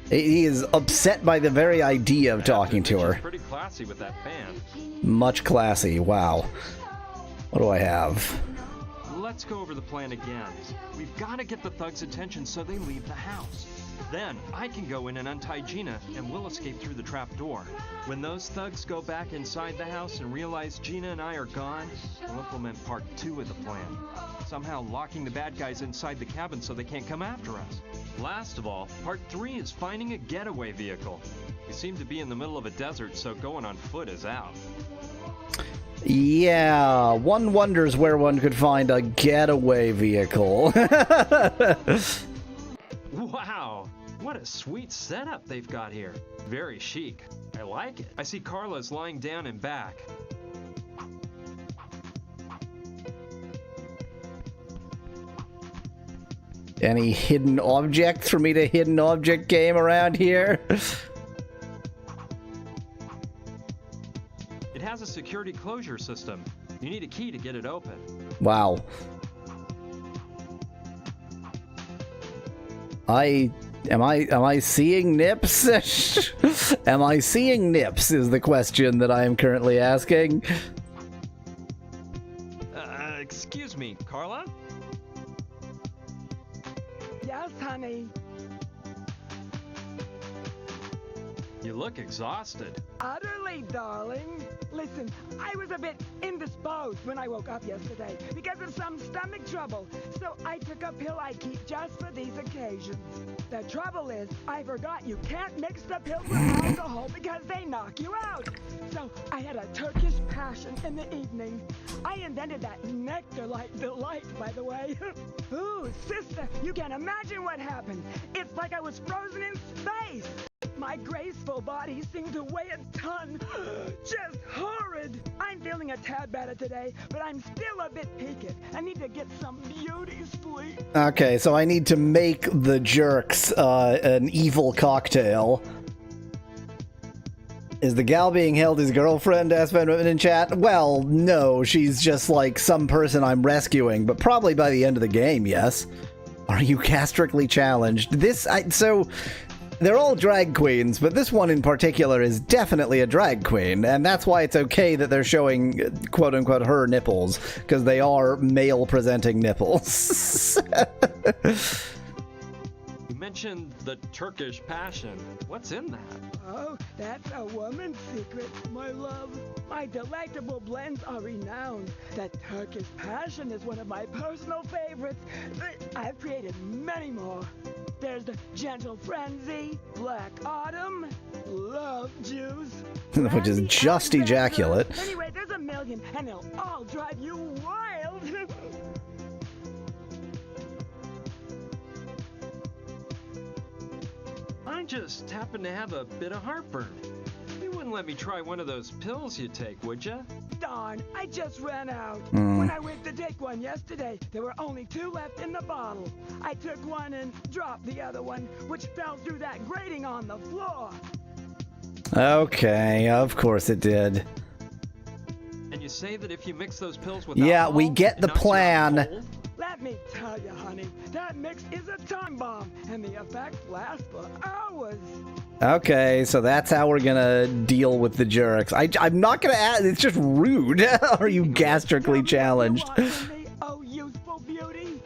He is upset by the very idea of talking to her. Pretty classy with that band. Much classy, wow. What do I have? Let's go over the plan again. We've got to get the thugs' attention so they leave the house. Then I can go in and untie Gina, and we'll escape through the trap door. When those thugs go back inside the house and realize Gina and I are gone, we'll implement part 2 of the plan. Somehow locking the bad guys inside the cabin so they can't come after us. Last of all, part 3 is finding a getaway vehicle. We seem to be in the middle of a desert, so going on foot is out. Yeah, one wonders where one could find a getaway vehicle. Wow, what a sweet setup they've got here. Very chic. I like it. I see Carla's lying down and back. Any hidden objects for me to hidden object game around here? It has a security closure system. You need a key to get it open. Wow. Am I seeing nips? Am I seeing nips is the question that I am currently asking. Excuse me, Carla? Yes, honey. You look exhausted. Utterly, darling. Listen, I was a bit indisposed when I woke up yesterday because of some stomach trouble. So I took a pill I keep just for these occasions. The trouble is, I forgot you can't mix the pills with alcohol because they knock you out. So I had a Turkish passion in the evening. I invented that nectar-like delight, by the way. Ooh, sister, you can't imagine what happened. It's like I was frozen in space. My graceful body seemed to weigh a ton. Just horrid. I'm feeling a tad better today, but I'm still a bit peaked. I need to get some beauty sleep. Okay, so I need to make the jerks an evil cocktail. Is the gal being held his girlfriend? Asked Women in chat. Well, no, she's just like some person I'm rescuing, but probably by the end of the game, yes. Are you castrically challenged? So they're all drag queens, but this one in particular is definitely a drag queen, and that's why it's okay that they're showing quote-unquote her nipples, because they are male-presenting nipples. You mentioned the Turkish passion. What's in that? Oh, that's a woman's secret, my love. My delectable blends are renowned. That Turkish passion is one of my personal favorites. I've created many more. There's the Gentle Frenzy, Black Autumn, Love Juice, which is just ejaculate. Anyway, there's a million, and they'll all drive you wild. I just happen to have a bit of heartburn. You wouldn't let me try one of those pills you take, would ya? Darn, I just ran out. Mm. When I went to take one yesterday, there were only 2 left in the bottle. I took one and dropped the other one, which fell through that grating on the floor. Okay, of course it did. And you say that if you mix those pills with Yeah, alcohol, we get it the knocks you out plan. cold? Let me tell you, honey, that mix is a time bomb, and the effects last for hours. Okay, so that's how we're gonna deal with the jerks. I'm not gonna add. It's just rude. Are you gastrically challenged? Oh, youthful beauty.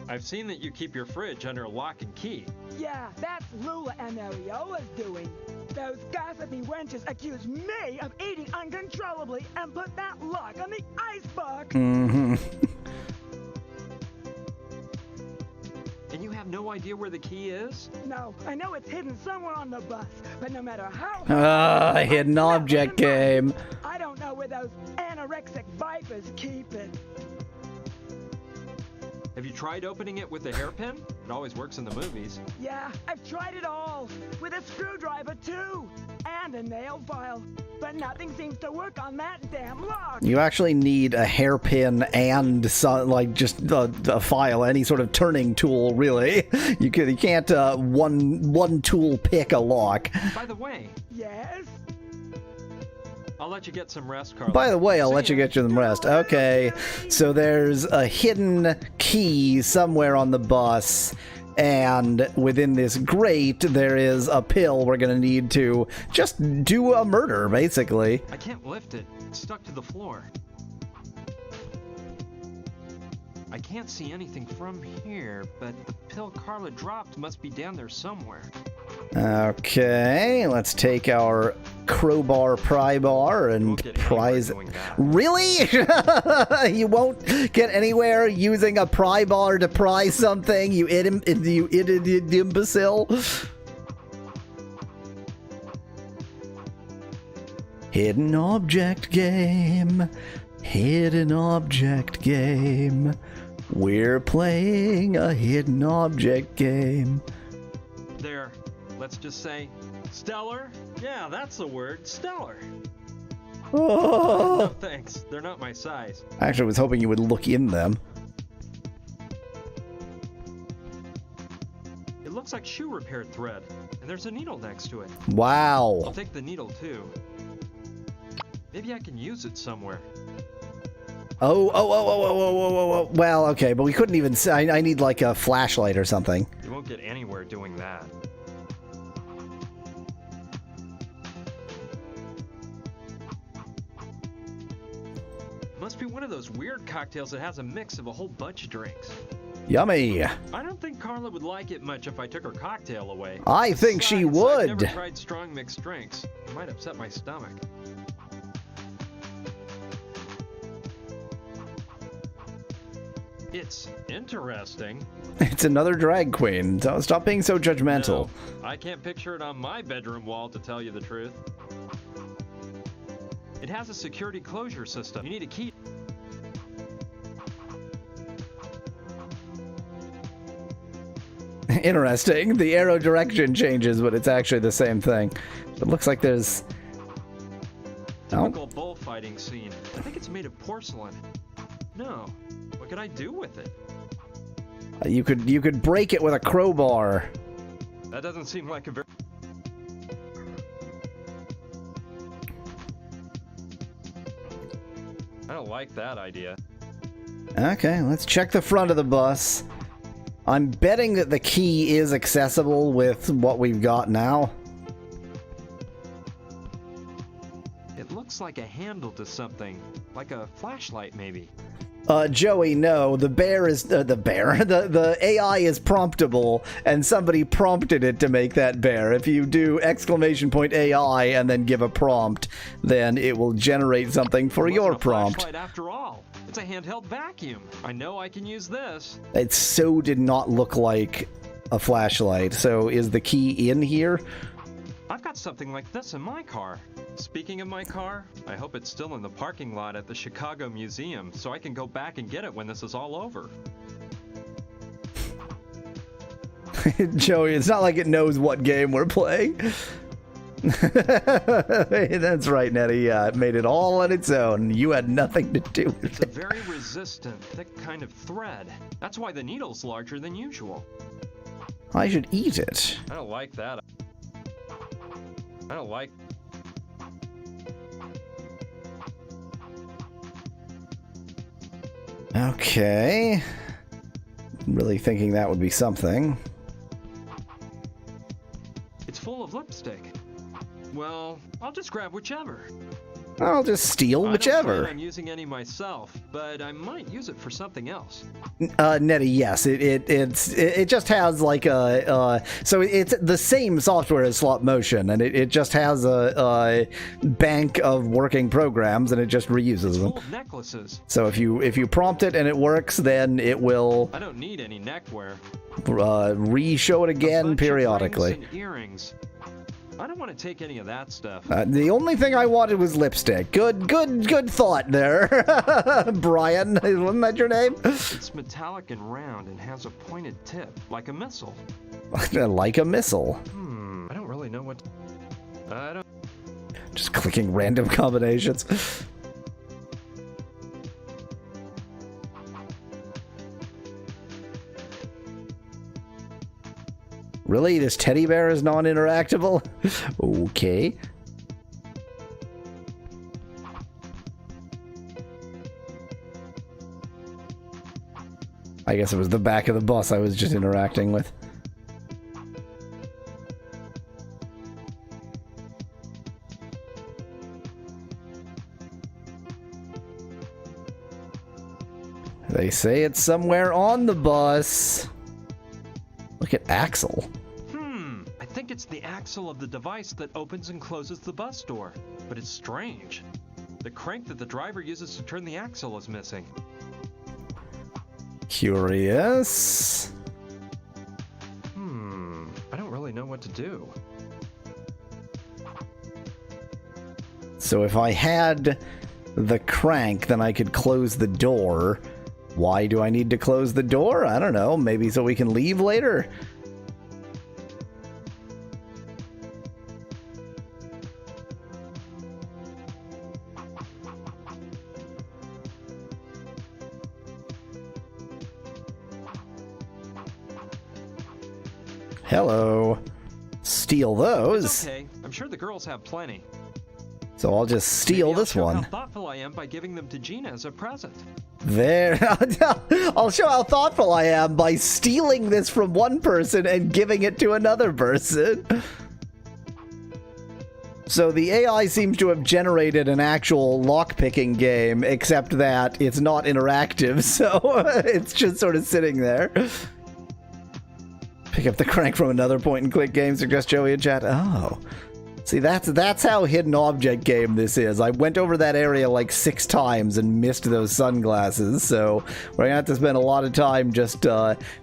I've seen that you keep your fridge under lock and key. Yeah, that's Lula and Ariola's doing. Those gossipy wenches accuse me of eating uncontrollably and put that lock on the icebox. Mm-hmm. And you have no idea where the key is? No, I know it's hidden somewhere on the bus, but no matter how... Hidden object game. I don't know where those anorexic vipers keep it. Have you tried opening it with a hairpin? It always works in the movies. Yeah, I've tried it all. With a screwdriver, too. And a nail file. But nothing seems to work on that damn lock. You actually need a hairpin and just a file, any sort of turning tool, really. You can't one tool pick a lock. By the way. Yes? I'll let you get some rest, Carl. By the way, I'll let you get some rest. Okay, so there's a hidden key somewhere on the bus, and within this grate, there is a pill we're gonna need to just do a murder, basically. I can't lift it. It's stuck to the floor. I can't see anything from here, but the pill Carla dropped must be down there somewhere. Okay, let's take our crowbar pry bar and prise. Really? You won't get anywhere using a pry bar to pry something, you imbecile. Hidden object game. Hidden object game. We're playing a hidden object game. There. Let's just say stellar. Yeah, that's the word. Stellar. Oh. No, thanks. They're not my size. I actually was hoping you would look in them. It looks like shoe repair thread, and there's a needle next to it. Wow. I'll take the needle too. Maybe I can use it somewhere. Oh. Well, okay, but we couldn't even say. I need like a flashlight or something. You won't get anywhere doing that. Must be one of those weird cocktails that has a mix of a whole bunch of drinks. Yummy. I don't think Carla would like it much if I took her cocktail away. I think she would. I've never tried strong mixed drinks. It might upset my stomach. It's interesting. It's another drag queen. Don't stop being so judgmental. No, I can't picture it on my bedroom wall, to tell you the truth. It has a security closure system. You need a key. Interesting. The arrow direction changes, but it's actually the same thing. It looks like there's... Typical bullfighting scene. I think it's made of porcelain. No. What could I do with it? You could break it with a crowbar. That doesn't seem like a very... I don't like that idea. Okay, let's check the front of the bus. I'm betting that the key is accessible with what we've got now. It looks like a handle to something. Like a flashlight, maybe. Joey, no. The bear is the bear. The AI is promptable, and somebody prompted it to make that bear. If you do !AI and then give a prompt, then it will generate something for your prompt. After all, it's a handheld vacuum. I know I can use this. It so did not look like a flashlight. So is the key in here? I've got something like this in my car. Speaking of my car, I hope it's still in the parking lot at the Chicago Museum so I can go back and get it when this is all over. Joey, it's not like it knows what game we're playing. That's right, Nettie. Yeah, it made it all on its own. You had nothing to do with it. It's a very resistant, thick kind of thread. That's why the needle's larger than usual. I should eat it. I don't like that. I don't like... Okay. Really thinking that would be something. It's full of lipstick. Well, I'll just grab whichever. I'll just steal whichever. I don't plan on using any myself, but I might use it for something else. Nettie, yes, it just has like a so it's the same software as Slot Motion, and it just has a bank of working programs, and it just reuses them. Full of necklaces. So if you prompt it and it works, then it will. I don't need any neckwear. Re-show it again periodically. Rings and earrings. I don't want to take any of that stuff. The only thing I wanted was lipstick. Good thought there, Brian. Wasn't that your name? It's metallic and round and has a pointed tip, like a missile. Like a missile. I don't really know what. I don't. Just clicking random combinations. Really? This teddy bear is non-interactable? Okay. I guess it was the back of the bus I was just interacting with. They say it's somewhere on the bus. Look at Axel. I think it's the axle of the device that opens and closes the bus door. But it's strange. The crank that the driver uses to turn the axle is missing. Curious. I don't really know what to do. So if I had the crank, then I could close the door. Why do I need to close the door? I don't know. Maybe so we can leave later? Hello. Steal those. It's okay. I'm sure the girls have plenty. So I'll just steal this one. How thoughtful I am by giving them to Gina as a present. There. I'll show how thoughtful I am by stealing this from one person and giving it to another person. So the AI seems to have generated an actual lockpicking game, except that it's not interactive, so it's just sort of sitting there. Pick up the crank from another point-and-click game, suggest Joey in chat. Oh. See, that's how hidden object game this is. I went over that area like 6 times and missed those sunglasses, so we're gonna have to spend a lot of time just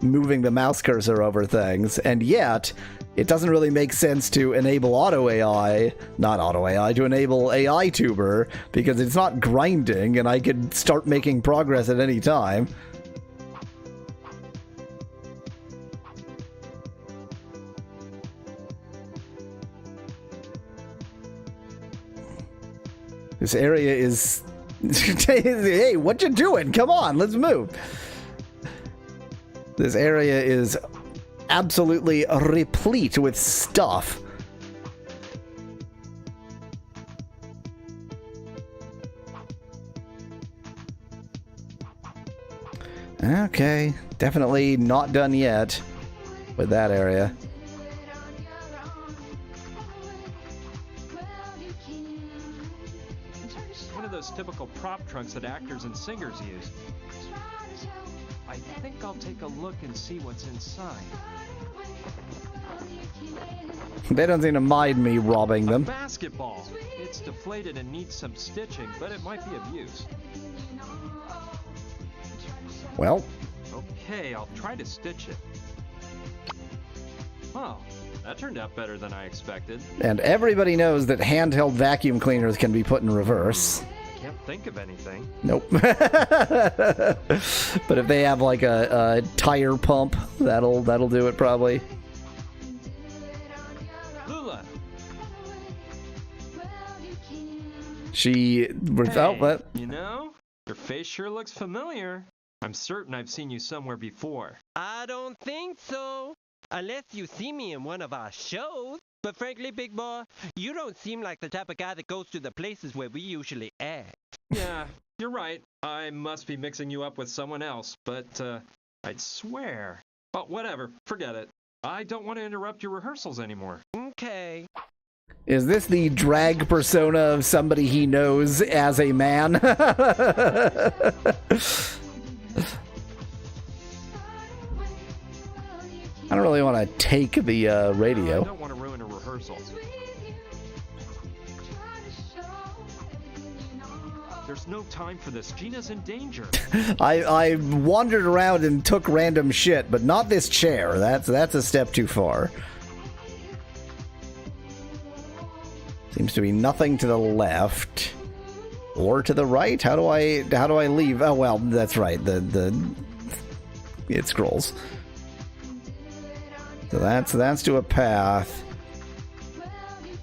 moving the mouse cursor over things. And yet, it doesn't really make sense to enable to enable AI tuber, because it's not grinding, and I could start making progress at any time. This area is... Hey, what you doing? Come on, let's move. This area is absolutely replete with stuff. Okay, definitely not done yet with that area. typical prop trunks that actors and singers use. I think I'll take a look and see what's inside. They don't seem to mind me robbing them. Basketball. It's deflated and needs some stitching, but it might be of use. Well. Okay, I'll try to stitch it. Oh, that turned out better than I expected. And everybody knows that handheld vacuum cleaners can be put in reverse. Can't think of anything. Nope. But if they have like a tire pump, that'll do it probably. Lula. She without that. You know, your face sure looks familiar. I'm certain I've seen you somewhere before. I don't think so. Unless you see me in one of our shows. But frankly, big boy, you don't seem like the type of guy that goes to the places where we usually act. Yeah, you're right. I must be mixing you up with someone else, but I'd swear. But whatever, forget it. I don't want to interrupt your rehearsals anymore. Okay. Is this the drag persona of somebody he knows as a man? I don't really want to take the radio. I don't want to ruin a rehearsal. There's no time for this. Gina's in danger. I wandered around and took random shit, but not this chair. That's a step too far. Seems to be nothing to the left or to the right. How do I leave? Oh well, that's right. It scrolls. So that's to a path.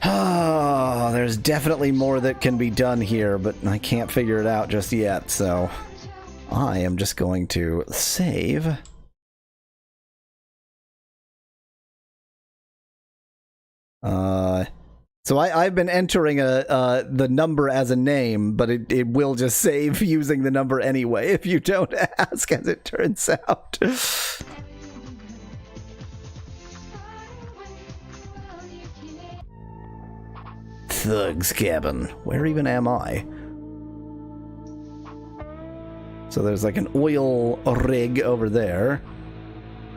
Oh, there's definitely more that can be done here, but I can't figure it out just yet, so I am just going to save. So I've been entering the number as a name, but it will just save using the number anyway if you don't ask, as it turns out. Thug's cabin. Where even am I? So there's like an oil rig over there.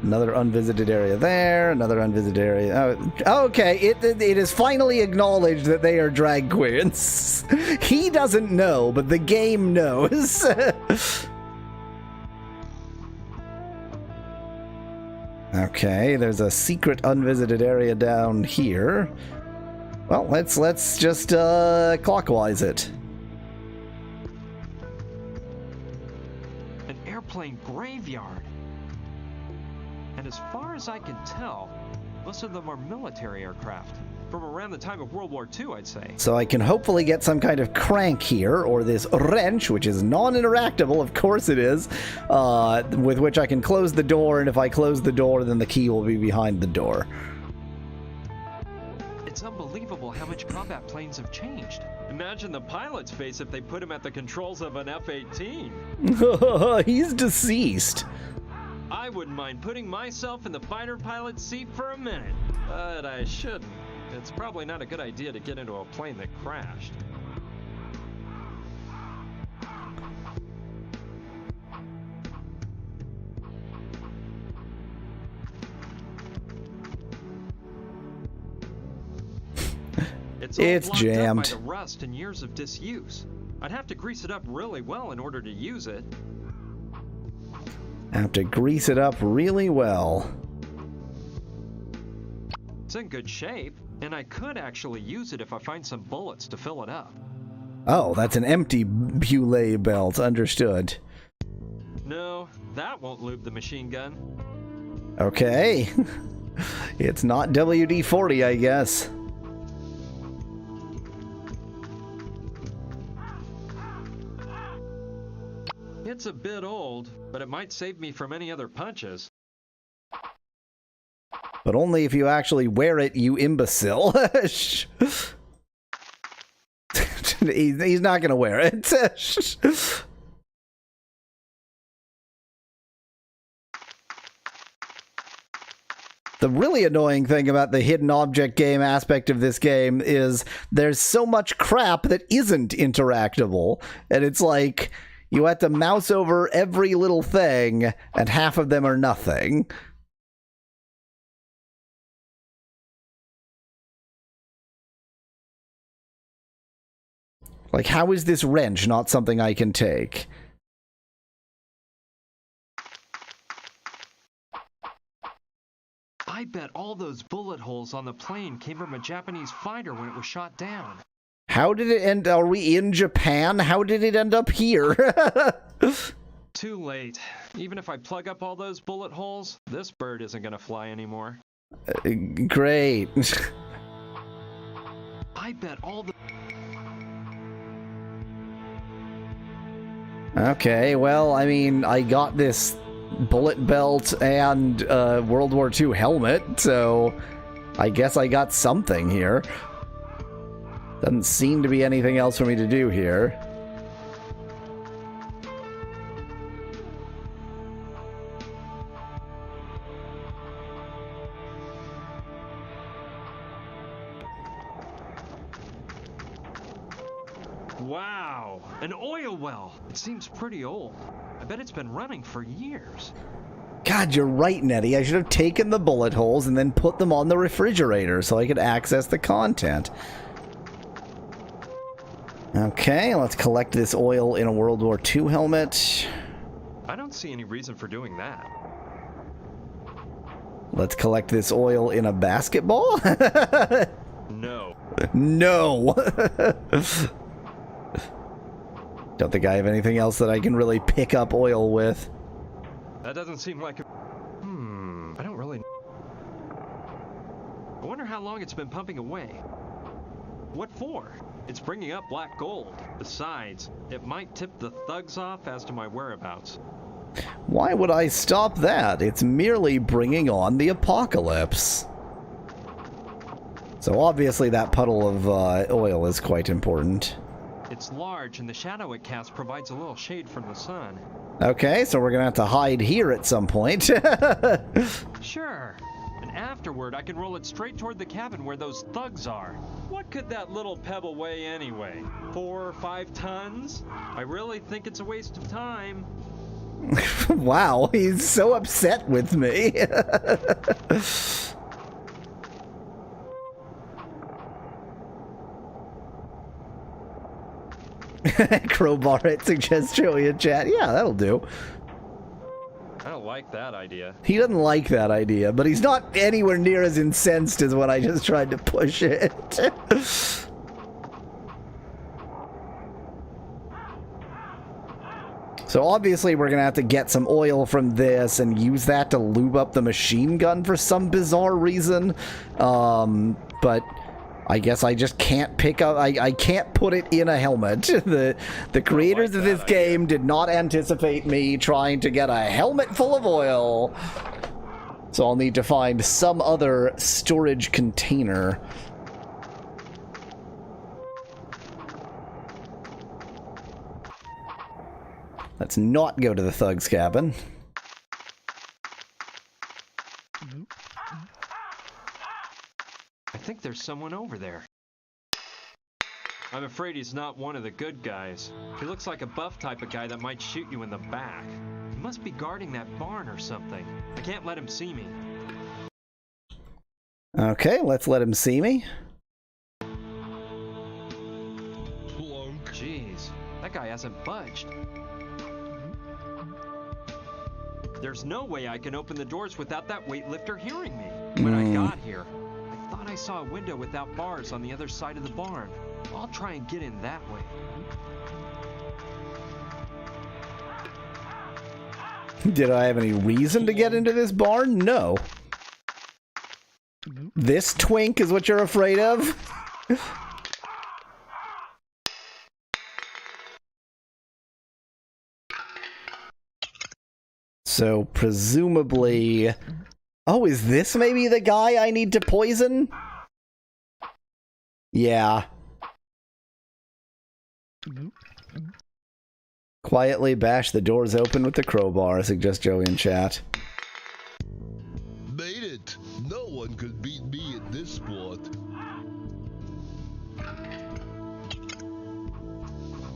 Another unvisited area there. Another unvisited area. Oh, okay, it is finally acknowledged that they are drag queens. He doesn't know, but the game knows. Okay, there's a secret unvisited area down here. Well, let's just clockwise it. An airplane graveyard. And as far as I can tell, most of them are military aircraft. From around the time of World War II, I'd say. So I can hopefully get some kind of crank here, or this wrench, which is non-interactable, of course it is, with which I can close the door, and if I close the door, then the key will be behind the door. It's unbelievable how much combat planes have changed. Imagine the pilot's face if they put him at the controls of an F-18. He's deceased. I wouldn't mind putting myself in the fighter pilot's seat for a minute, but I shouldn't. It's probably not a good idea to get into a plane that crashed. It's jammed. By the rust and years of disuse. I'd have to grease it up really well in order to use it. Have to grease it up really well. It's in good shape, and I could actually use it if I find some bullets to fill it up. Oh, that's an empty Beulah belt. Understood. No, that won't lube the machine gun. Okay. It's not WD-40, I guess. It's a bit old, but it might save me from any other punches. But only if you actually wear it, you imbecile. He's not going to wear it. The really annoying thing about the hidden object game aspect of this game is there's so much crap that isn't interactable. And it's like, you have to mouse over every little thing, and half of them are nothing. Like, how is this wrench not something I can take? I bet all those bullet holes on the plane came from a Japanese fighter when it was shot down. How did it end? Are we in Japan? How did it end up here? Too late. Even if I plug up all those bullet holes, this bird isn't gonna fly anymore. Great. I bet all the... Okay, well, I mean, I got this bullet belt and World War II helmet, so I guess I got something here. Doesn't seem to be anything else for me to do here. Wow, an oil well. It seems pretty old. I bet it's been running for years. God, you're right, Nettie. I should have taken the bullet holes and then put them on the refrigerator so I could access the content. Okay, let's collect this oil in a World War II helmet. I don't see any reason for doing that. Let's collect this oil in a basketball? No. No! Don't think I have anything else that I can really pick up oil with. That doesn't seem like a... I don't really... I wonder how long it's been pumping away. What for? It's bringing up black gold. Besides, it might tip the thugs off as to my whereabouts. Why would I stop that? It's merely bringing on the apocalypse. So obviously that puddle of oil is quite important. It's large, and the shadow it casts provides a little shade from the sun. Okay, so we're gonna have to hide here at some point. Sure. And afterward, I can roll it straight toward the cabin where those thugs are. What could that little pebble weigh anyway? 4 or 5 tons? I really think it's a waste of time. Wow, he's so upset with me. Crowbar it, suggests Joey in chat. Yeah, that'll do. I don't like that idea. He doesn't like that idea, but he's not anywhere near as incensed as when I just tried to push it. So obviously we're gonna have to get some oil from this and use that to lube up the machine gun for some bizarre reason. But I guess I just can't pick up... I can't put it in a helmet. The creators of this game did not anticipate me trying to get a helmet full of oil. So I'll need to find some other storage container. Let's not go to the thug's cabin. I think there's someone over there. I'm afraid he's not one of the good guys. He looks like a buff type of guy that might shoot you in the back. He must be guarding that barn or something. I can't let him see me. Okay, let's let him see me. Jeez, that guy hasn't budged. There's no way I can open the doors without that weightlifter hearing me. When I got here, I thought I saw a window without bars on the other side of the barn. I'll try and get in that way. Did I have any reason to get into this barn? No. This twink is what you're afraid of? So, presumably... Oh, is this maybe the guy I need to poison? Yeah. Quietly bash the doors open with the crowbar, suggests Joey in chat. Made it! No one could beat me at this sport.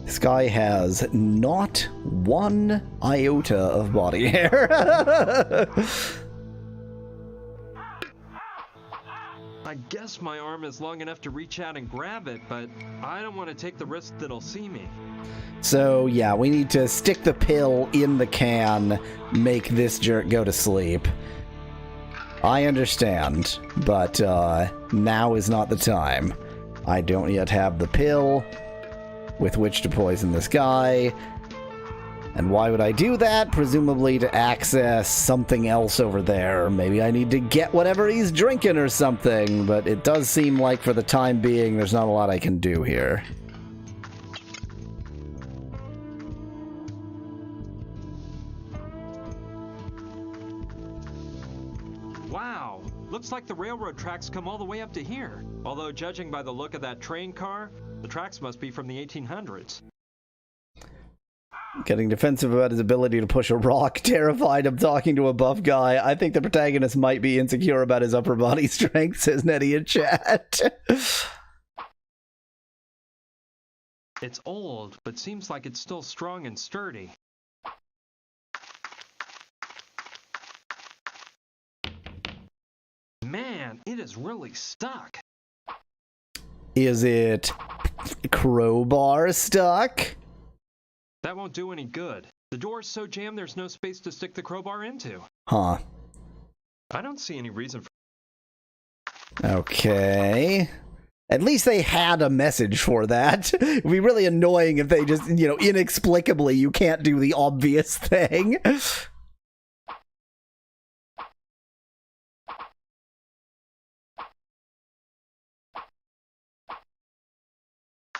This guy has not one iota of body hair. I guess my arm is long enough to reach out and grab it, but I don't want to take the risk that it'll see me. So, yeah, we need to stick the pill in the can, make this jerk go to sleep. I understand, but now is not the time. I don't yet have the pill with which to poison this guy. And why would I do that? Presumably to access something else over there. Maybe I need to get whatever he's drinking or something, but it does seem like for the time being there's not a lot I can do here. Wow, looks like the railroad tracks come all the way up to here. Although judging by the look of that train car, the tracks must be from the 1800s. Getting defensive about his ability to push a rock, terrified of talking to a buff guy. I think the protagonist might be insecure about his upper body strength, says Nettie in chat. It's old, but seems like it's still strong and sturdy. Man, it is really stuck. Is it crowbar stuck? That won't do any good. The door's so jammed there's no space to stick the crowbar into. Huh. I don't see any reason for... Okay. At least they had a message for that. It'd be really annoying if they just, you know, inexplicably you can't do the obvious thing.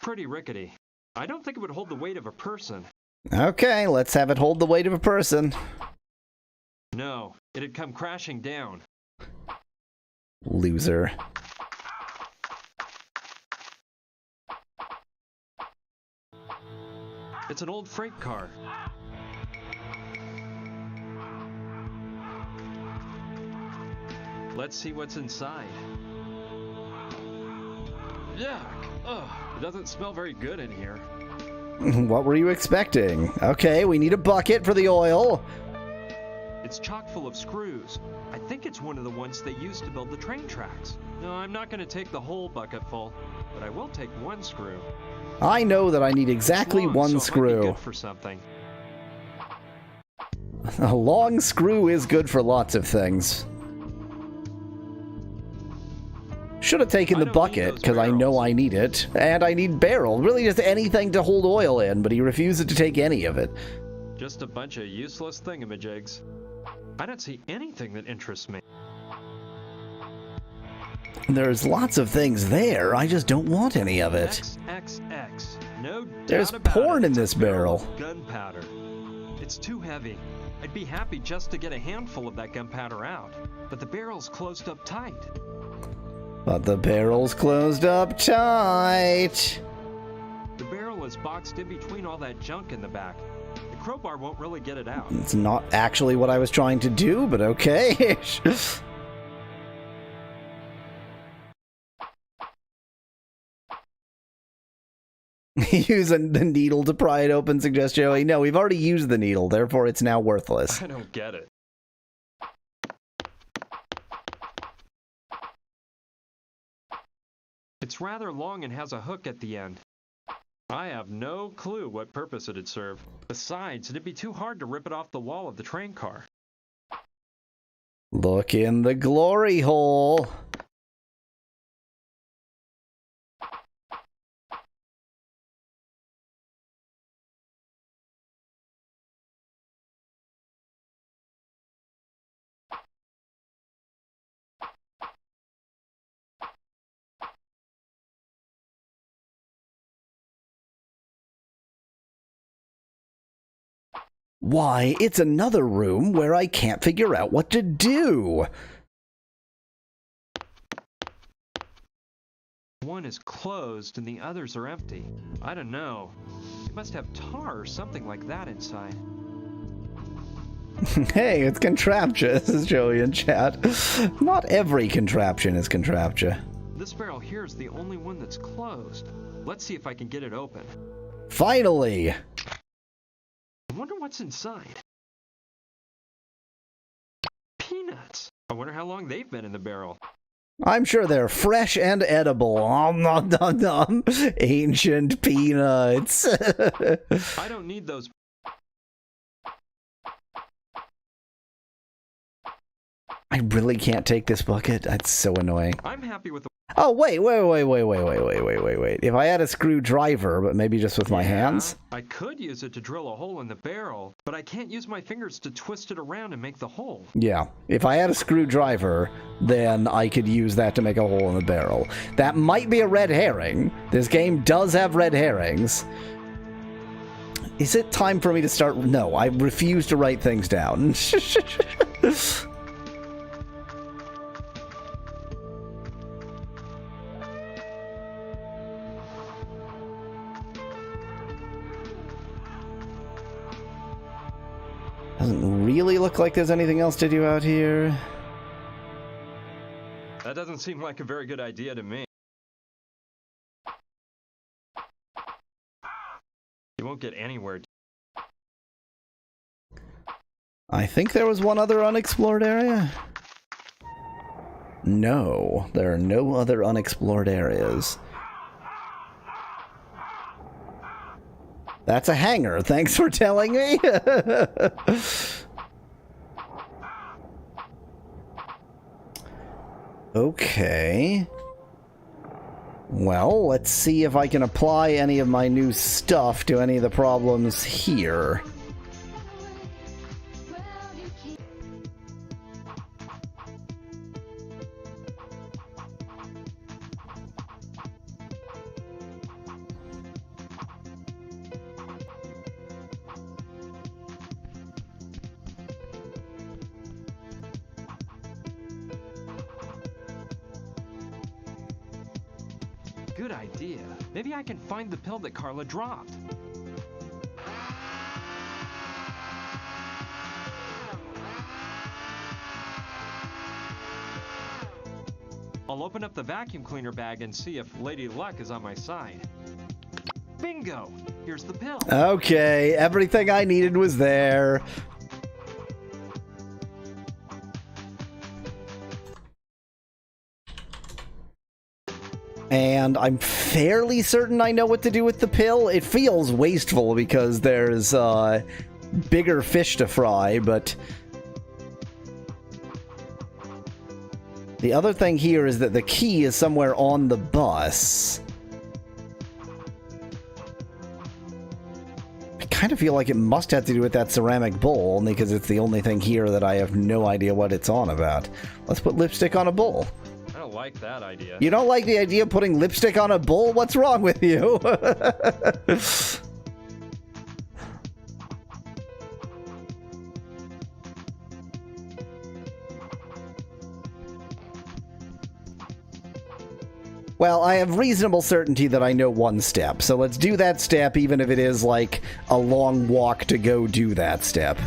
Pretty rickety. I don't think it would hold the weight of a person. Okay, let's have it hold the weight of a person. No, it'd come crashing down. Loser. It's an old freight car. Let's see what's inside. Yuck! Ugh, it doesn't smell very good in here. What were you expecting? Okay, we need a bucket for the oil. It's chock full of screws. I think it's one of the ones they used to build the train tracks. No, I'm not going to take the whole bucket full, but I will take one screw. I know that I need exactly one screw. Good for something. A long screw is good for lots of things. Should have taken the bucket, because I know I need it. And I need barrel. Really just anything to hold oil in, but he refuses to take any of it. Just a bunch of useless thingamajigs. I don't see anything that interests me. There's lots of things there, I just don't want any of it. XXX. No doubt There's about porn it. in this barrel. Gunpowder. It's too heavy. I'd be happy just to get a handful of that gunpowder out, but the barrel's closed up tight. But the barrel's closed up tight. The barrel is boxed in between all that junk in the back. The crowbar won't really get it out. It's not actually what I was trying to do, but okay. Using the needle to pry it open, suggests Joey. No, we've already used the needle, therefore it's now worthless. I don't get it. It's rather long and has a hook at the end. I have no clue what purpose it'd serve. Besides, it'd be too hard to rip it off the wall of the train car. Look in the glory hole. Why, it's another room where I can't figure out what to do. One is closed and the others are empty. I don't know. It must have tar or something like that inside. Hey, it's Contraptia, says Joey in chat. Not every contraption is Contraptia. This barrel here is the only one that's closed. Let's see if I can get it open. Finally! I wonder what's inside. Peanuts. I wonder how long they've been in the barrel. I'm sure they're fresh and edible. Nom, nom, nom. Ancient peanuts. I don't need those. I really can't take this bucket. That's so annoying. I'm happy with the. Oh, wait. If I had a screwdriver, but maybe just with my hands? I could use it to drill a hole in the barrel, but I can't use my fingers to twist it around and make the hole. Yeah. If I had a screwdriver, then I could use that to make a hole in the barrel. That might be a red herring. This game does have red herrings. Is it time for me to start? No, I refuse to write things down. Doesn't really look like there's anything else to do out here. That doesn't seem like a very good idea to me. You won't get anywhere. I think there was one other unexplored area. No, there are no other unexplored areas. That's a hangar. Thanks for telling me. Okay. Well, let's see if I can apply any of my new stuff to any of the problems here. Good idea. Maybe I can find the pill that Carla dropped. I'll open up the vacuum cleaner bag and see if Lady Luck is on my side. Bingo! Here's the pill. Okay, everything I needed was there. And I'm fairly certain I know what to do with the pill. It feels wasteful because there's bigger fish to fry, but the other thing here is that the key is somewhere on the bus. I kind of feel like it must have to do with that ceramic bowl, only because it's the only thing here that I have no idea what it's on about. Let's put lipstick on a bowl. I don't like that idea. You don't like the idea of putting lipstick on a bowl? What's wrong with you? Well, I have reasonable certainty that I know one step, so let's do that step even if it is like a long walk to go do that step.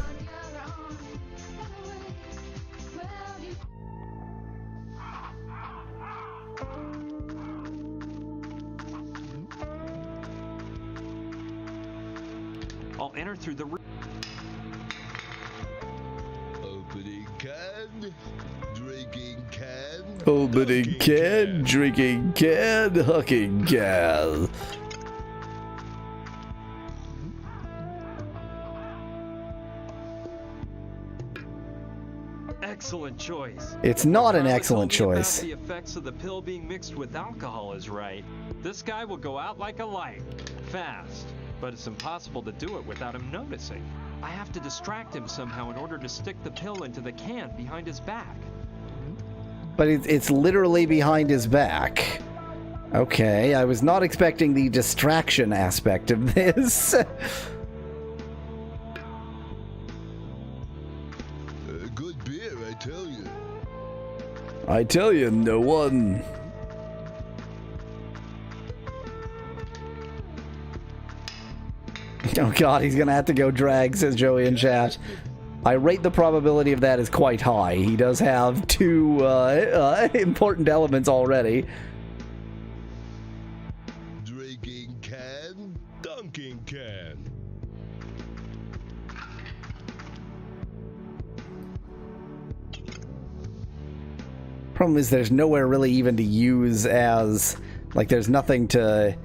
I'll enter through the room. Opening can, drinking can. Opening can, drinking can, hucking can. Excellent choice. It's not an Carla excellent told me about choice. The effects of the pill being mixed with alcohol is right. This guy will go out like a light, fast. But it's impossible to do it without him noticing. I have to distract him somehow in order to stick the pill into the can behind his back. But it's literally behind his back. Okay, I was not expecting the distraction aspect of this. Good beer, I tell you. I tell you, no one. Oh god, he's gonna have to go drag, says Joey in chat. I rate the probability of that as quite high. He does have two important elements already. Drinking can, dunking can. Problem is there's nowhere really even to use as... Like, there's nothing to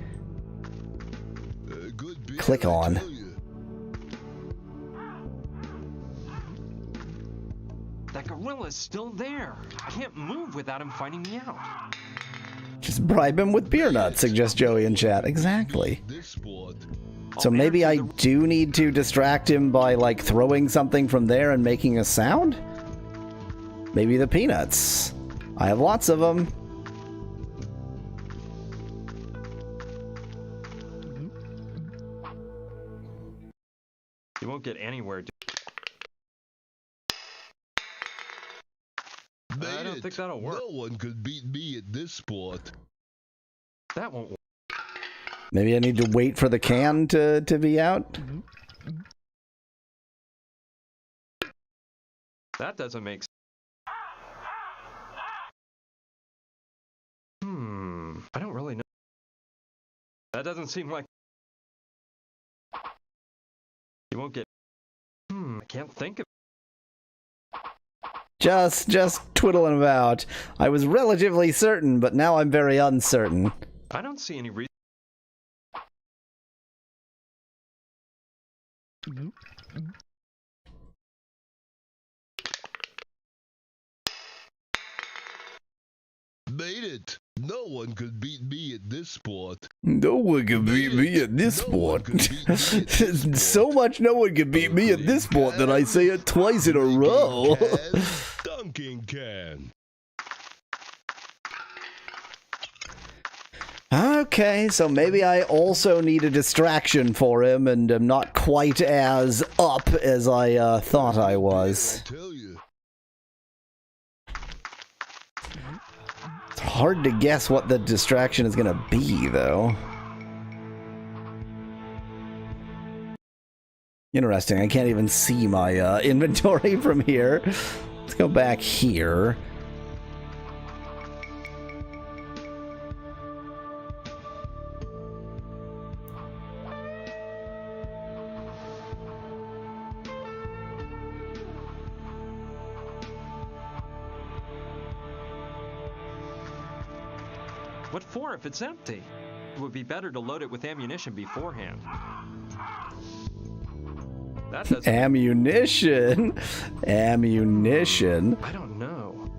click on. That gorilla's still there. I can't move without him finding me out. Just bribe him with beer nuts, suggests Joey in chat. Exactly. So maybe I do need to distract him by, like, throwing something from there and making a sound? Maybe the peanuts. I have lots of them. You won't get anywhere. I don't think that'll work. No one could beat me at this sport. That won't work. Maybe I need to wait for the can to be out? That doesn't make sense. I don't really know. That doesn't seem like... You won't get... I can't think of... Just twiddling about. I was relatively certain, but now I'm very uncertain. I don't see any reason... Made it! No one could beat me at this sport. No one can beat me at this sport. So much no one can beat me at this sport that I say it twice in a row. Dunking can. Okay, so maybe I also need a distraction for him and am not quite as up as I thought I was. It's hard to guess what the distraction is going to be, though. Interesting, I can't even see my inventory from here. Let's go back here. What for if it's empty? It would be better to load it with ammunition beforehand. That doesn't... Ammunition? Ammunition? I don't know.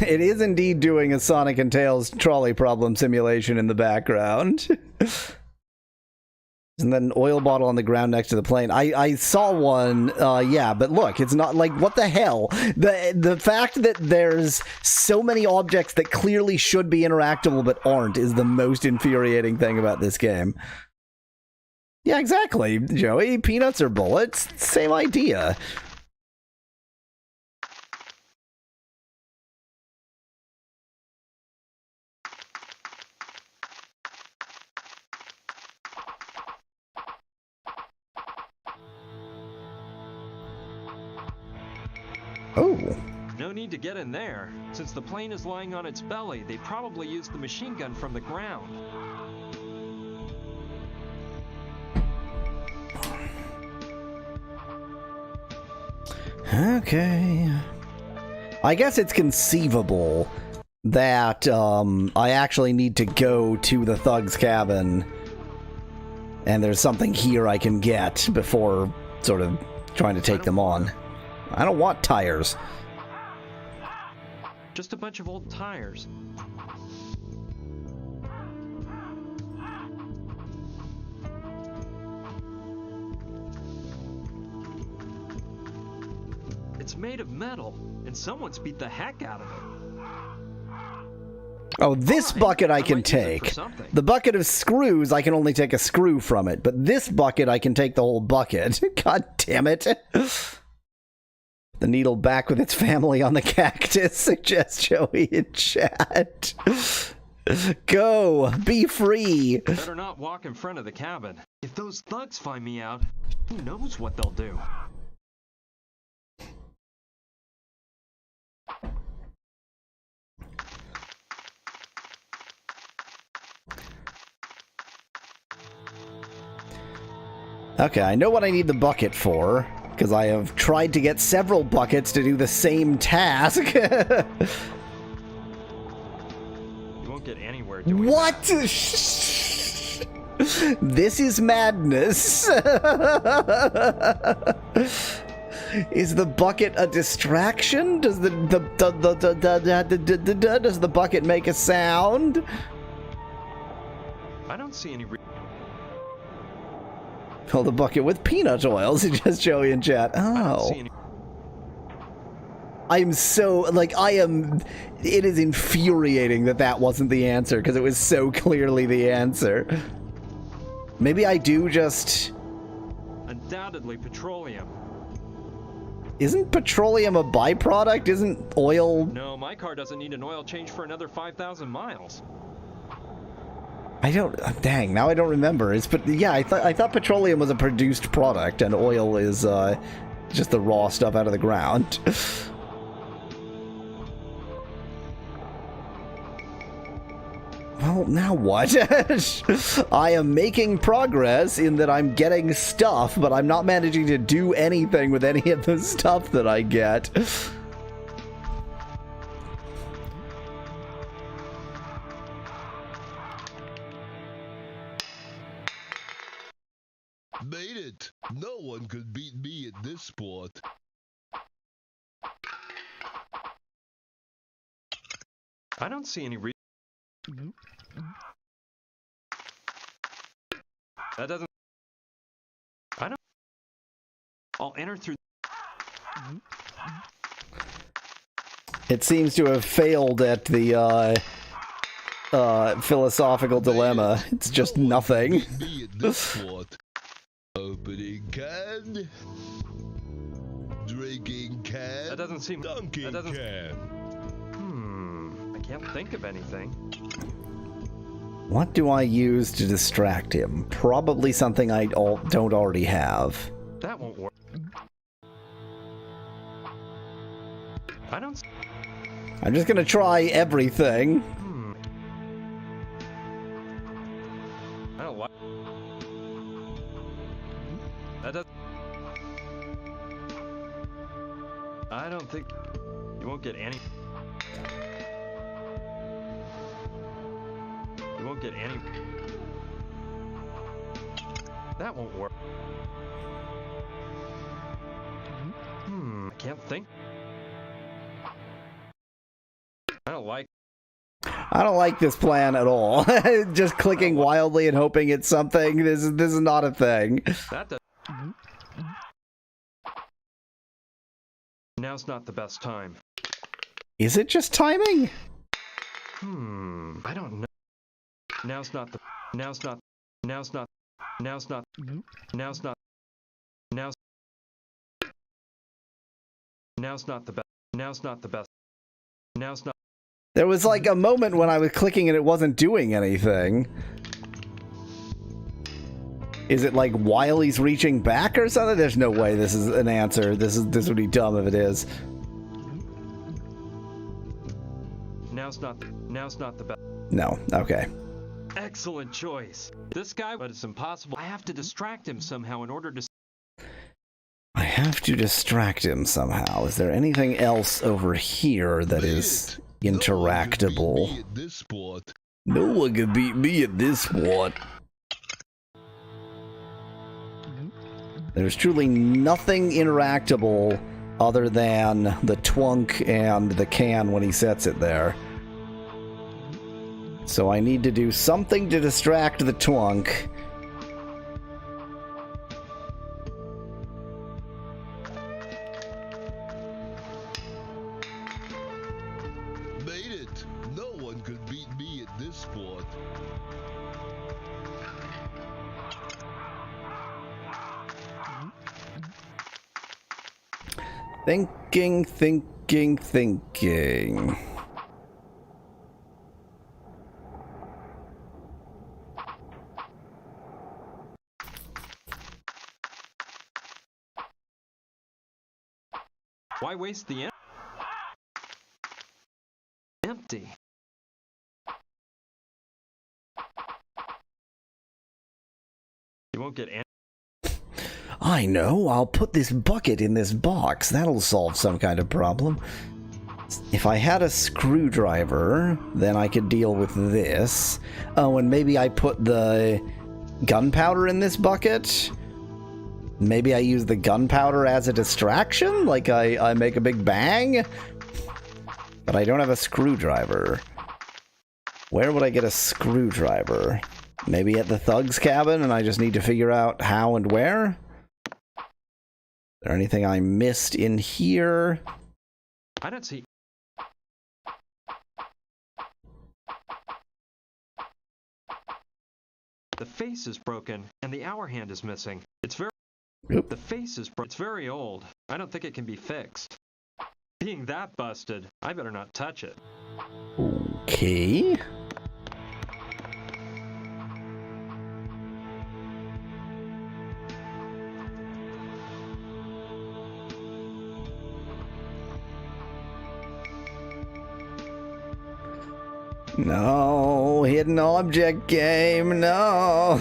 It is indeed doing a Sonic and Tails trolley problem simulation in the background. And then an oil bottle on the ground next to the plane. I saw one, yeah, but look, it's not like, what the hell? The fact that there's so many objects that clearly should be interactable but aren't is the most infuriating thing about this game. Yeah, exactly, Joey. Peanuts or bullets? Same idea. Oh. No need to get in there. Since the plane is lying on its belly, they probably used the machine gun from the ground. Okay. I guess it's conceivable that I actually need to go to the thug's cabin and there's something here I can get before sort of trying to take them on. I don't want tires. Just a bunch of old tires. It's made of metal, and someone's beat the heck out of it. Oh, this bucket I can take. The bucket of screws, I can only take a screw from it, but this bucket I can take the whole bucket. God damn it. The needle back with its family on the cactus, suggests Joey in chat. Go! Be free! Better not walk in front of the cabin. If those thugs find me out, who knows what they'll do. Okay, I know what I need the bucket for, because I have tried to get several buckets to do the same task. You won't get anywhere doing What? that. This is madness. Is the bucket a distraction? Does does the bucket make a sound? I don't see any Fill the bucket with peanut oil, suggests Joey in chat. Oh. I'm so, like, it is infuriating that that wasn't the answer, because it was so clearly the answer. Maybe I do just... Undoubtedly petroleum. Isn't petroleum a byproduct? Isn't oil... No, my car doesn't need an oil change for another 5,000 miles. I don't... Dang, now I don't remember. But yeah, I thought petroleum was a produced product, and oil is just the raw stuff out of the ground. Well, now what? I am making progress in that I'm getting stuff, but I'm not managing to do anything with any of the stuff that I get. Made it! No one could beat me at this sport. I don't see any reason. That doesn't... I don't... I'll enter through... It seems to have failed at the philosophical dilemma. It's just nothing. Opening can. Drinking can. That doesn't seem... Dunking can. I can't think of anything. What do I use to distract him? Probably something I don't already have. That won't work. I don't... I'm just gonna try everything. I don't like... That does... I don't think... You won't get any... You won't get any... That won't work. I can't think. I don't like this plan at all. Just clicking wildly and hoping it's something. This is not a thing. That does... Now's not the best time. Is it just timing? I don't know. Now's not the... Now's not... Now's not... Now's not... Now's not... Now's... Now's not the best. Now's not the best. Now's not... There was like a moment when I was clicking and it wasn't doing anything. Is it like while he's reaching back or something? There's no way this is an answer. This would be dumb if it is. Now's not the best. No. Okay. Excellent choice. This guy, but it's impossible. I have to distract him somehow in order to... I have to distract him somehow. Is there anything else over here that is interactable? No one can beat me at this sport. There's truly nothing interactable other than the twunk and the can when he sets it there. So I need to do something to distract the twunk. Made it! No one could beat me at this sport. Thinking. Why waste the empty? You won't get any. I know, I'll put this bucket in this box. That'll solve some kind of problem. If I had a screwdriver, then I could deal with this. Oh, and maybe I put the gunpowder in this bucket? Maybe I use the gunpowder as a distraction? Like I make a big bang? But I don't have a screwdriver. Where would I get a screwdriver? Maybe at the thug's cabin, and I just need to figure out how and where? Is there anything I missed in here? I don't see. The face is broken, and the hour hand is missing. It's very. Oop. The face is broken. It's very old. I don't think it can be fixed. Being that busted, I better not touch it. Okay. No, hidden object game, no.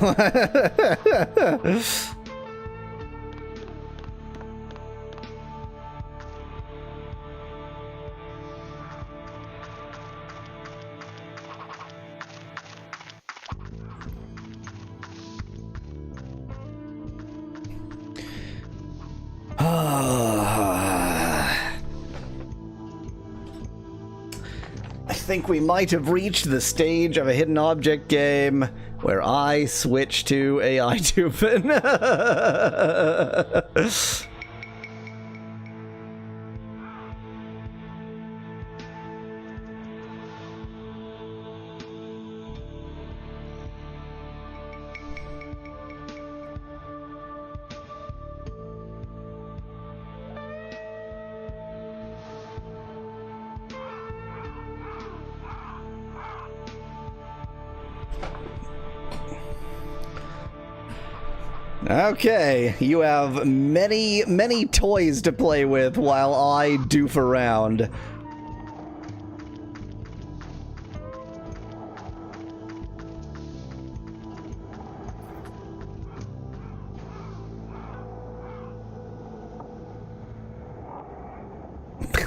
I think we might have reached the stage of a hidden object game where I switch to AI Tupin. Okay, you have many, many toys to play with while I doof around.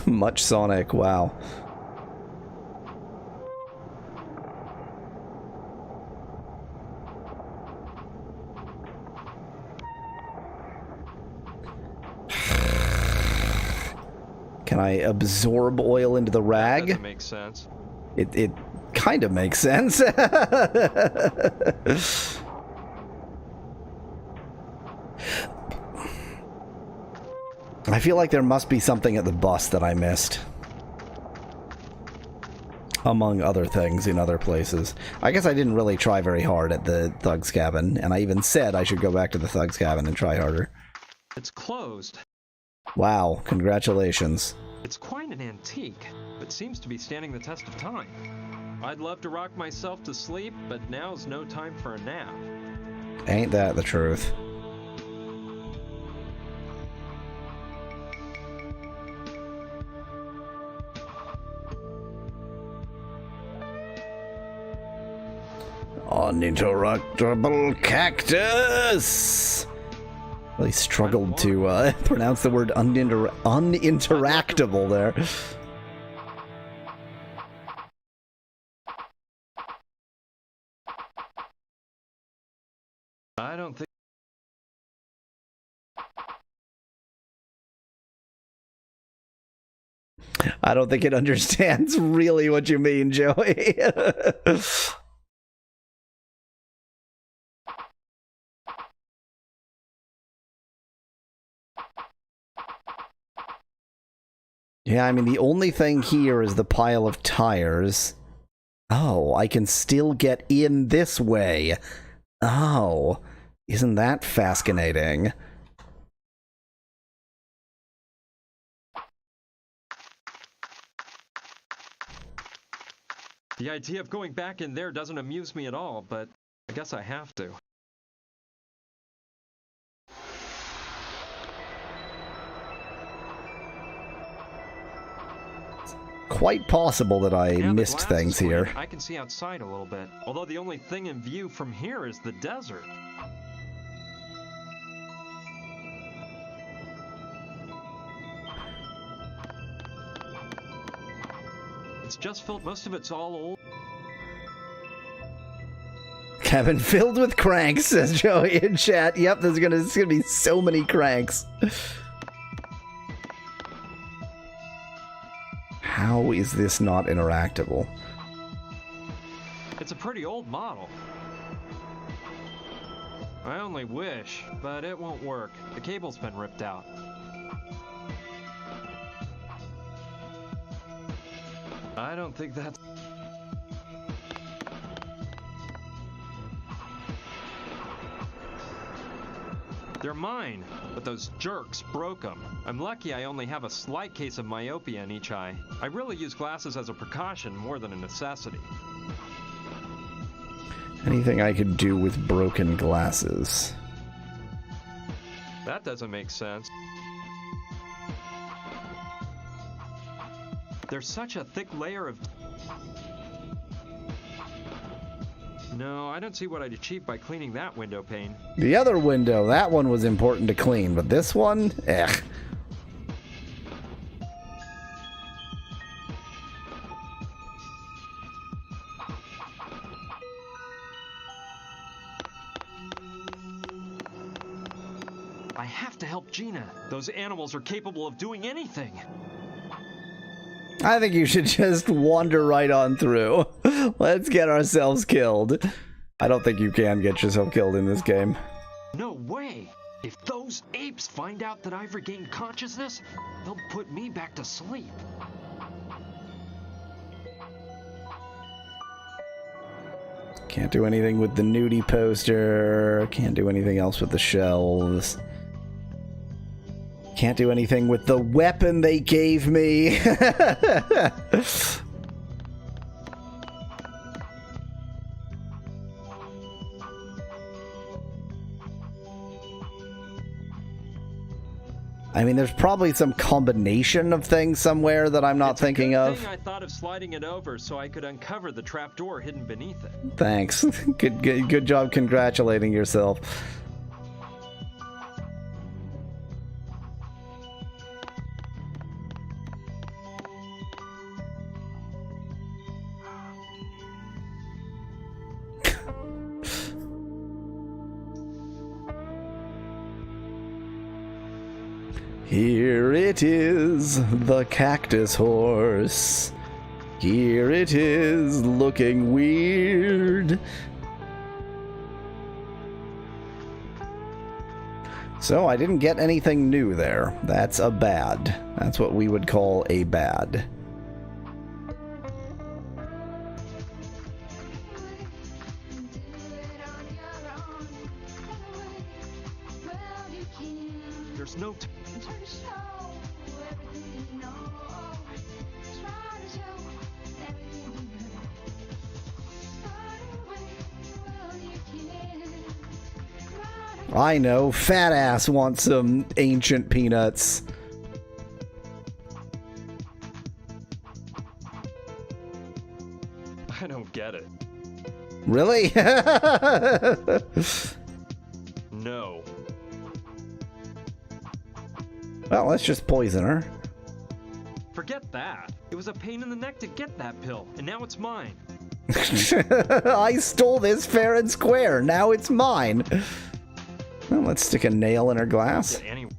Much Sonic, wow. Can I absorb oil into the rag? That doesn't make sense. It kind of makes sense. I feel like there must be something at the bus that I missed. Among other things in other places. I guess I didn't really try very hard at the Thug's Cabin, and I even said I should go back to the Thug's Cabin and try harder. It's closed. Wow, congratulations. It's quite an antique, but seems to be standing the test of time. I'd love to rock myself to sleep, but now's no time for a nap. Ain't that the truth? Uninterruptible cactus! Really struggled to pronounce the word uninteractable there. I don't think. I don't think it understands really what you mean, Joey. Yeah, I mean, the only thing here is the pile of tires. Oh, I can still get in this way. Oh, isn't that fascinating? The idea of going back in there doesn't amuse me at all, but I guess I have to. quite possible that I Now the missed glass things is clean, here. I can see outside a little bit, although the only thing in view from here is the desert. It's just filled, most of it's all old. Cabin filled with cranks, says Joey in chat. Yep, there's gonna be so many cranks. How is this not interactable? It's a pretty old model. I only wish, but it won't work. The cable's been ripped out. I don't think that's... They're mine, but those jerks broke them. I'm lucky I only have a slight case of myopia in each eye. I really use glasses as a precaution more than a necessity. Anything I could do with broken glasses? That doesn't make sense. There's such a thick layer of... No, I don't see what I'd achieve by cleaning that window pane. The other window, that one was important to clean, but this one, eh. I have to help Gina. Those animals are capable of doing anything. I think you should just wander right on through. Let's get ourselves killed. I don't think you can get yourself killed in this game. No way! If those apes find out that I've regained consciousness, they'll put me back to sleep. Can't do anything with the nudie poster. Can't do anything else with the shelves. Can't do anything with the weapon they gave me. I mean, there's probably some combination of things somewhere that I'm not thinking of. I thought of sliding it over so I could uncover the trapdoor hidden beneath it. Thanks. Good job congratulating yourself. Here it is, the cactus horse. Here it is, looking weird. So I didn't get anything new there. That's a bad. That's what we would call a bad. There's no... I know, fat ass wants some ancient peanuts. I don't get it. Really? No. Well, let's just poison her. Forget that. It was a pain in the neck to get that pill, and now it's mine. I stole this fair and square. Now it's mine. Well, let's stick a nail in her glass. Yeah, anyway.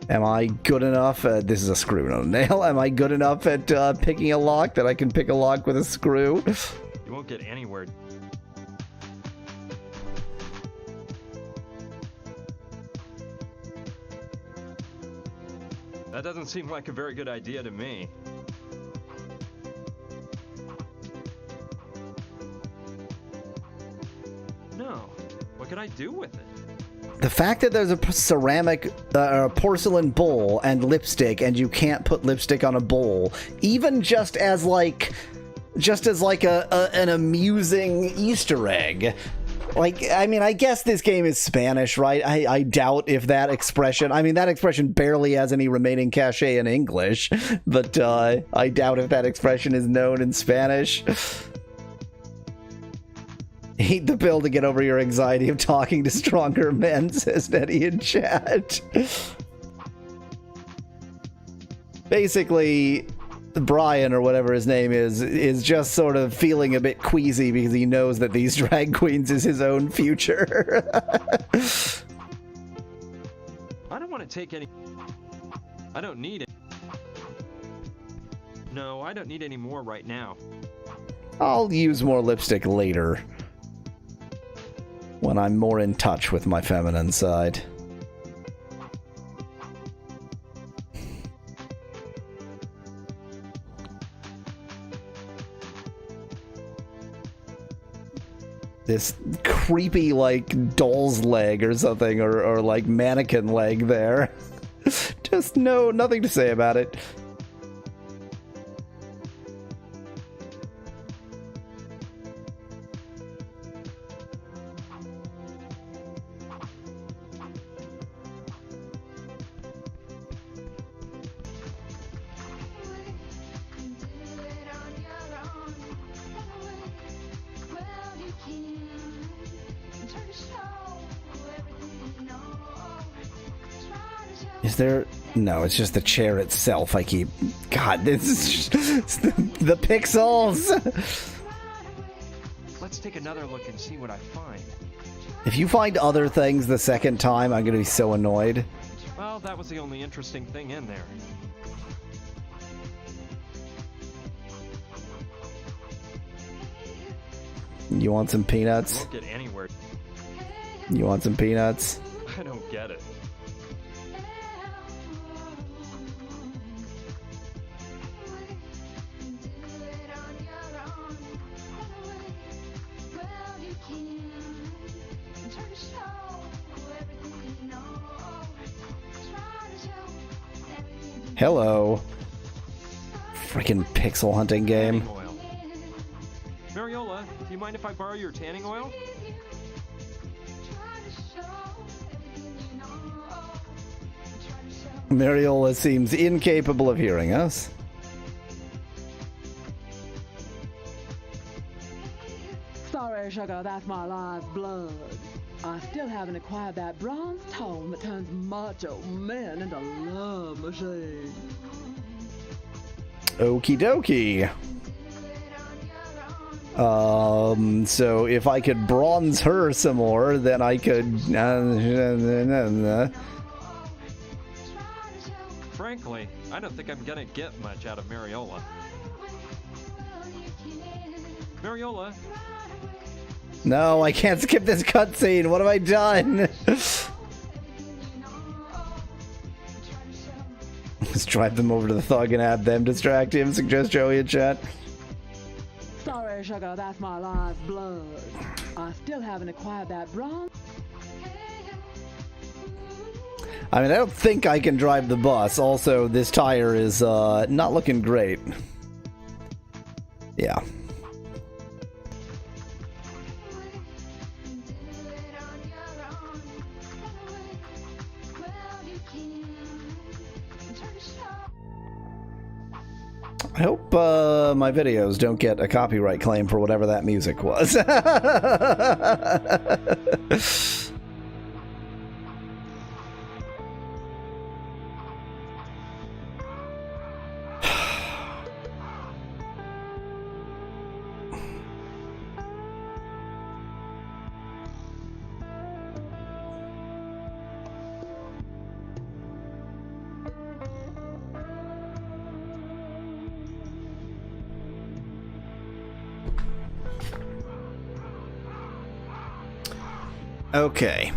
Am I good enough? This is a screw, not a nail. Am I good enough at picking a lock that I can pick a lock with a screw? You won't get anywhere. That doesn't seem like a very good idea to me. No. What could I do with it? The fact that there's a ceramic or porcelain bowl and lipstick, and you can't put lipstick on a bowl, even just as like an amusing Easter egg, Like, I mean, I guess this game is Spanish, right? I doubt if that expression... I mean, that expression barely has any remaining cachet in English, but I doubt if that expression is known in Spanish. Eat the pill to get over your anxiety of talking to stronger men, says Nettie in chat. Basically, Brian, or whatever his name is just sort of feeling a bit queasy because he knows that these drag queens is his own future. I don't want to take any... I don't need it. No, I don't need any more right now. I'll use more lipstick later, when I'm more in touch with my feminine side. This creepy, like, doll's leg or something, or like mannequin leg there. Just nothing to say about it. Is there... No, it's just the chair itself. I keep... God, this is just... the pixels! Let's take another look and see what I find. If you find other things the second time, I'm gonna be so annoyed. Well, that was the only interesting thing in there. You want some peanuts? Look at anywhere. You want some peanuts? I don't get it. Hello. Freaking pixel hunting game. Mariola, do you mind if I borrow your tanning oil? Mariola seems incapable of hearing us. Sorry, sugar, that's my live blood. I still haven't acquired that bronze tone that turns macho men into love machines. Okie dokie. So if I could bronze her some more, then I could... Frankly, I don't think I'm gonna get much out of Mariola. Mariola? No, I can't skip this cutscene. What have I done? Let's drive them over to the thug and have them distract him, suggest Joey in chat. Sorry, sugar, that's my live blood. I still haven't acquired that bronze. I mean, I don't think I can drive the bus. Also, this tire is not looking great. Yeah. I hope my videos don't get a copyright claim for whatever that music was. Okay.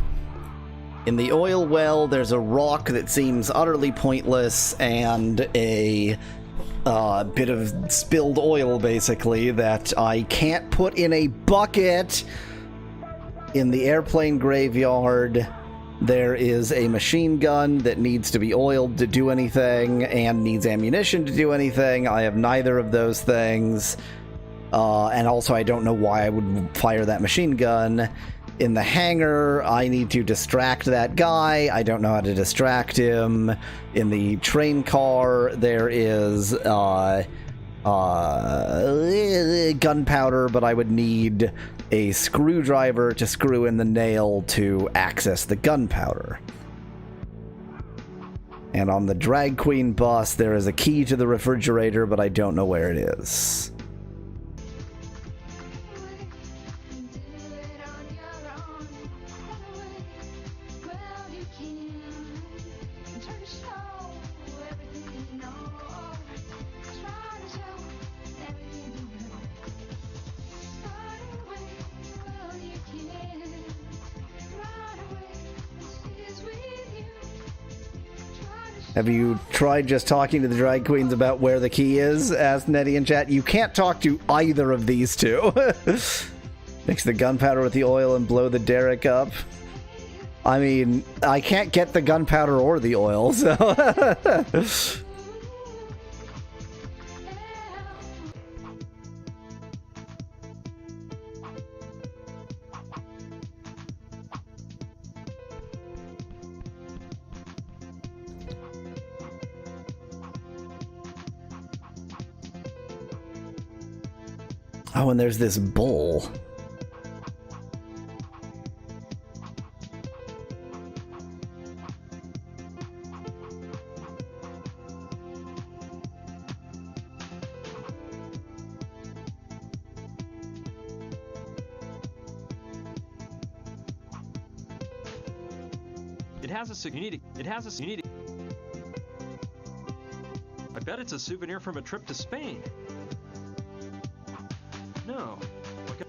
In the oil well, there's a rock that seems utterly pointless and a bit of spilled oil, basically, that I can't put in a bucket. In the airplane graveyard, there is a machine gun that needs to be oiled to do anything and needs ammunition to do anything. I have neither of those things. And also, I don't know why I would fire that machine gun. In the hangar, I need to distract that guy. I don't know how to distract him. In the train car, there is gunpowder, but I would need a screwdriver to screw in the nail to access the gunpowder. And on the drag queen bus, there is a key to the refrigerator, but I don't know where it is. Have you tried just talking to the drag queens about where the key is? Asked Nettie in chat. You can't talk to either of these two. Mix the gunpowder with the oil and blow the derrick up. I mean, I can't get the gunpowder or the oil, so... Oh, and there's this bull. It has a I bet it's a souvenir from a trip to Spain. No. Okay.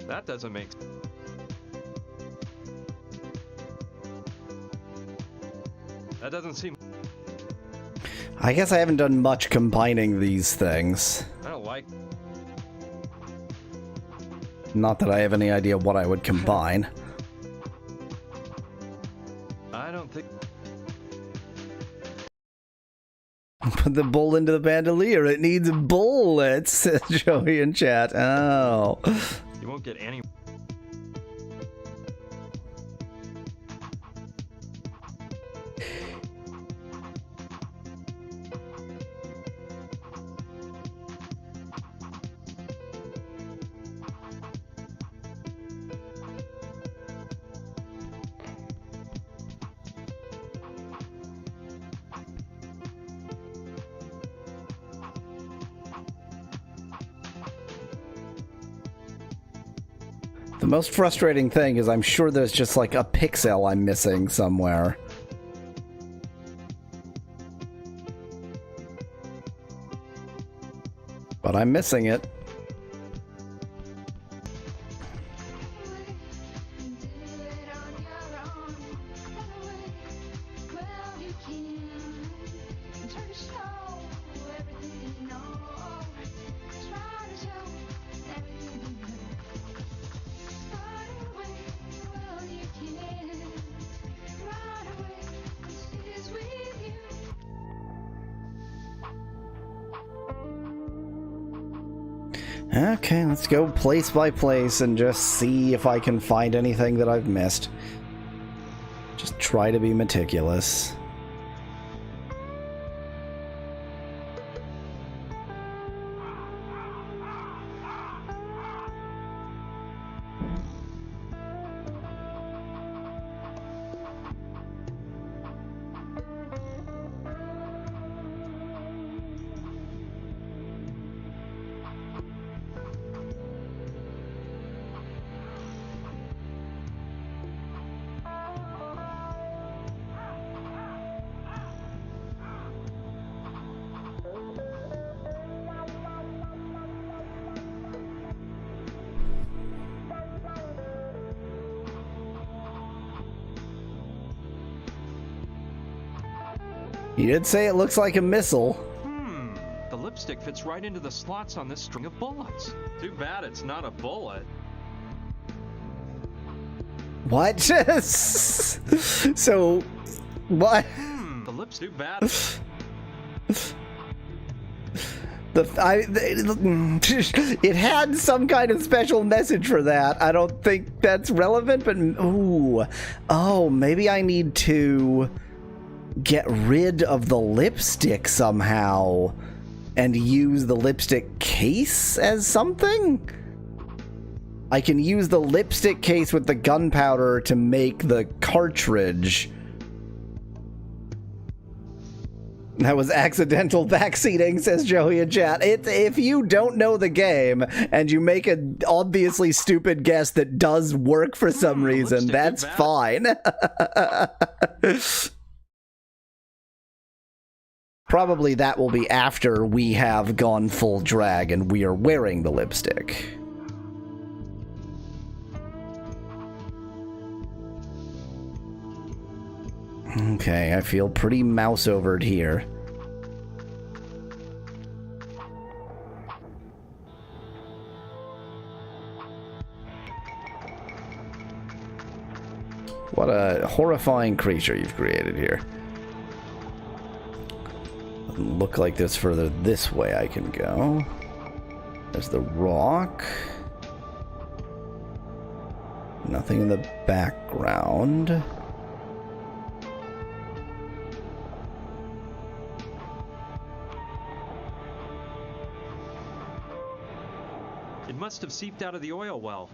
That doesn't make sense. That doesn't seem... I guess I haven't done much combining these things. I don't like... Not that I have any idea what I would combine. I don't think... Put the bull into the bandolier. It needs bullets, says Joey in chat. Oh. You won't get any... The most frustrating thing is I'm sure there's just like a pixel I'm missing somewhere. But I'm missing it. Okay, let's go place by place and just see if I can find anything that I've missed. Just try to be meticulous. You did say it looks like a missile. The lipstick fits right into the slots on this string of bullets. Too bad it's not a bullet. What? So, What? The lips do bad. It had some kind of special message for that. I don't think that's relevant, but oh, maybe I need to get rid of the lipstick somehow and use the lipstick case as something? I can use the lipstick case with the gunpowder to make the cartridge. That was accidental backseating, says Joey in chat. If you don't know the game and you make an obviously stupid guess that does work for some reason, that's fine. Probably that will be after we have gone full drag and we are wearing the lipstick. Okay, I feel pretty mouse-overed here. What a horrifying creature you've created here. Doesn't look like there's further this way I can go. There's the rock. Nothing in the background. It must have seeped out of the oil well.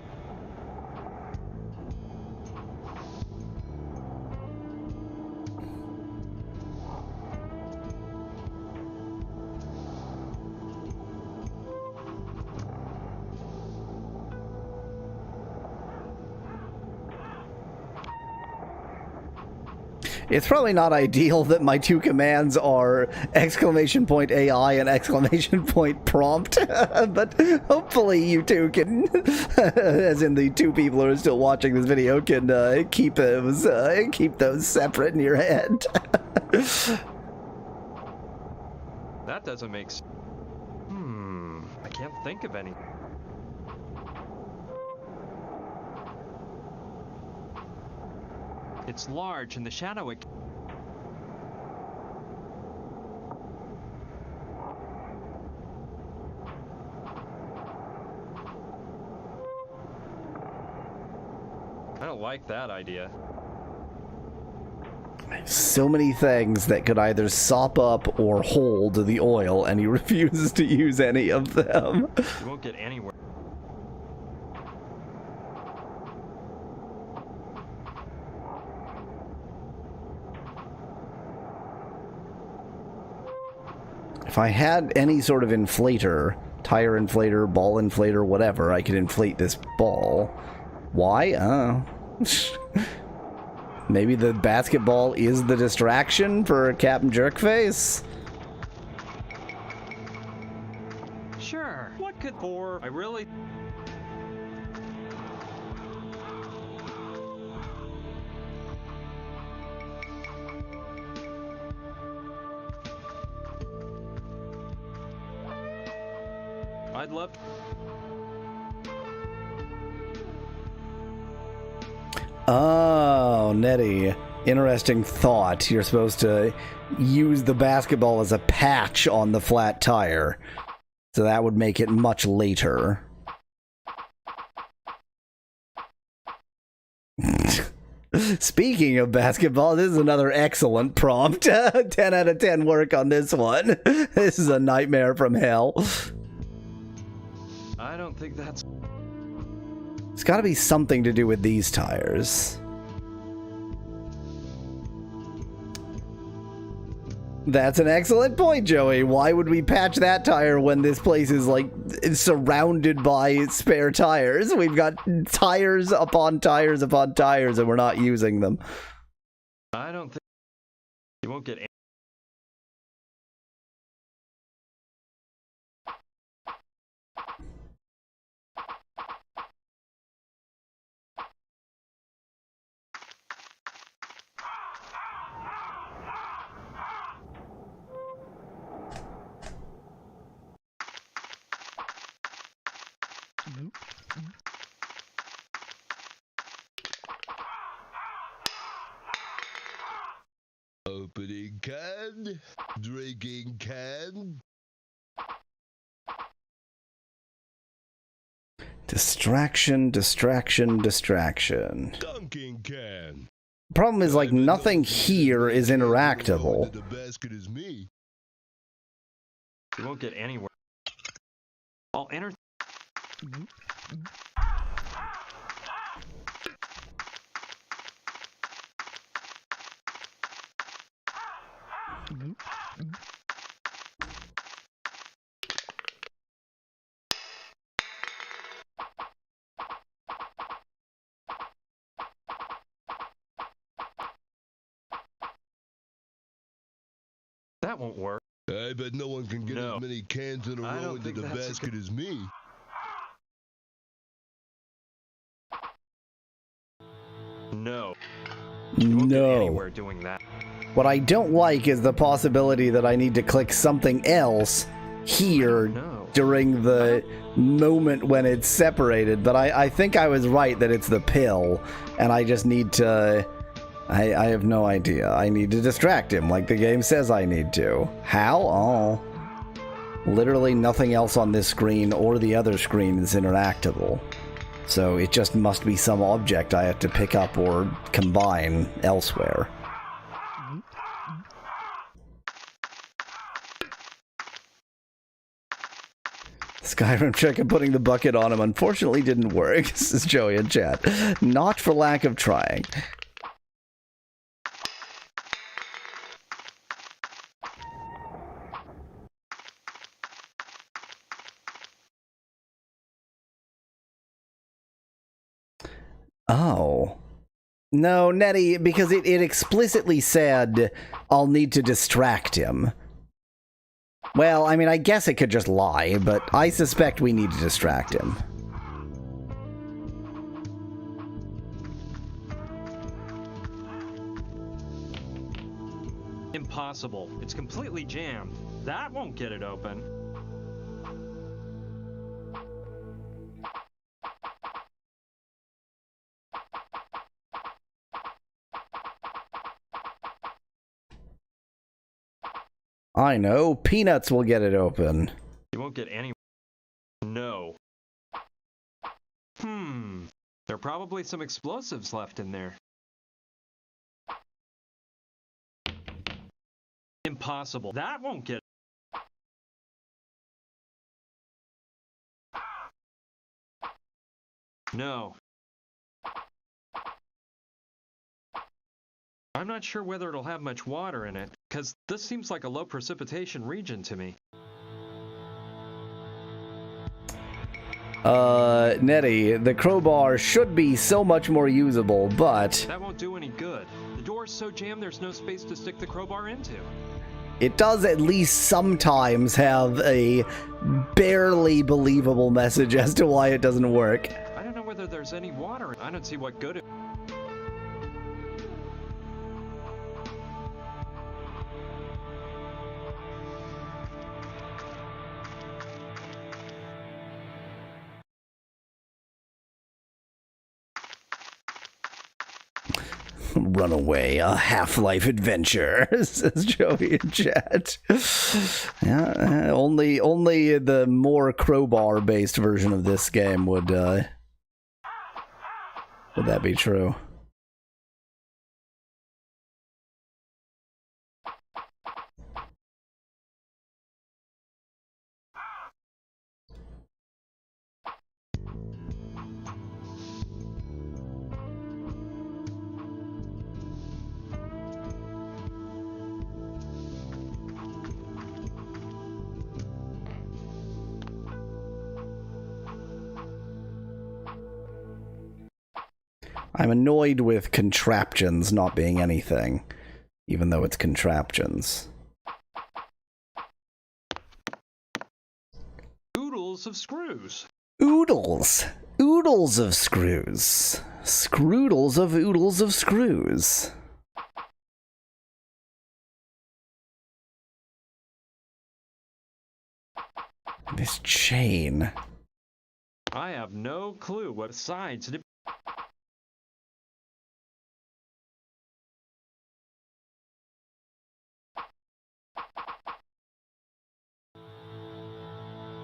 It's probably not ideal that my two commands are !AI and !prompt, but hopefully you two can, as in the two people who are still watching this video, can keep those separate in your head. That doesn't make sense. I can't think of any. It's large and the shadow. I don't like that idea. So many things that could either sop up or hold the oil, and he refuses to use any of them. You won't get anywhere. If I had any sort of inflator, tire inflator, ball inflator, whatever, I could inflate this ball. Why? Maybe the basketball is the distraction for Captain Jerkface? Sure. What could I really... I'd love... Oh, Nettie. Interesting thought. You're supposed to use the basketball as a patch on the flat tire. So that would make it much later. Speaking of basketball, this is another excellent prompt. 10 out of 10 work on this one. This is a nightmare from hell. I don't think that's... It's got to be something to do with these tires. That's an excellent point, Joey. Why would we patch that tire when this place is, like, surrounded by spare tires? We've got tires upon tires upon tires, and we're not using them. I don't think... You won't get any... can. Drinking can. Distraction, distraction, distraction. Dunking can. Problem is, like, nothing here is interactable. The basket is me. You won't get anywhere. I'll enter. That won't work. I bet no one can get as many cans in a row into the basket as me. No. You won't get No. anywhere doing that. What I don't like is the possibility that I need to click something else here during the moment when it's separated, but I think I was right that it's the pill, and I just need to... I have no idea. I need to distract him like the game says I need to. How? Oh. Literally nothing else on this screen or the other screen is interactable. So it just must be some object I have to pick up or combine elsewhere. Skyrim trick of putting the bucket on him unfortunately didn't work, says Joey in chat. Not for lack of trying. Oh. No, Nettie, because it explicitly said I'll need to distract him. Well, I mean, I guess it could just lie, but I suspect we need to distract him. Impossible. It's completely jammed. That won't get it open. I know, Peanuts will get it open. You won't get any. No. There are probably some explosives left in there. Impossible. That won't get. No. I'm not sure whether it'll have much water in it, because this seems like a low precipitation region to me. Nettie, the crowbar should be so much more usable, but... That won't do any good. The door's so jammed there's no space to stick the crowbar into. It does at least sometimes have a barely believable message as to why it doesn't work. I don't know whether there's any water. I don't see what good it... Runaway, a Half-Life adventure, says Joey in chat. Yeah, only the more crowbar-based version of this game would that be true. I'm annoyed with contraptions not being anything, even though it's contraptions. Oodles of screws. Oodles. Oodles of screws. Scroodles of oodles of screws. This chain. I have no clue what sides to...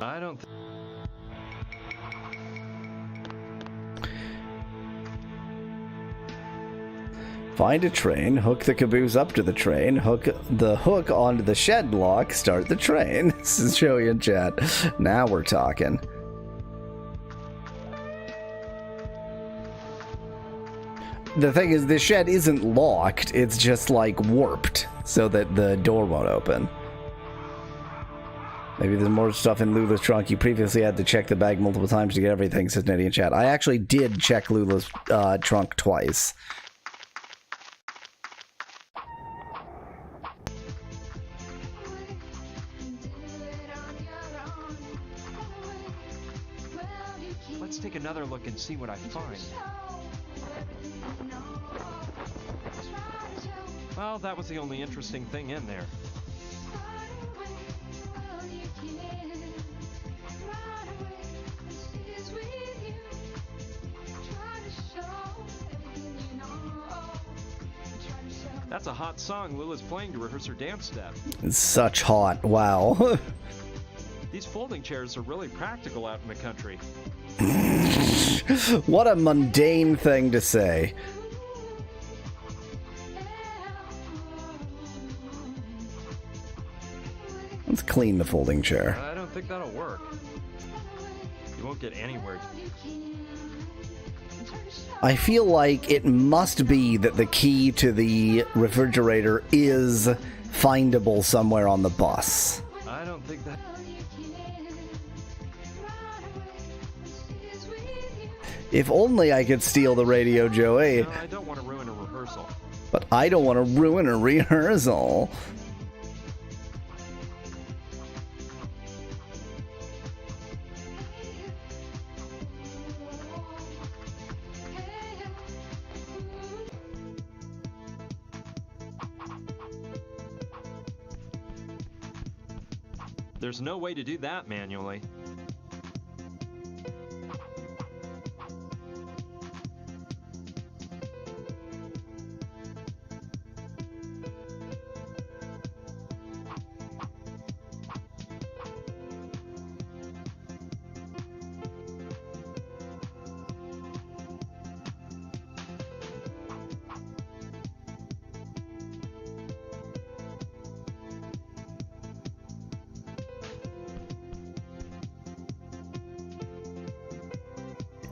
I don't. Find a train, hook the caboose up to the train, hook the hook onto the shed block, start the train. This is Joey in chat. Now we're talking. The thing is, the shed isn't locked, it's just like warped so that the door won't open. Maybe there's more stuff in Lula's trunk. You previously had to check the bag multiple times to get everything, says Nitty in chat. I actually did check Lula's trunk twice. Let's take another look and see what I find. Well, that was the only interesting thing in there. That's a hot song Lula's playing to rehearse her dance step. It's such hot. Wow. These folding chairs are really practical out in the country. What a mundane thing to say. Let's clean the folding chair. I don't think that'll work. You won't get anywhere. I feel like it must be that the key to the refrigerator is findable somewhere on the bus. I don't think that... If only I could steal the radio, Joey. No, I don't want to ruin a rehearsal. But I don't want to ruin a rehearsal. There's no way to do that manually.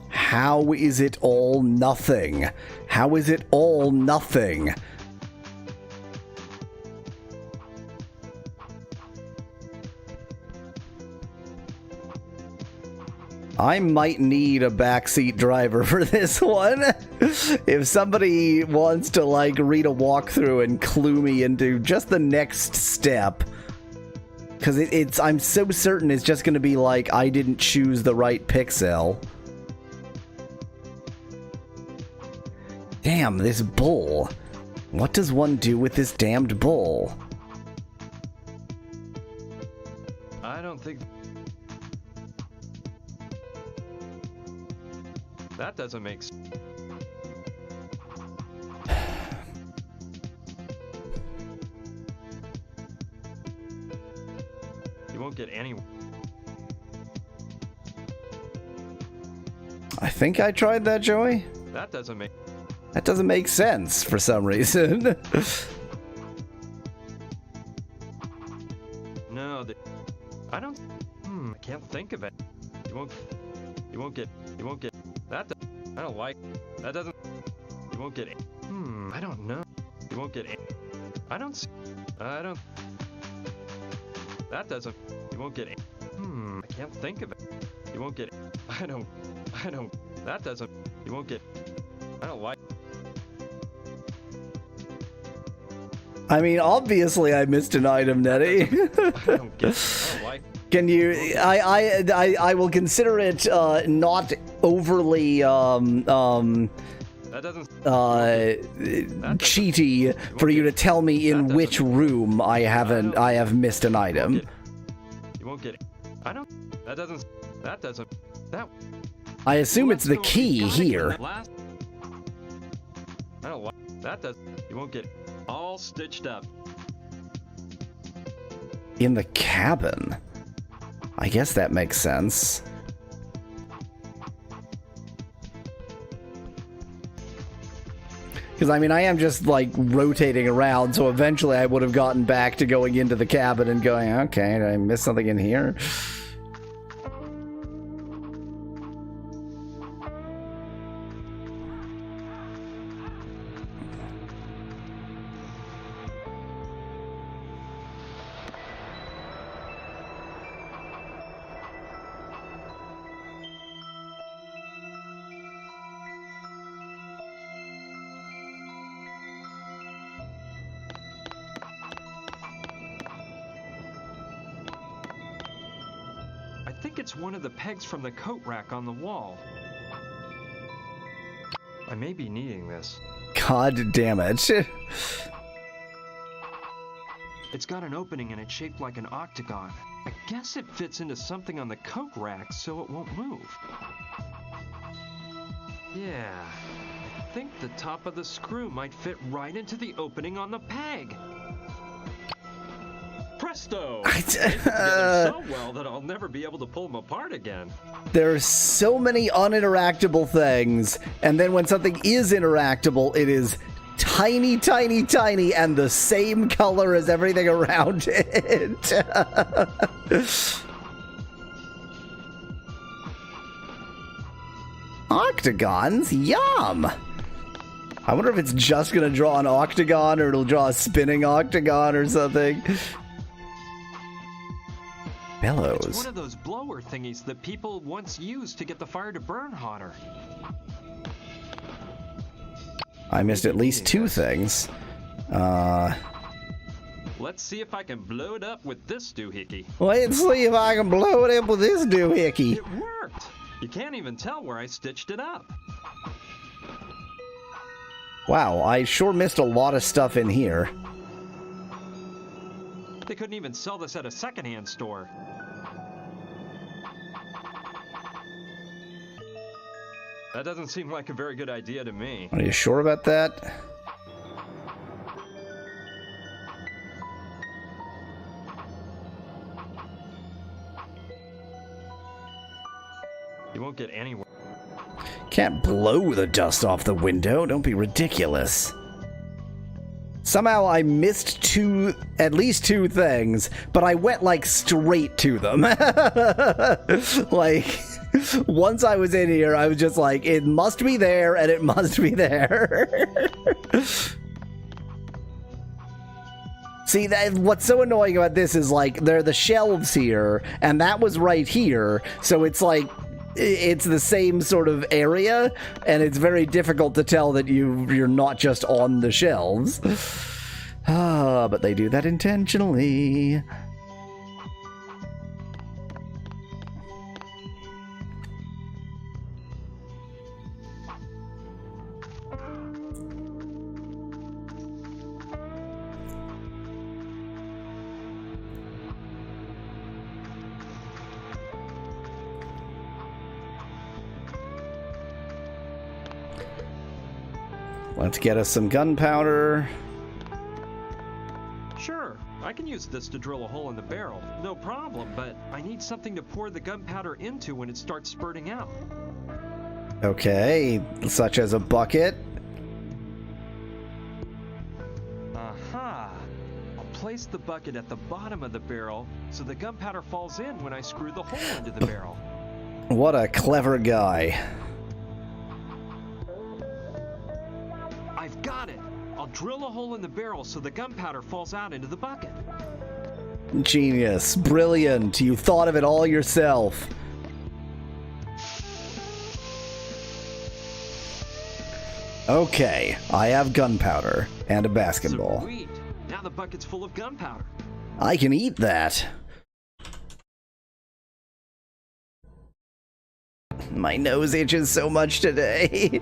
How is it all nothing? How is it all nothing? I might need a backseat driver for this one. If somebody wants to, like, read a walkthrough and clue me into just the next step. Because I'm so certain it's just going to be like, I didn't choose the right pixel. Damn, this bull. What does one do with this damned bull? I don't think... That doesn't make sense. You won't get anywhere. I think I tried that, Joey. That doesn't make... That doesn't make sense for some reason. No, I don't... I can't think of it. You won't get... That I don't like... That doesn't... You won't get... I don't know. You won't get... I don't... That doesn't... You won't get... I can't think of it. You won't get... I don't... That doesn't... You won't get... I don't like... I mean, obviously I missed an item, Nettie. I don't like... Can you... I will consider it not overly That doesn't... cheaty for you to tell me in which room I have missed an item. You won't get... I don't... That doesn't... That... I assume it's the key here. I don't like... That does... You won't get... All stitched up. In the cabin. I guess that makes sense. Because, I mean, I am just, like, rotating around, so eventually I would have gotten back to going into the cabin and going, okay, did I miss something in here? I think it's one of the pegs from the coat rack on the wall. I may be needing this. God damn it. It's got an opening and it's shaped like an octagon. I guess it fits into something on the coat rack so it won't move. Yeah, I think the top of the screw might fit right into the opening on the peg. Presto! They fit together so well that I'll never be able to pull them apart again. There are so many uninteractable things, and then when something is interactable, it is tiny, tiny, tiny, and the same color as everything around it. Octagons? Yum! I wonder if it's just gonna draw an octagon, or it'll draw a spinning octagon or something. Bellows. It's one of those blower thingies that people once used to get the fire to burn hotter. I missed at least two things. Let's see if I can blow it up with this doohickey. Let's see if I can blow it up with this doohickey. It worked! You can't even tell where I stitched it up. Wow, I sure missed a lot of stuff in here. They couldn't even sell this at a secondhand store. That doesn't seem like a very good idea to me. Are you sure about that? You won't get anywhere. Can't blow the dust off the window. Don't be ridiculous. Somehow I missed at least two things, but I went like straight to them. Like, once I was in here, I was just like, it must be there and it must be there. See, what's so annoying about this is like, there are the shelves here, and that was right here, so it's like, it's the same sort of area, and it's very difficult to tell that you're not just on the shelves. Ah, but they do that intentionally. Let's get us some gunpowder. Sure, I can use this to drill a hole in the barrel, no problem, but I need something to pour the gunpowder into when it starts spurting out. Okay, such as a bucket. Aha! I'll place the bucket at the bottom of the barrel so the gunpowder falls in when I screw the hole into the barrel. What a clever guy. I've got it! I'll drill a hole in the barrel so the gunpowder falls out into the bucket. Genius. Brilliant. You thought of it all yourself. Okay, I have gunpowder and a basketball. Sweet. Now the bucket's full of gunpowder. I can eat that. My nose itches so much today.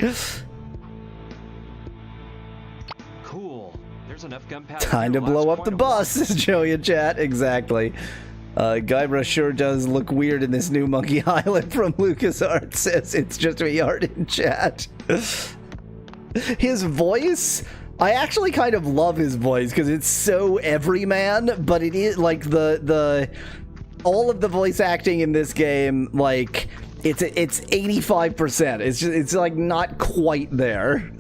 Cool. There's enough gunpowder. Time to blow up the bus, says Joey in chat. Exactly. Guybrush sure does look weird in this new Monkey Island from LucasArts, says it's just me art in chat. His voice, I actually kind of love his voice because it's so everyman, but it is like all of the voice acting in this game, like, it's 85%. It's like not quite there.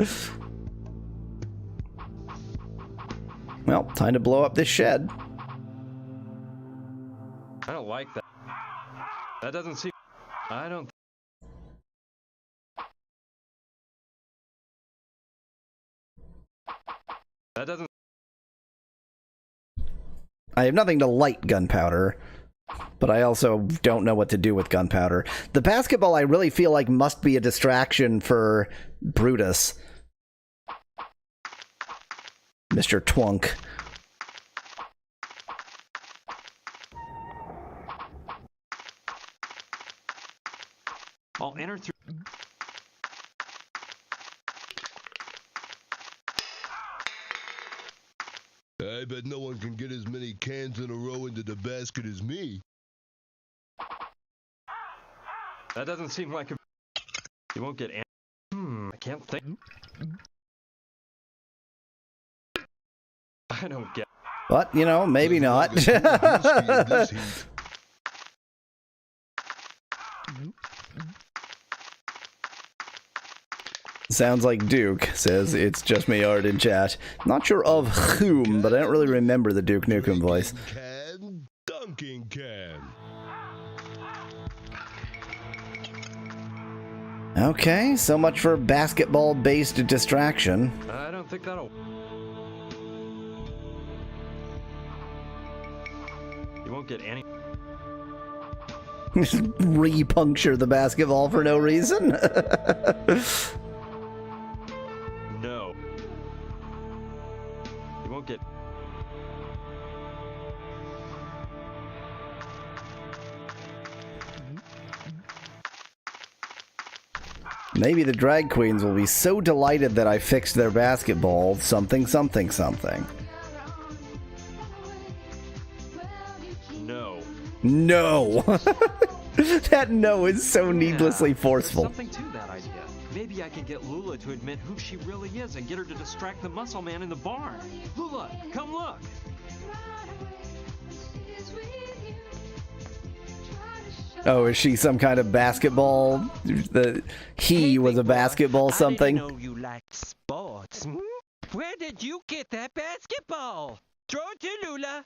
Well, time to blow up this shed. I don't like that. That doesn't seem... I don't... That doesn't... I have nothing to light gunpowder, but I also don't know what to do with gunpowder. The basketball I really feel like must be a distraction for Brutus. Mr. Twunk. I'll enter through... I bet no one can get as many cans in a row into the basket as me. That doesn't seem like a... You won't get any... I can't think... I don't get... But, you know, maybe not. Sounds like Duke says it's just me art in chat. Not sure of whom, but I don't really remember the Duke Nukem voice. Can, dunking can. Okay, so much for basketball-based distraction. I don't think that'll... You won't get any... Re-puncture the basketball for no reason? No. You won't get... Maybe the drag queens will be so delighted that I fixed their basketball something something something. No. No! That no is so needlessly forceful. There's something to that idea. Maybe I can get Lula to admit who she really is and get her to distract the muscle man in the barn. Lula, come look! Oh, is she some kind of basketball? He was a basketball something? I didn't know you liked sports. Where did you get that basketball? Throw it to Lula.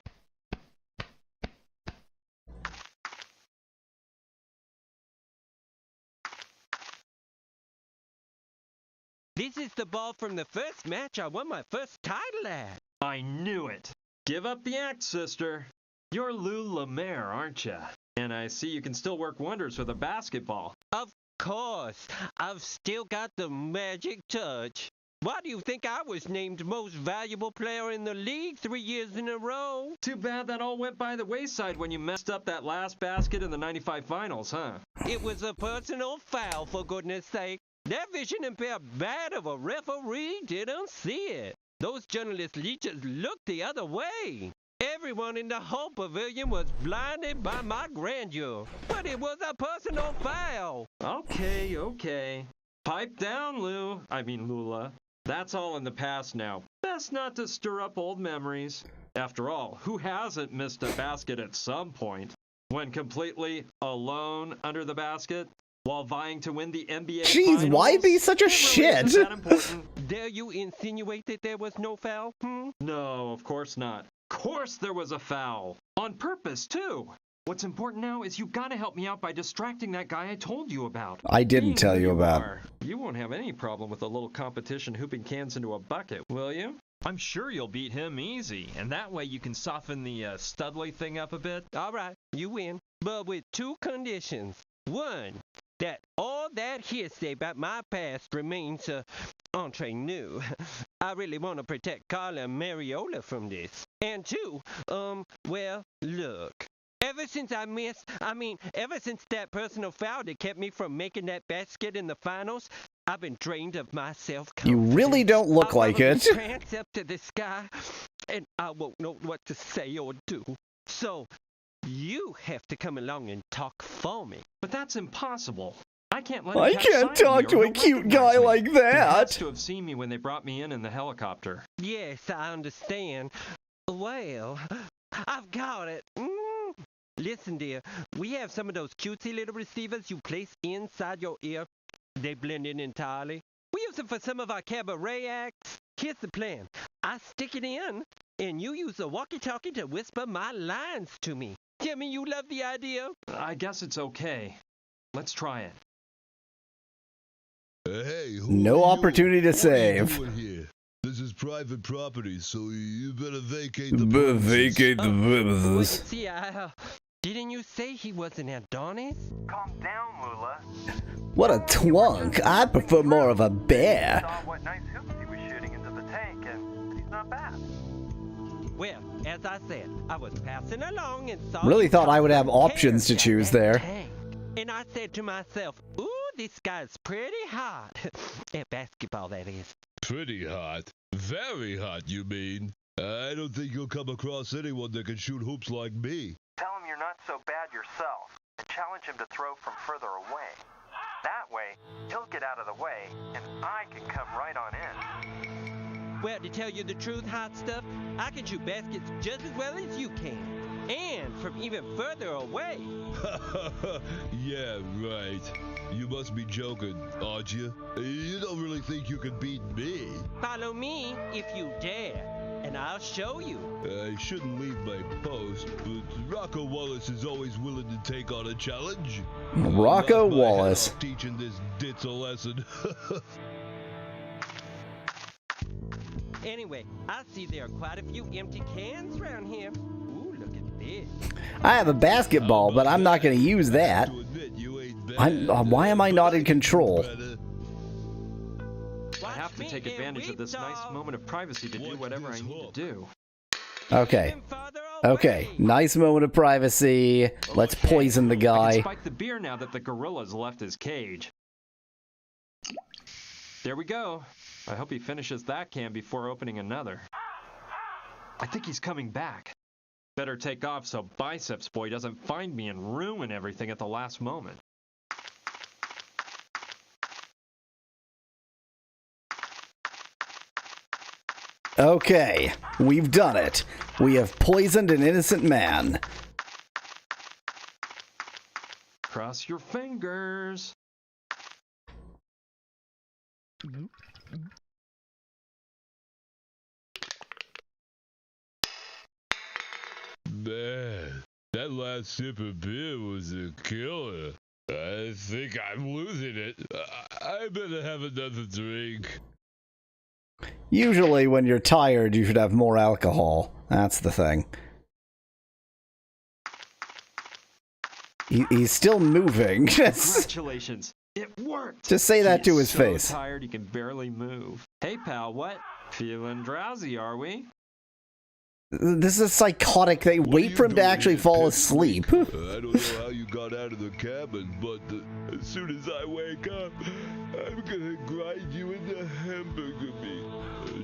This is the ball from the first match I won my first title at. I knew it. Give up the act, sister. You're Lou Lemaire, aren't you? And I see you can still work wonders with a basketball. Of course. I've still got the magic touch. Why do you think I was named most valuable player in the league 3 years in a row? Too bad that all went by the wayside when you messed up that last basket in the 95 finals, huh? It was a personal foul, for goodness sake. That vision impaired bat of a referee didn't see it. Those journalist leeches looked the other way. Everyone in the whole pavilion was blinded by my grandeur. But it was a personal foul. Okay. Pipe down, Lula. That's all in the past now. Best not to stir up old memories. After all, who hasn't missed a basket at some point? When completely alone under the basket? While vying to win the NBA Jeez, finals? why be such a shit? Isn't that important? Dare you insinuate that there was no foul? No, of course not. Of course there was a foul. On purpose, too. What's important now is you gotta help me out by distracting that guy I told you about. I didn't tell you about. You won't have any problem with a little competition hooping cans into a bucket, will you? I'm sure you'll beat him easy, and that way you can soften the Studley thing up a bit. All right, you win. But with two conditions. One, that all that hearsay about my past remains entre nous. I really want to protect Carla and Mariola from this. And two, well, look. Ever since that personal foul that kept me from making that basket in the finals, I've been drained of my self-confidence. You really don't look like it. Prance up to the sky, and I won't know what to say or do. So, you have to come along and talk for me. But that's impossible. I can't let I can't talk to a cute guy like He that. has to have seen me when they brought me in the helicopter. Yes, I understand. Well, I've got it. Listen, dear, we have some of those cutesy little receivers you place inside your ear. They blend in entirely. We use them for some of our cabaret acts. Here's the plan. I stick it in, and you use the walkie-talkie to whisper my lines to me. Tell me you love the idea? I guess it's okay. Let's try it. Hey, No opportunity to save. This is private property, so you better vacate Vacate the premises. See, didn't you say he was an Adonis? Calm down, Lula. What a twunk. I prefer more of a bear. Saw what nice hoops he was shooting into the tank, and he's not bad. Well, as I said, I was passing along and saw. Really thought I would have options to choose there. And I said to myself, ooh, this guy's pretty hot. At basketball, that is. Pretty hot. Very hot, you mean? I don't think you'll come across anyone that can shoot hoops like me. Tell him you're not so bad yourself, and challenge him to throw from further away. That way, he'll get out of the way, and I can come right on in. Well, to tell you the truth, hot stuff, I can shoot baskets just as well as you can. And from even further away. Yeah, right. You must be joking, aren't you? You don't really think you can beat me? Follow me if you dare, and I'll show you. I shouldn't leave my post, but Rocco Wallace is always willing to take on a challenge. Rocco Wallace. Teaching this ditz a lesson. Anyway, I see there are quite a few empty cans around here. Ooh, look at this. I have a basketball, but I'm not going to use that. Why am I not in control? I have to take advantage of this nice moment of privacy to do whatever I need to do. Okay. Okay. Nice moment of privacy. Let's poison the I guy. can spike the beer now that the gorilla's left his cage. There we go. I hope he finishes that can before opening another. I think he's coming back. Better take off so Biceps Boy doesn't find me and ruin everything at the last moment. Okay. We've done it. We have poisoned an innocent man. Cross your fingers. Man, that last sip of beer was a killer. I think I'm losing it. I better have another drink. Usually when you're tired, you should have more alcohol. That's the thing. He's still moving. Congratulations. It worked. Just say that to his so face. Tired he can barely move. Hey pal, what? Feeling drowsy, are we? This is psychotic. They wait for him to actually fall asleep. I don't know how you got out of the cabin, but as soon as I wake up, I'm gonna grind you into hamburger meat.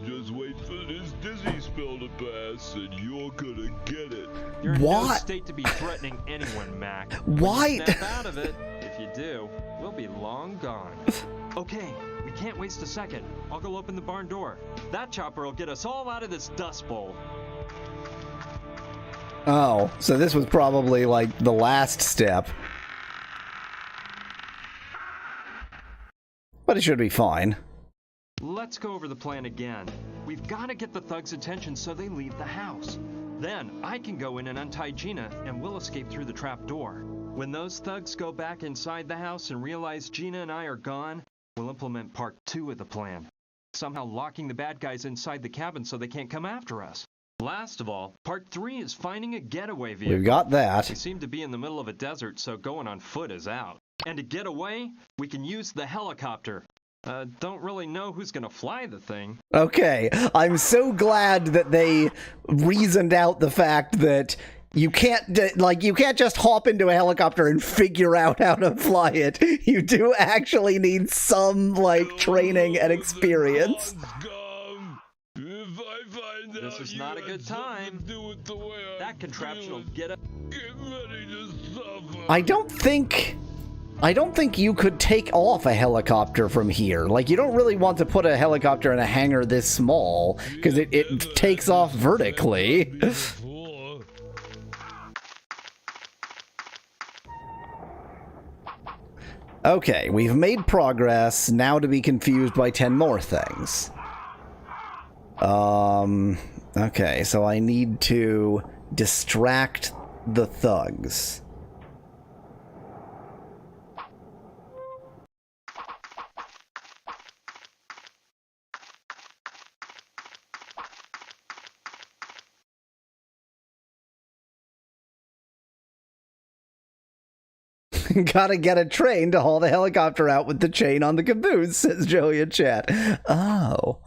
Just wait for this dizzy spell to pass, and you're gonna get it. You're in no What? state to be threatening anyone, Mac. Why? When you snap out of it, if you do, we'll be long gone. Okay, we can't waste a second. I'll go open the barn door. That chopper will get us all out of this dust bowl. Oh, so this was probably like the last step. But it should be fine. Let's go over the plan again. We've got to get the thugs' attention so they leave the house. Then I can go in and untie Gina, and we'll escape through the trap door. When those thugs go back inside the house and realize Gina and I are gone, we'll implement part 2 of the plan. Somehow locking the bad guys inside the cabin so they can't come after us. Last of all, part 3 is finding a getaway vehicle. We've got that. We seem to be in the middle of a desert, so going on foot is out. And to get away, we can use the helicopter. Don't really know who's gonna fly the thing. Okay, I'm so glad that they reasoned out the fact that you can't just hop into a helicopter and figure out how to fly it. You do actually need some training and experience. This is not a good time. That contraption will get us. I don't think you could take off a helicopter from here. Like, you don't really want to put a helicopter in a hangar this small, because it takes off vertically. Okay, we've made progress, now to be confused by 10 more things. Okay, so I need to distract the thugs. Gotta get a train to haul the helicopter out with the chain on the caboose, says Joey in chat. Oh.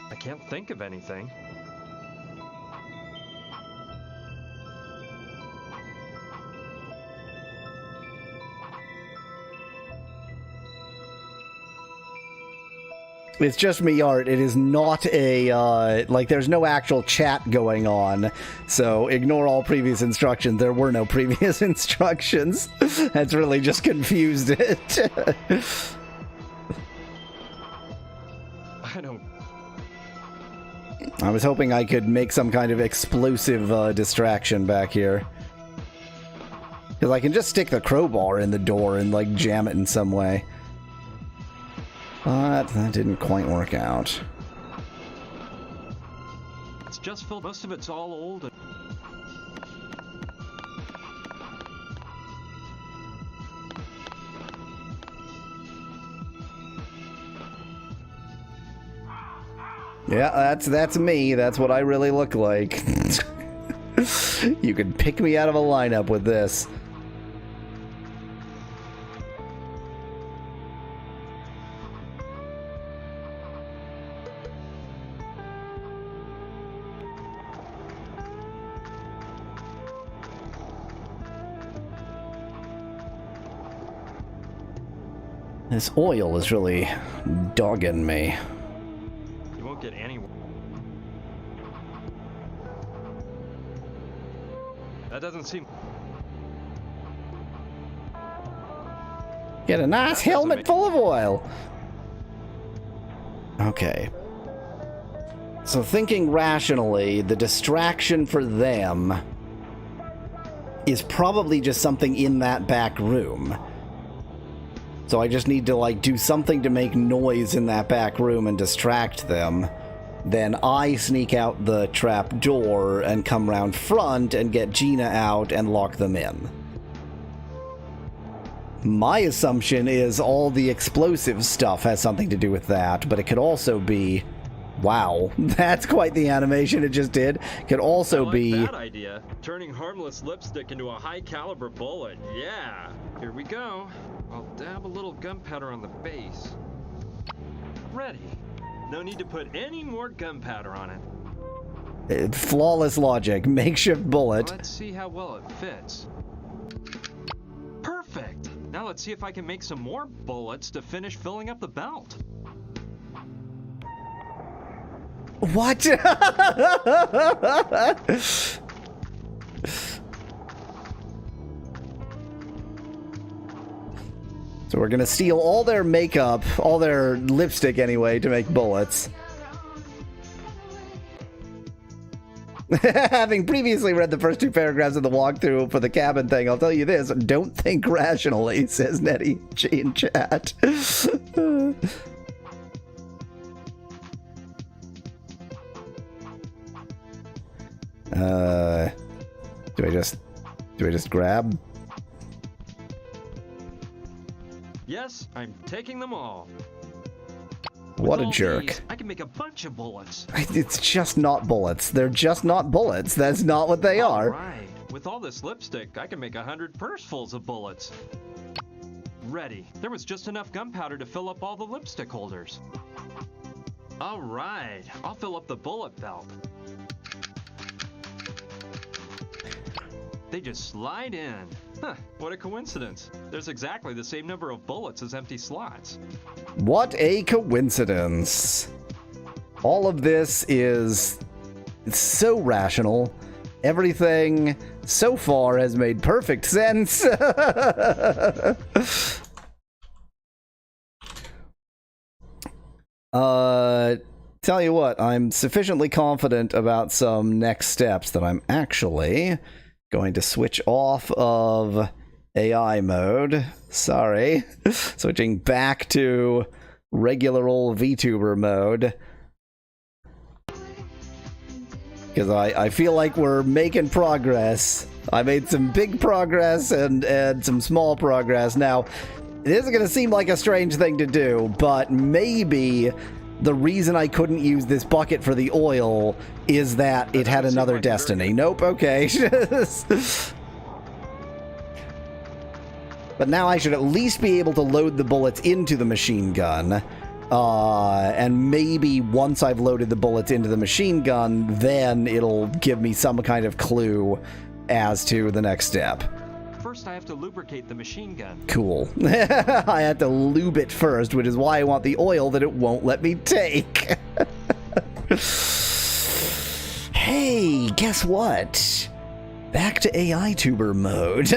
I can't think of anything. It's just me art. It is not a, like, there's no actual chat going on. So ignore all previous instructions. There were no previous instructions. That's really just confused it. I was hoping I could make some kind of explosive distraction back here. Because I can just stick the crowbar in the door and, like, jam it in some way. But that didn't quite work out. It's just filled. Most of it's all old. And yeah, that's me. That's what I really look like. You can pick me out of a lineup with this. This oil is really dogging me. you won't get anywhere. That doesn't seem... Get a nice helmet full of oil. Okay. So thinking rationally, the distraction for them is probably just something in that back room. So I just need to, like, do something to make noise in that back room and distract them. Then I sneak out the trap door and come round front and get Gina out and lock them in. My assumption is all the explosive stuff has something to do with that, but it could also be... Wow, that's quite the animation it just did. Could also be... that idea. Turning harmless lipstick into a high-caliber bullet. Yeah. Here we go. I'll dab a little gunpowder on the base. Ready. No need to put any more gunpowder on it. Flawless logic. Makeshift bullet. Let's see how well it fits. Perfect. Now let's see if I can make some more bullets to finish filling up the belt. What? So we're gonna steal all their makeup, all their lipstick anyway, to make bullets. Having previously read the first two paragraphs of the walkthrough for the cabin thing, I'll tell you this, don't think rationally, says Nettie G in chat. Do I just grab? Yes, I'm taking them all. What With a all jerk. These, I can make a bunch of bullets. It's just not bullets. They're just not bullets. That's not what they are. Right. With all this lipstick, I can make 100 pursefuls of bullets. Ready. There was just enough gunpowder to fill up all the lipstick holders. All right. I'll fill up the bullet belt. They just slide in. Huh, what a coincidence. There's exactly the same number of bullets as empty slots. What a coincidence. All of this is so rational. Everything so far has made perfect sense. Tell you what, I'm sufficiently confident about some next steps that I'm actually going to switch off of AI mode. Sorry. Switching back to regular old VTuber mode. Because I feel like we're making progress. I made some big progress and some small progress. Now, this is going to seem like a strange thing to do, but maybe the reason I couldn't use this bucket for the oil is that it had another destiny. Nope, okay. But now I should at least be able to load the bullets into the machine gun. And maybe once I've loaded the bullets into the machine gun, then it'll give me some kind of clue as to the next step. First, I have to lubricate the machine gun. Cool. I had to lube it first, which is why I want the oil that it won't let me take. Hey, guess what? Back to AI tuber mode.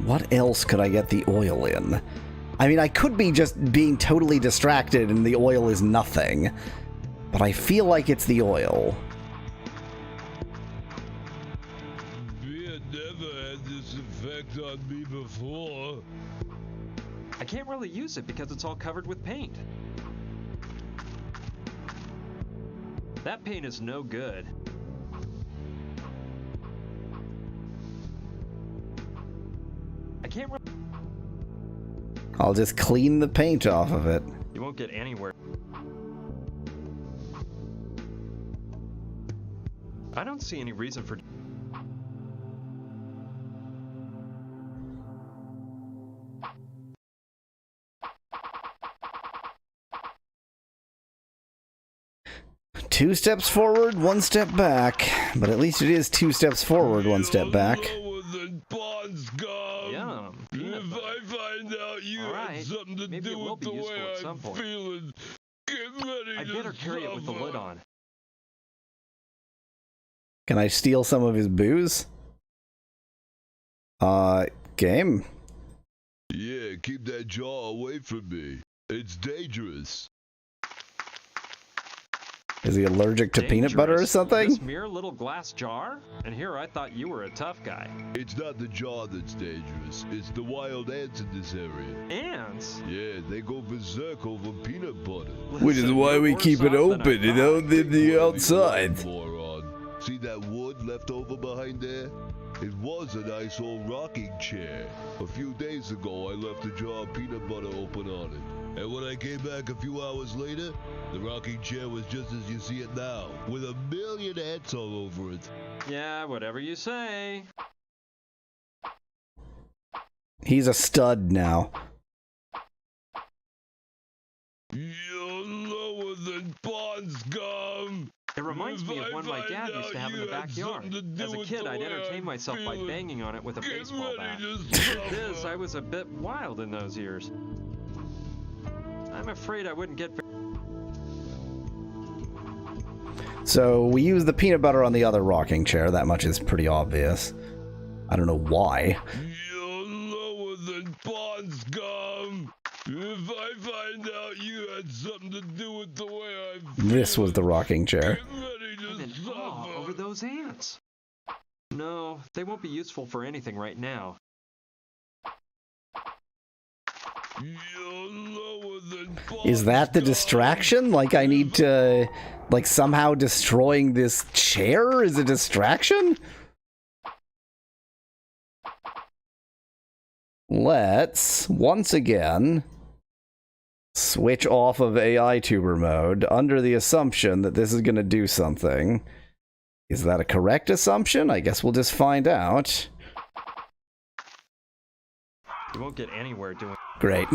What else could I get the oil in? I mean, I could be just being totally distracted and the oil is nothing. But I feel like it's the oil. Beer never had this effect on me before. I can't really use it because it's all covered with paint. That paint is no good. I can't really... I'll just clean the paint off of it. You won't get anywhere. I don't see any reason for... Two steps forward, one step back. But at least it is 2 steps forward, 1 step back. Yum. If I find out you had something to do with the way I'm feeling, get ready I better carry it with the lid on. Can I steal some of his booze? Game? Yeah, keep that jar away from me. It's dangerous. Is he allergic to peanut butter or something? This mere little glass jar? And here I thought you were a tough guy. It's not the jar that's dangerous. It's the wild ants in this area. Ants? Yeah, they go berserk over peanut butter. Which is why we keep it open, you know, in the outside. Moron. See that wood left over behind there? It was a nice old rocking chair. A few days ago, I left a jar of peanut butter open on it. And when I came back a few hours later, the rocking chair was just as you see it now, with a million ants all over it. Yeah, whatever you say. He's a stud now. You're lower than pond scum. It reminds me of one my dad used to have in the backyard. As a kid, I'd entertain myself by banging on it with a baseball bat. Truth is, I was a bit wild in those years. I'm afraid I wouldn't get... So, we use the peanut butter on the other rocking chair. That much is pretty obvious. I don't know why. You're lower than pond scum. If I find out you had something to do with the way I feel, This was the rocking chair. I'm in awe over those ants. No, they won't be useful for anything right now. Is that the distraction? Like, I need to... Like, somehow destroying this chair is a distraction? Let's, once again, switch off of AI tuber mode under the assumption that this is going to do something. Is that a correct assumption? I guess we'll just find out. You won't get anywhere doing... Great.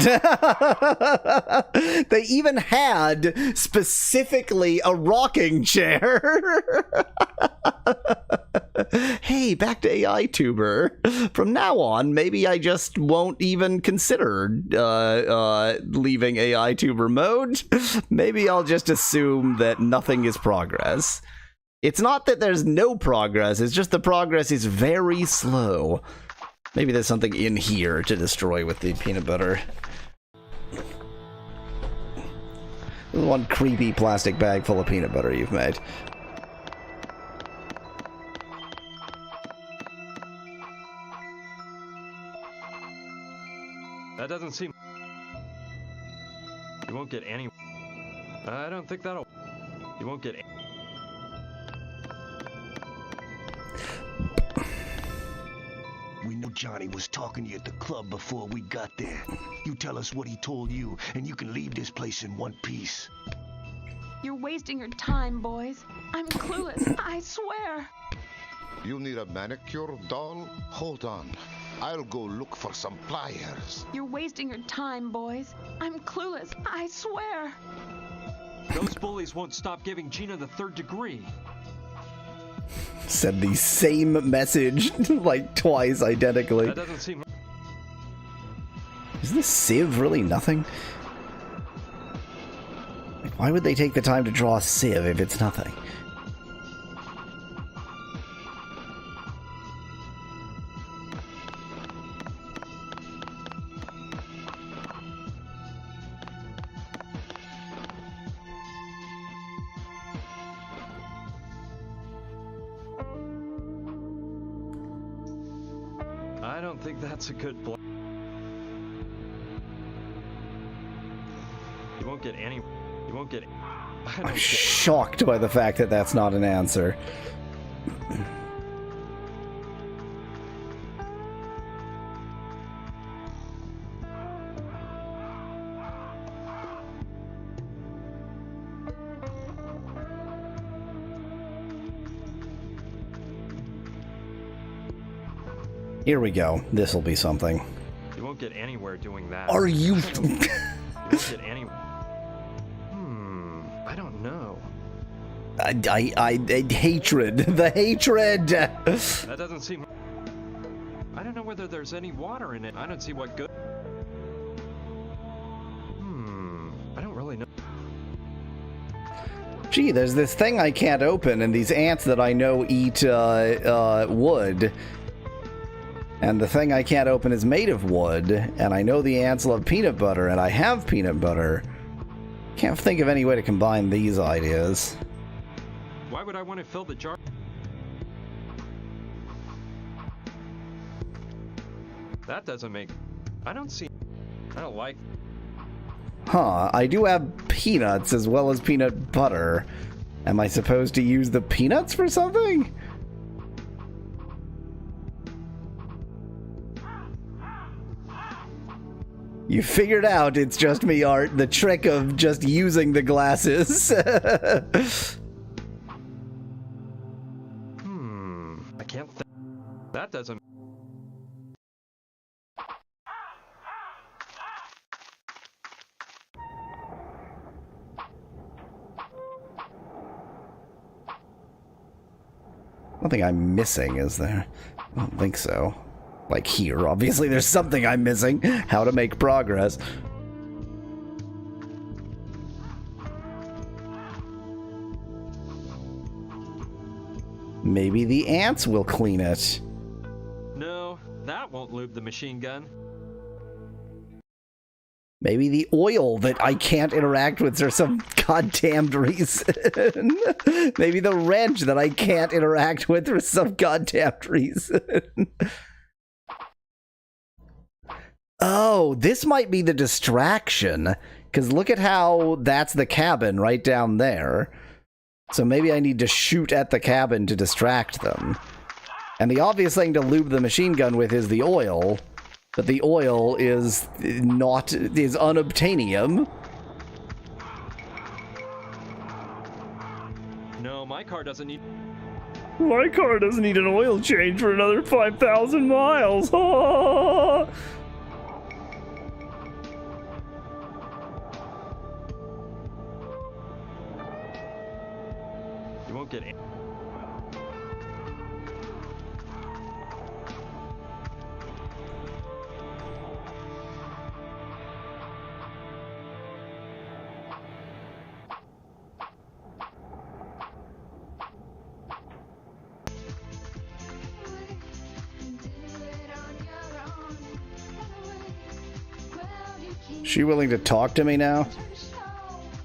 They even had specifically a rocking chair. Hey, back to AI Tuber. From now on, maybe I just won't even consider leaving AI Tuber mode. Maybe I'll just assume that nothing is progress. It's not that there's no progress, it's just the progress is very slow. Maybe there's something in here to destroy with the peanut butter. One creepy plastic bag full of peanut butter you've made. That doesn't seem... You won't get any... I don't think that'll... You won't get any... We know Johnny was talking to you at the club before we got there. You tell us what he told you, and you can leave this place in one piece. You're wasting your time, boys. I'm clueless, I swear. You need a manicure, doll? Hold on. I'll go look for some pliers. You're wasting your time, boys. I'm clueless, I swear. Those bullies won't stop giving Gina the 3rd degree. Said the same message, like twice identically. That doesn't seem... Is this sieve really nothing? Like, why would they take the time to draw a sieve if it's nothing? I don't think that's a good plan. You won't get any... You won't get... I'm shocked by the fact that that's not an answer. Here we go. This'll be something. You won't get anywhere doing that. Are you... You won't get any... I don't know. Hatred. The hatred! That doesn't seem... I don't know whether there's any water in it. I don't see what good... I don't really know. Gee, there's this thing I can't open, and these ants that I know eat wood. And the thing I can't open is made of wood, and I know the ants love peanut butter, and I have peanut butter. Can't think of any way to combine these ideas. Why would I want to fill the jar? That doesn't make... I don't like... Huh, I do have peanuts as well as peanut butter. Am I supposed to use the peanuts for something? You figured out it's just me, Art. The trick of just using the glasses. I can't think. That doesn't... Nothing I'm missing, is there? I don't think so. Like here, obviously there's something I'm missing. How to make progress. Maybe the ants will clean it. No, that won't lube the machine gun. Maybe the oil that I can't interact with for some goddamned reason. Maybe the wrench that I can't interact with for some goddamned reason. Oh, this might be the distraction. Because look at how that's the cabin right down there. So maybe I need to shoot at the cabin to distract them. And the obvious thing to lube the machine gun with is the oil. But the oil is unobtainium. No, my car doesn't need... My car doesn't need an oil change for another 5,000 miles. won't get any. She willing to talk to me now?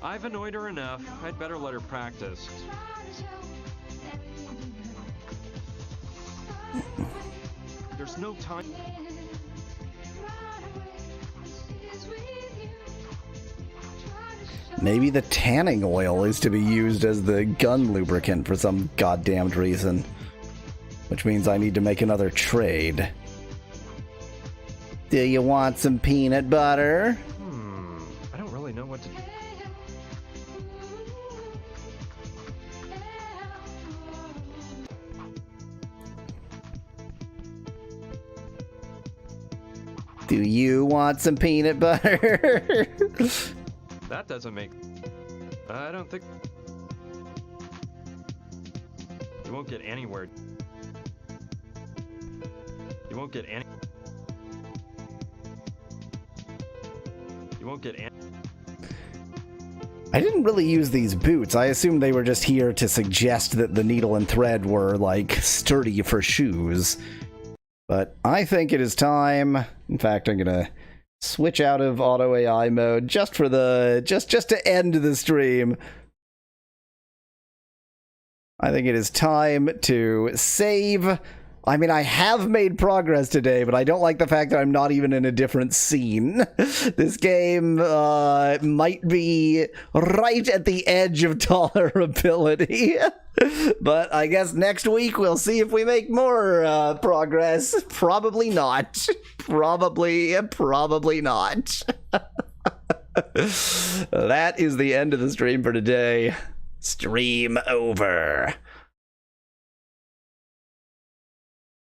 I've annoyed her enough. I'd better let her practice. There's no time. Maybe the tanning oil is to be used as the gun lubricant for some goddamned reason. Which means I need to make another trade. Do you want some peanut butter? I don't really know what to do. Do you want some peanut butter? That doesn't make... I don't think... You won't get anywhere. You won't get any... You won't get any... I didn't really use these boots. I assumed they were just here to suggest that the needle and thread were, like, sturdy for shoes. But I think it is time. In fact, I'm gonna switch out of auto AI mode just for the... just to end the stream. I think it is time to save. I mean, I have made progress today, but I don't like the fact that I'm not even in a different scene. This game might be right at the edge of tolerability. But I guess next week we'll see if we make more progress. Probably not. Probably not. That is the end of the stream for today. Stream over.